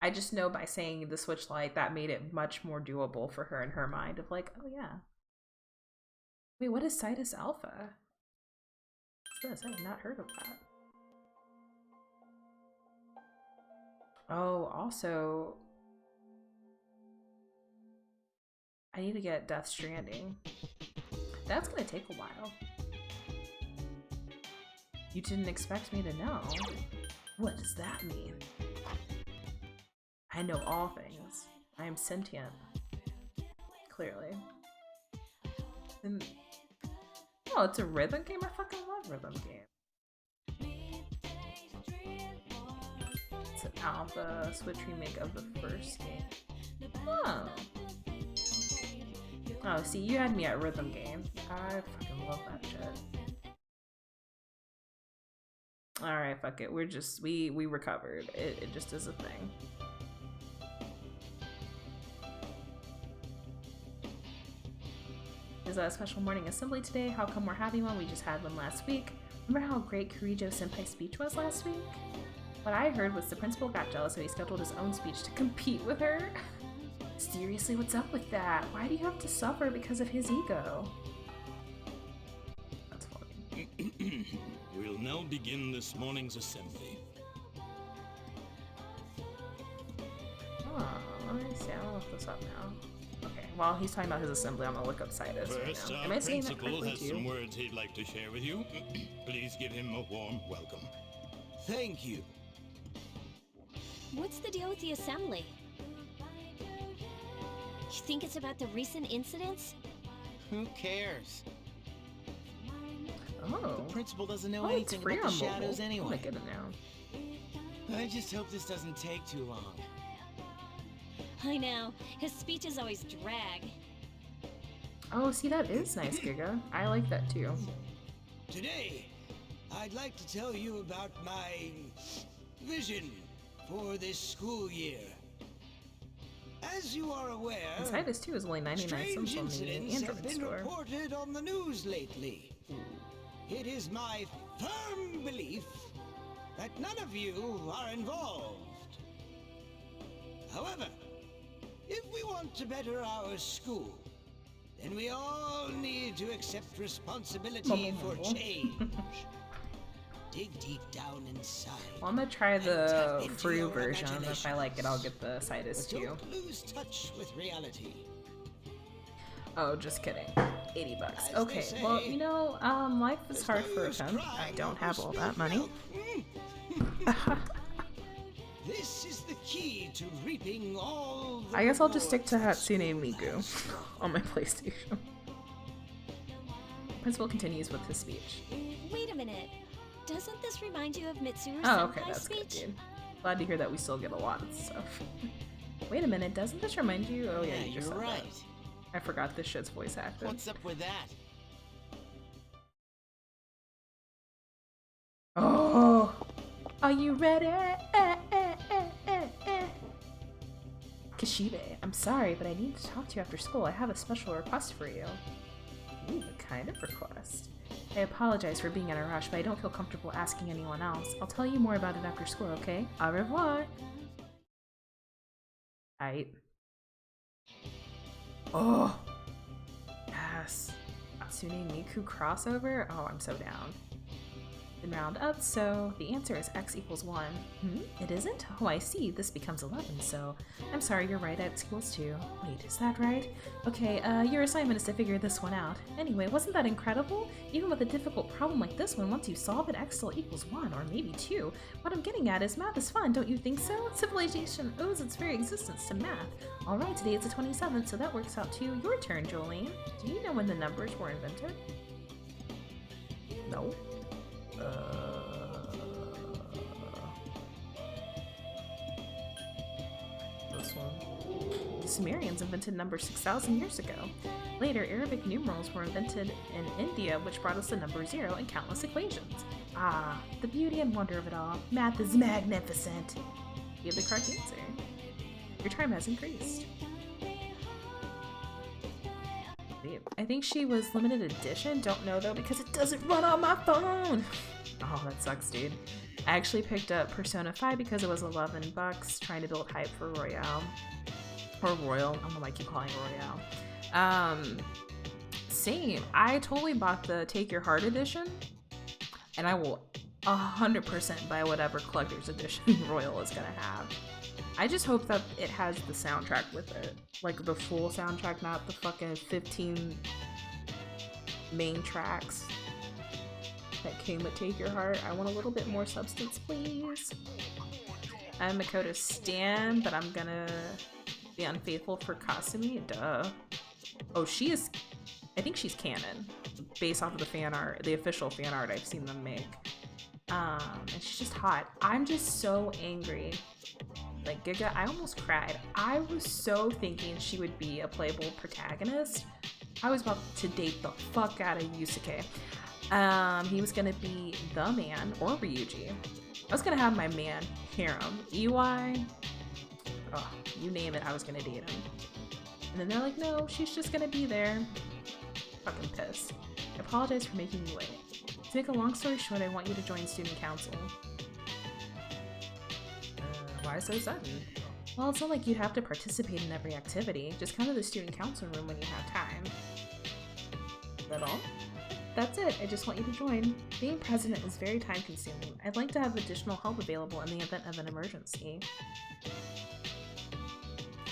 I just know by saying the Switch Lite, that made it much more doable for her in her mind of like, oh yeah. Wait, what is Sidus Alpha? What's this? I have not heard of that. Oh, also, I need to get Death Stranding. That's gonna take a while. You didn't expect me to know. What does that mean? I know all things. I am sentient. Clearly. And oh, it's a rhythm game? I fucking love rhythm games. It's an alpha Switch remake of the first game. Oh. Oh, see, you had me at rhythm game. I fucking love that shit. Alright, fuck it. We're just, we recovered. It just is a thing. Is that a special morning assembly today? How come we're having one? We just had one last week. Remember how great Kirijo Senpai's speech was last week? What I heard was the principal got jealous so he scheduled his own speech to compete with her. Seriously, what's up with that? Why do you have to suffer because of his ego? That's funny. We'll now begin this morning's assembly. Oh, let me see. I'll look this up now. Okay, while he's talking about his assembly, I'm gonna look up Sidus right First, now. our Am I saying that principal correctly has too? some words he'd like to share with you. Please give him a warm welcome. Thank you. What's the deal with the assembly? You think it's about the recent incidents? Who cares? Oh. The principal doesn't know Oh, it's anything free about the on mobile. shadows I'm anyway. gonna get it now. I just hope this doesn't take too long. I know. His speeches always drag. Oh, see, that is nice, Giga. I like that too. Today, I'd like to tell you about my vision for this school year. As you are aware, Inside this too is only 99 strange cents on the incidents have Android been store. reported on the news lately. It is my firm belief that none of you are involved. However, if we want to better our school, then we all need to accept responsibility for change. Dig deep down inside. Well, I'm gonna try and the tap into free your version. If I like it, I'll get the imaginations. Sidus But too. don't lose touch with reality. Oh, just kidding. 80 bucks. As they Okay, say, well, you know, life is there's hard no for a use pimp. I crying don't over have all that spilled money. milk. This is the key to reaping all the I guess I'll just stick to rewards Hatsune school Miku has. on my PlayStation. Principal continues with his speech. Wait a minute. Doesn't this remind you of Mitsuru's Oh, okay, senpai that's good, speech? dude. Glad to hear that we still get a lot of stuff. Wait a minute, doesn't this remind you? Oh yeah, you just you're said right. that. I forgot this shit's voice acted. What's up with that? Oh, are you ready? Kishibe, I'm sorry, but I need to talk to you after school. I have a special request for you. Ooh, what kind of request? I apologize for being in a rush, but I don't feel comfortable asking anyone else. I'll tell you more about it after school, okay? Au revoir. Aight. Oh, yes. Hatsune Miku crossover? Oh, I'm so down. Then round up, so the answer is x equals 1. It isn't? Oh, I see. This becomes 11, so I'm sorry, you're right, x equals 2. Wait, is that right? Okay, your assignment is to figure this one out. Anyway, wasn't that incredible? Even with a difficult problem like this one, once you solve it, x still equals 1, or maybe 2. What I'm getting at is math is fun, don't you think so? Civilization owes its very existence to math. Alright, today is the 27th, so that works out to your turn, Jolene. Do you know when the numbers were invented? No. This one. The Sumerians invented number 6,000 years ago. Later, Arabic numerals were invented in India, which brought us the number 0 and countless equations. Ah, the beauty and wonder of it all. Math is magnificent. You have the correct answer. Your time has increased. I think she was limited edition. Don't know though because it doesn't run on my phone. Oh, that sucks, dude. I actually picked up Persona 5 because it was 11 bucks, trying to build hype for Royale. Or Royal. I don't know why I keep calling it Royale. Same. I totally bought the Take Your Heart edition, and I will 100% buy whatever collector's edition Royal is gonna have. I just hope that it has the soundtrack with it. Like the full soundtrack, not the fucking 15 main tracks that came with Take Your Heart. I want a little bit more substance, please. I'm Makoto Stan, but I'm gonna be unfaithful for Kasumi. Duh. Oh, she is... I think she's canon, based off of the fan art, the official fan art I've seen them make. And she's just hot. I'm just so angry. Like, Giga, I almost cried. I was so thinking she would be a playable protagonist. I was about to date the fuck out of Yusuke. He was gonna be the man, or Ryuji. I was gonna have my man, harem. EY, oh, you name it, I was gonna date him. And then they're like, no, she's just gonna be there. Fucking pissed. I apologize for making you wait. To make a long story short, I want you to join student council. Why so sudden? Well, it's not like you'd have to participate in every activity. Just come to the student council room when you have time. Is that all? That's it. I just want you to join. Being president is very time consuming. I'd like to have additional help available in the event of an emergency.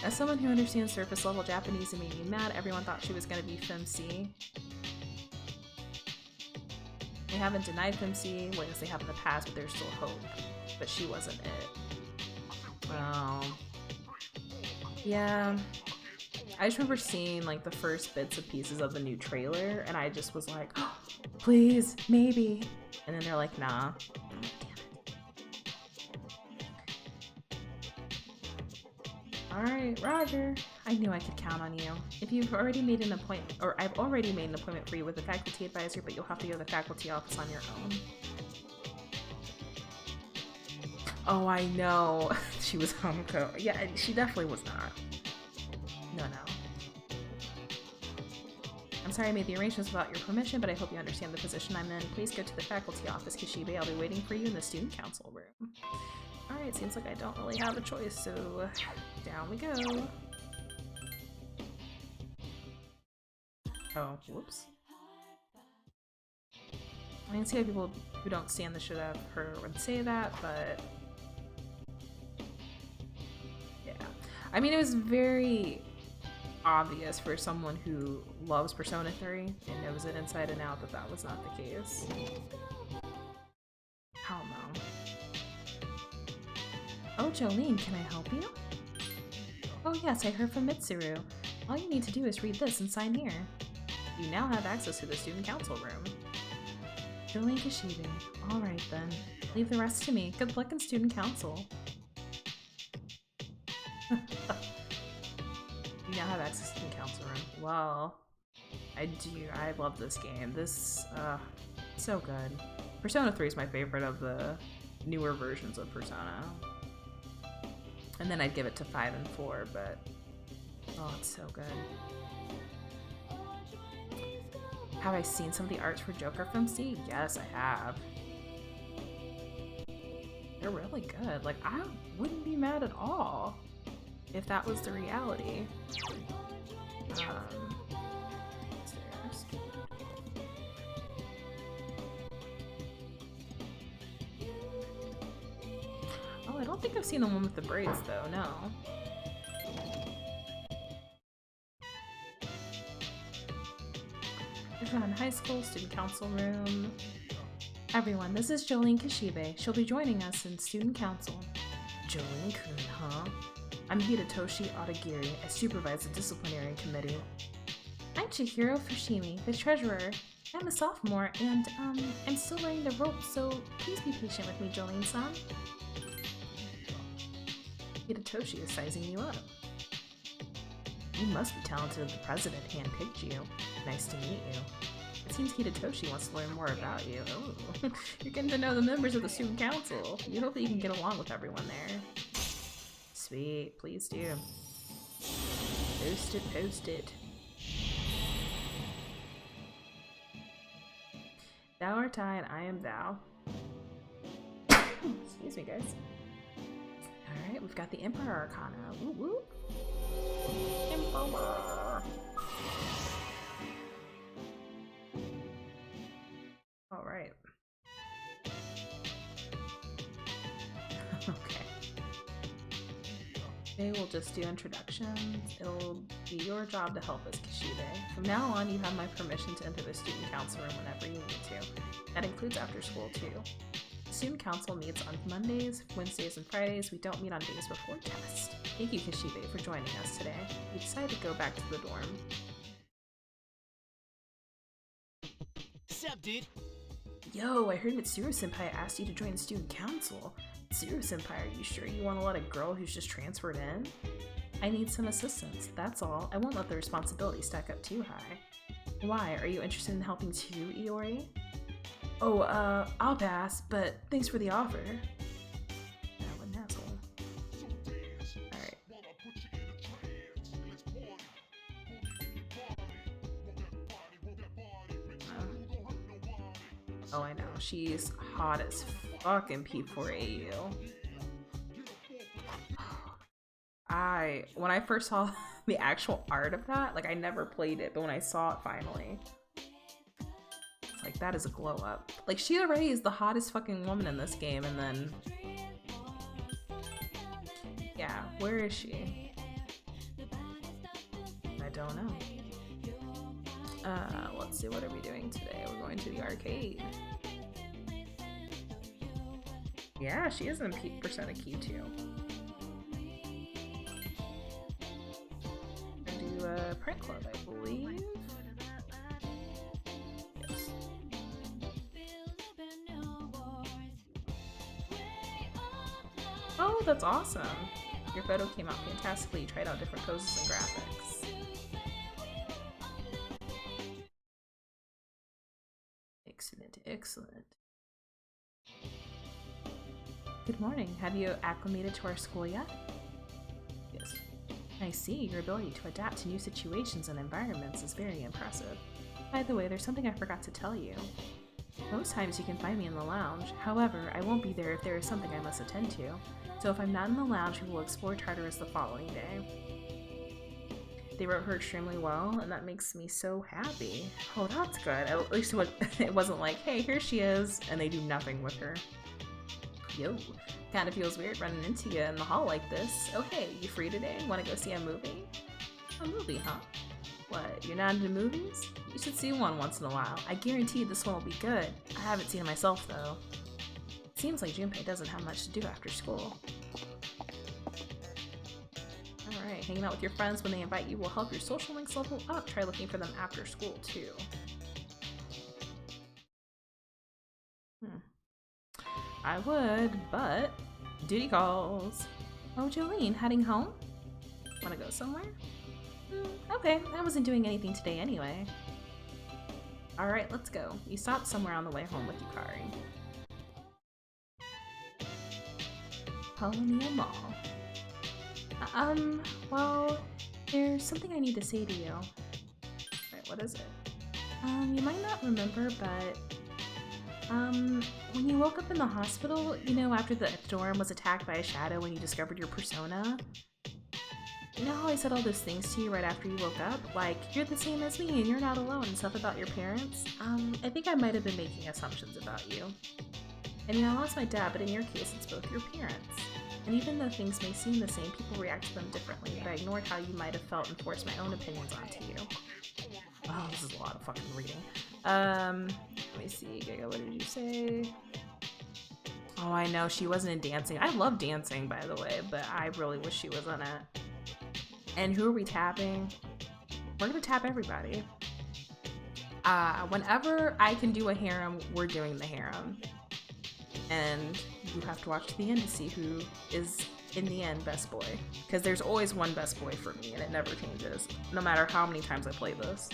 As someone who understands surface level Japanese, it made me mad. Everyone thought she was going to be FemC. They haven't denied FemC, like as they have in the past, but there's still hope. But she wasn't it. Well, yeah. I just remember seeing like the first bits and pieces of the new trailer, and I just was like, oh, please, maybe. And then they're like, nah. Damn it. Alright, Roger. I knew I could count on you. If you've already made an appointment, or I've already made an appointment for you with a faculty advisor, but you'll have to go to the faculty office on your own. Oh, I know. She was Hamako. Yeah, she definitely was not. No. I'm sorry I made the arrangements without your permission, but I hope you understand the position I'm in. Please go to the faculty office, Kishibe. I'll be waiting for you in the student council room. Alright, seems like I don't really have a choice, so down we go. Oh, whoops. I can see how people who don't stand the shit out of her would say that, but yeah. I mean, it was very obvious for someone who loves Persona 3 and knows it inside and out that that was not the case. Hell no. Oh, Jolene, can I help you? Oh yes, I heard from Mitsuru. All you need to do is read this and sign here. You now have access to the student council room. Jolene Kishibe. Alright then. Leave the rest to me. Good luck in student council. You now have access to the council room. Well, I do. I love this game. This, so good. Persona 3 is my favorite of the newer versions of Persona. And then I'd give it to 5 and 4, but oh, it's so good. Have I seen some of the arts for Joker from C? Yes, I have. They're really good. Like, I wouldn't be mad at all if that was the reality. Oh, I don't think I've seen the one with the braids though, no. Ifan High School, student council room. Everyone, this is Jolene Kishibe. She'll be joining us in student council. Jolene-kun, huh? I'm Hidetoshi Otagiri. I supervise the disciplinary committee. I'm Chihiro Fushimi, the treasurer. I'm a sophomore, and, I'm still learning the ropes, so please be patient with me, Jolene-san. Hidetoshi is sizing you up. You must be talented. The president handpicked you. Nice to meet you. It seems Hidetoshi wants to learn more about you. Oh, you're getting to know the members of the student council. You hope that you can get along with everyone there. Sweet, please do. Post it, post it. Thou art I and I am thou. Excuse me, guys. Alright, we've got the Emperor Arcana. Woo woo. Emperor. Alright. Okay. Today we'll just do introductions. It'll be your job to help us, Kishibe. From now on, you have my permission to enter the student council room whenever you need to. That includes after school, too. The student council meets on Mondays, Wednesdays, and Fridays. We don't meet on days before tests. Thank you, Kishibe, for joining us today. We decided to go back to the dorm. Sup, dude? Yo, I heard Mitsuru-senpai asked you to join the student council. Mitsuru-senpai, are you sure you want to let a girl who's just transferred in? I need some assistance, that's all. I won't let the responsibility stack up too high. Why? Are you interested in helping too, Iori? Oh, I'll pass, but thanks for the offer. Yeah, what an asshole. Alright. Oh, I know. She's hot as fuck in P4AU. When I first saw the actual art of that, like I never played it, but when I saw it finally, it's like that is a glow up. Like she already is the hottest fucking woman in this game, and then yeah, where is she? I don't know. Let's see, what are we doing today? We're going to the arcade. Yeah, she is in Persona Q2. I do a prank club, I believe. Yes. Oh, that's awesome. Your photo came out fantastically. You tried out different poses and graphics. Excellent, excellent. Good morning. Have you acclimated to our school yet? Yes. I see. Your ability to adapt to new situations and environments is very impressive. By the way, there's something I forgot to tell you. Most times you can find me in the lounge. However, I won't be there if there is something I must attend to. So if I'm not in the lounge, we will explore Tartarus the following day. They wrote her extremely well, and that makes me so happy. Oh, that's good. At least it wasn't like, hey, here she is, and they do nothing with her. Yo, kinda feels weird running into you in the hall like this. Oh hey, you free today? Wanna go see a movie? A movie, huh? What, you're not into movies? You should see one once in a while. I guarantee this one will be good. I haven't seen it myself though. It seems like Junpei doesn't have much to do after school. Alright, hanging out with your friends when they invite you will help your social links level up. Try looking for them after school too. I would, but duty calls. Oh, Jolene, heading home? Wanna go somewhere? Okay, I wasn't doing anything today anyway. Alright, let's go. You stopped somewhere on the way home with Yukari. Polonia Mall. Well, there's something I need to say to you. Right, what is it? You might not remember, but when you woke up in the hospital, you know, after the dorm was attacked by a shadow when you discovered your persona? You know how I said all those things to you right after you woke up? Like, you're the same as me and you're not alone and stuff about your parents? I think I might have been making assumptions about you. I mean, I lost my dad, but in your case, it's both your parents. And even though things may seem the same, people react to them differently, but I ignored how you might have felt and forced my own opinions onto you. Oh, this is a lot of fucking reading. Let me see, Giga, what did you say? Oh, I know, she wasn't in dancing. I love dancing, by the way, but I really wish she was in it. And who are we tapping? We're gonna tap everybody. Whenever I can do a harem, we're doing the harem. And you have to watch to the end to see who is, in the end, best boy. Because there's always one best boy for me, and it never changes, no matter how many times I play this.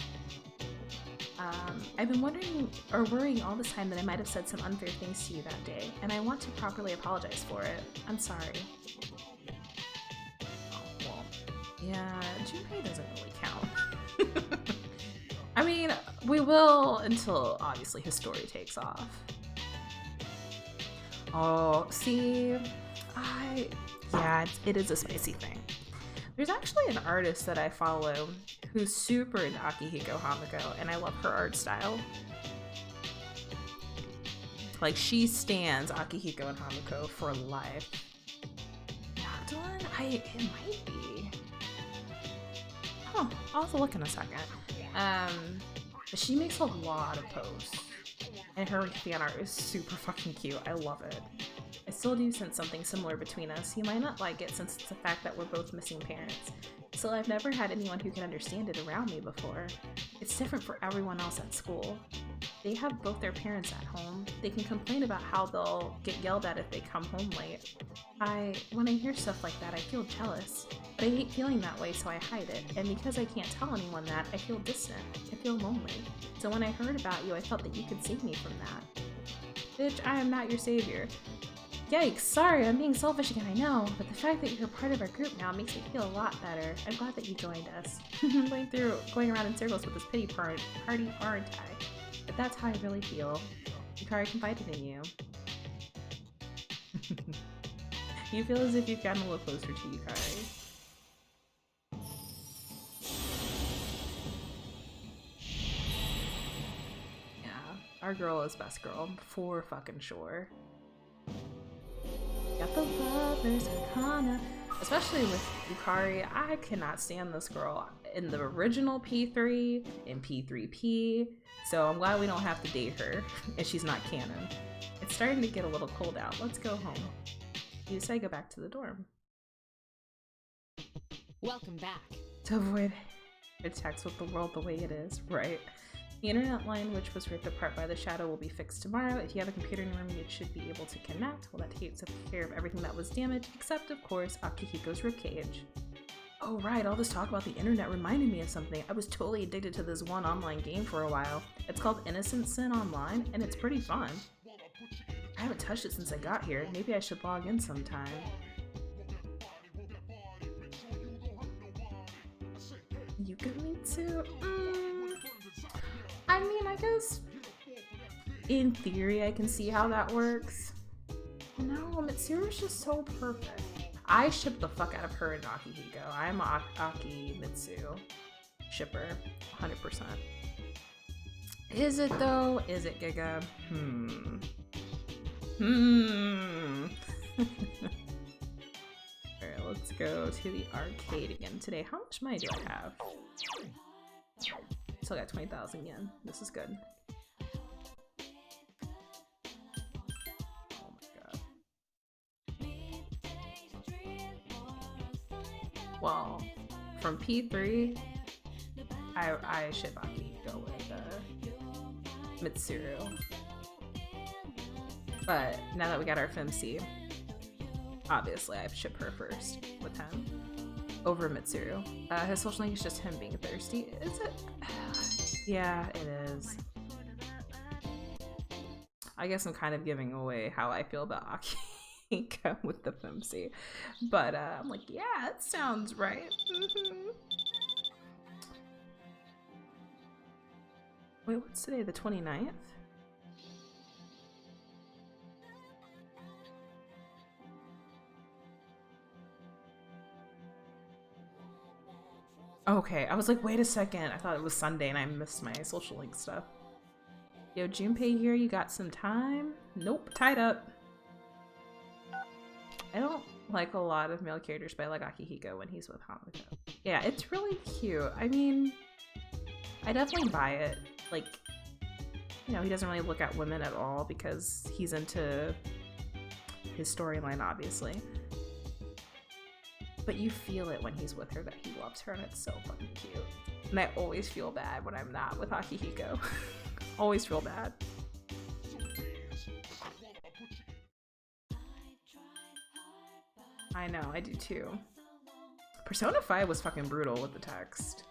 I've been wondering, or worrying all this time that I might have said some unfair things to you that day, and I want to properly apologize for it. I'm sorry. Oh, well, yeah, Junpei doesn't really count. I mean, we will until, obviously, his story takes off. Oh, see, yeah, it is a spicy thing. There's actually an artist that I follow who's super into Akihiko Hamiko, and I love her art style. Like, she stands Akihiko and Hamiko for life. Magdalene? It might be. Oh, I'll have to look in a second. She makes a lot of posts, and her fan art is super fucking cute. I love it. I still do sense something similar between us. You might not like it since it's the fact that we're both missing parents. Still, I've never had anyone who can understand it around me before. It's different for everyone else at school. They have both their parents at home. They can complain about how they'll get yelled at if they come home late. When I hear stuff like that, I feel jealous. But I hate feeling that way, so I hide it. And because I can't tell anyone that, I feel distant. I feel lonely. So when I heard about you, I felt that you could save me from that. Bitch, I am not your savior. Yikes, sorry, I'm being selfish again, I know, but the fact that you're part of our group now makes me feel a lot better. I'm glad that you joined us. going around in circles with this pity party, aren't I? But that's how I really feel. Yukari confided in you. You feel as if you've gotten a little closer to Yukari. Yeah, our girl is best girl, for fucking sure. Got the lovers Arcana. Especially with Yukari, I cannot stand this girl in the original P3, in P3P, so I'm glad we don't have to date her, and she's not canon. It's starting to get a little cold out. Let's go home. You say go back to the dorm. Welcome back. To avoid attacks with the world the way it is, right? The internet line, which was ripped apart by the shadow, will be fixed tomorrow. If you have a computer in your room, it should be able to connect. Well, that takes care of everything that was damaged, except, of course, Akihiko's ribcage. Oh right, all this talk about the internet reminded me of something. I was totally addicted to this one online game for a while. It's called Innocent Sin Online, and it's pretty fun. I haven't touched it since I got here. Maybe I should log in sometime. Yukamitsu? I mean, I guess in theory I can see how that works. No, Mitsuru's just so perfect. I ship the fuck out of her and Akihiko. I'm a Akimitsu shipper, 100%. Is it though? Is it, Giga? Alright, let's go to the arcade again today. How much money do I have? Still got 20,000 yen. This is good. Oh my god. Well, from P3, I should Akihiko with Mitsuru. But now that we got our FMC, obviously I ship her first with him over Mitsuru. His social link is just him being thirsty. Is it? Yeah, it is. I guess I'm kind of giving away how I feel about Akihiko with the FMC. But I'm like, yeah, that sounds right. Wait, what's today? The 29th? Okay, I was like, wait a second. I thought it was Sunday and I missed my social link stuff. Yo, Junpei here, you got some time? Nope, tied up. I don't like a lot of male characters, but I like Akihiko when he's with Hamuko. Yeah, it's really cute. I mean, I definitely buy it. Like, you know, he doesn't really look at women at all because he's into his storyline, obviously. But you feel it when he's with her that he loves her, and it's so fucking cute. And I always feel bad when I'm not with Akihiko. Always feel bad. I know, I do too. Persona 5 was fucking brutal with the text.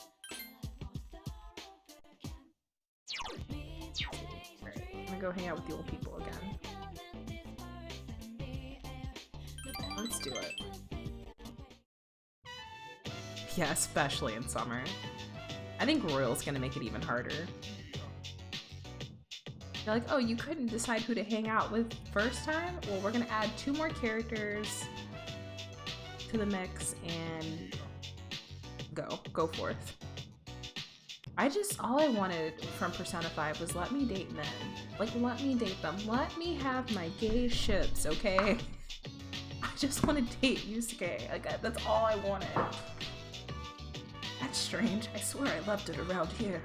Alright, I'm gonna go hang out with the old people again. Let's do it. Yeah, especially in summer. I think Royal's gonna make it even harder. They're like, oh, you couldn't decide who to hang out with first time? Well, we're gonna add 2 more characters to the mix and go forth. All I wanted from Persona 5 was let me date men. Like, let me date them. Let me have my gay ships, okay? I just want to date Yusuke. Like, that's all I wanted. That's strange. I swear I left it around here,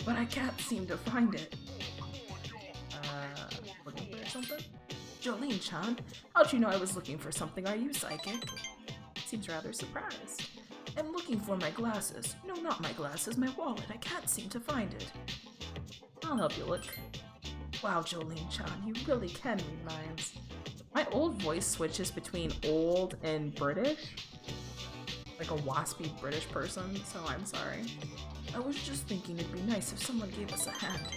but I can't seem to find it. Looking for something? Jolene-chan, how'd you know I was looking for something? Are you psychic? Seems rather surprised. I'm looking for my glasses. No, not my glasses, my wallet. I can't seem to find it. I'll help you look. Wow, Jolene-chan, you really can read minds. My old voice switches between old and British. Like a waspy British person, so I'm sorry. I was just thinking it'd be nice if someone gave us a hand.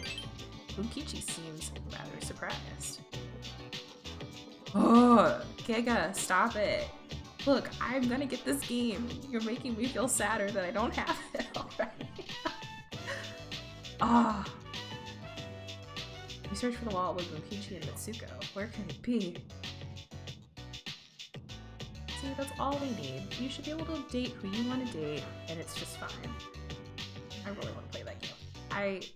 Bunkichi seems rather surprised. Oh, Kega, stop it. Look, I'm gonna get this game. You're making me feel sadder that I don't have it already. Ah. You search for the wallet with Bunkichi and Mitsuko. Where can it be? See, that's all we need. You should be able to date who you want to date, and it's just fine. I really want to play that game.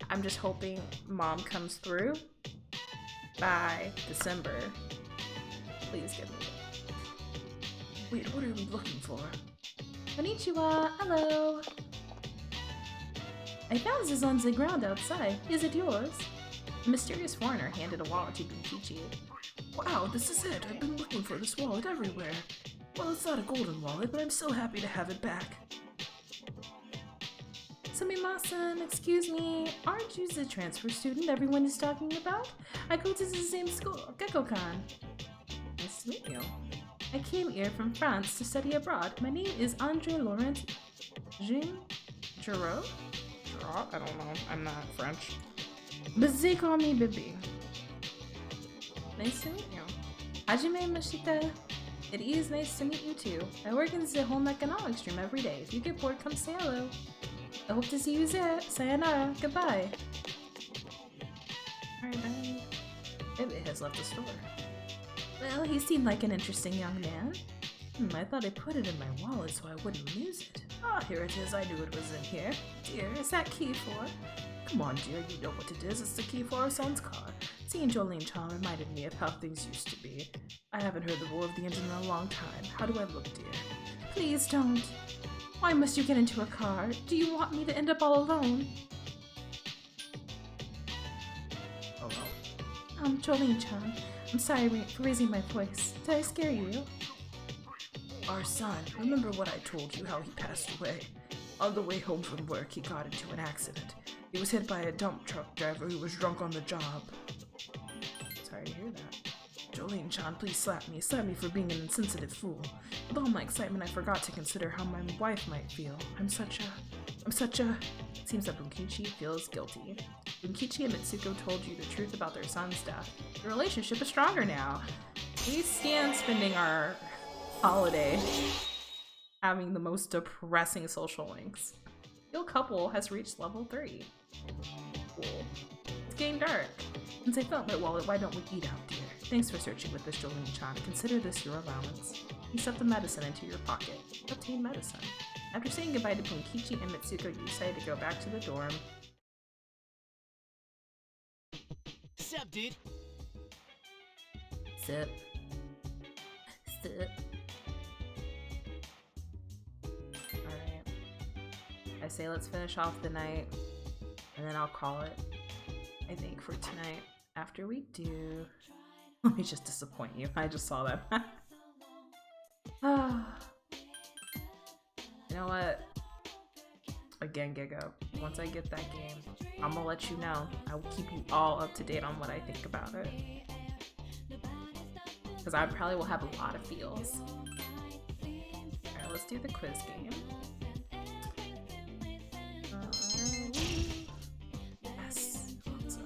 I'm just hoping Mom comes through by December. Please give me that. Wait, what are we looking for? Konnichiwa! Hello! I found this on the ground outside. Is it yours? The mysterious foreigner handed a wallet to Bunkichi. Wow, this is it. I've been looking for this wallet everywhere. Well, it's not a golden wallet, but I'm so happy to have it back. Sumimasen, excuse me, aren't you the transfer student everyone is talking about? I go to the same school, Gecko-kan. Nice to meet you. I came here from France to study abroad. My name is Andre Laurent Jean Giraud? Giraud? I don't know. I'm not French. But they call me Bibi. Nice to meet you. Hajime Mashita. It is nice to meet you too. I work in the home economics stream every day. If you get bored, come say hello. I hope to see you there. Sayonara. Goodbye. Alright, bye. Bibi has left the store. Well, he seemed like an interesting young man. I thought I put it in my wallet so I wouldn't lose it. Ah, here it is. I knew it was in here. Dear, is that key for? Come on, dear, you know what it is. It's the key for our son's car. Seeing Jolene-chan reminded me of how things used to be. I haven't heard the roar of the engine in a long time. How do I look, dear? Please don't. Why must you get into a car? Do you want me to end up all alone? Oh well. Jolene-chan, I'm sorry for raising my voice. Did I scare you? Our son, remember what I told you, how he passed away? On the way home from work, he got into an accident. He was hit by a dump truck driver who was drunk on the job. Sorry to hear that. Jolene-chan, please slap me. Slap me for being an insensitive fool. With all my excitement, I forgot to consider how my wife might feel. I'm such a... Seems that Bunkichi feels guilty. Bunkichi and Mitsuko told you the truth about their son's death. The relationship is stronger now. We stand spending our holiday having the most depressing social links. Your couple has reached level 3. Cool. It's getting dark. Since I felt my wallet, why don't we eat out, dear? Thanks for searching with this, Jolene-chan. Consider this your allowance. You stuff the medicine into your pocket. Obtain medicine. After saying goodbye to Bunkichi and Mitsuko, you decide to go back to the dorm. Sup, dude? Sip. Sip. Alright. I say let's finish off the night, and then I'll call it, I think, for tonight. After we do... Let me just disappoint you. I just saw that. You know what? Again, Gigo, once I get that game, I'm gonna let you know. I will keep you all up to date on what I think about it. Because I probably will have a lot of feels. Alright, let's do the quiz game. Yes. So.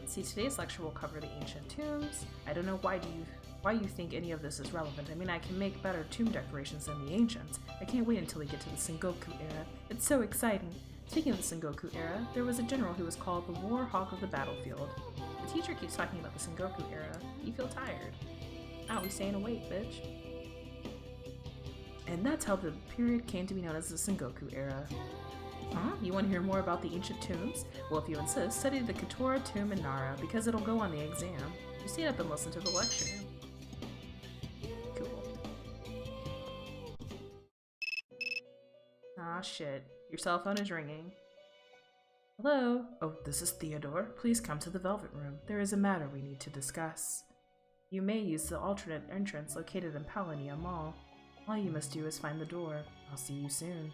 See, today's lecture will cover the ancient tombs. I don't know why you think any of this is relevant. I mean, I can make better tomb decorations than the ancients. I can't wait until we get to the Sengoku era. It's so exciting. Speaking of the Sengoku era, there was a general who was called the War Hawk of the Battlefield. The teacher keeps talking about the Sengoku era. You feel tired. We staying awake, bitch. And that's how the period came to be known as the Sengoku era. Huh? You want to hear more about the ancient tombs? Well, if you insist, study the Katora tomb in Nara, because it'll go on the exam. You stayed up and listened to the lecture. Cool. Ah, shit. Your cell phone is ringing. Hello? Oh, this is Theodore. Please come to the Velvet Room. There is a matter we need to discuss. You may use the alternate entrance located in Palonia Mall. All you must do is find the door. I'll see you soon.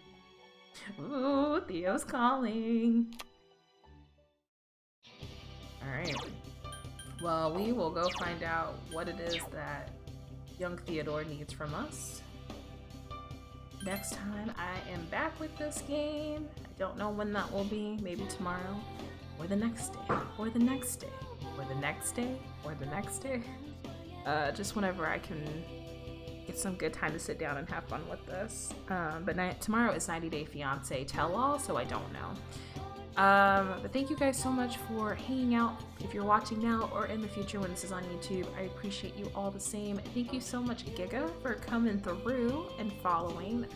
Ooh, Theo's calling. Alright. Well, we will go find out what it is that young Theodore needs from us. Next time I am back with this game. I don't know when that will be. Maybe tomorrow. Or the next day. Or the next day. Or the next day. Or the next day. Just whenever I can get some good time to sit down and have fun with this. But tomorrow is 90 Day Fiancé tell-all, so I don't know. But thank you guys so much for hanging out. If you're watching now or in the future when this is on YouTube, I appreciate you all the same. Thank you so much, Giga, for coming through and following.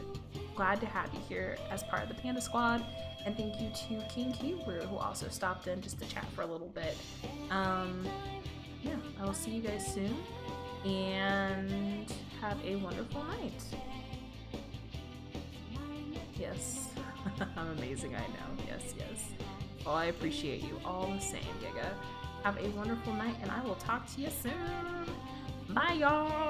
Glad to have you here as part of the Panda Squad. And thank you to King Hebrew, who also stopped in just to chat for a little bit. Yeah, I will see you guys soon. And have a wonderful night. Yes. I'm amazing, I know. Yes, yes. Well, I appreciate you all the same, Giga. Have a wonderful night, and I will talk to you soon. Bye, y'all.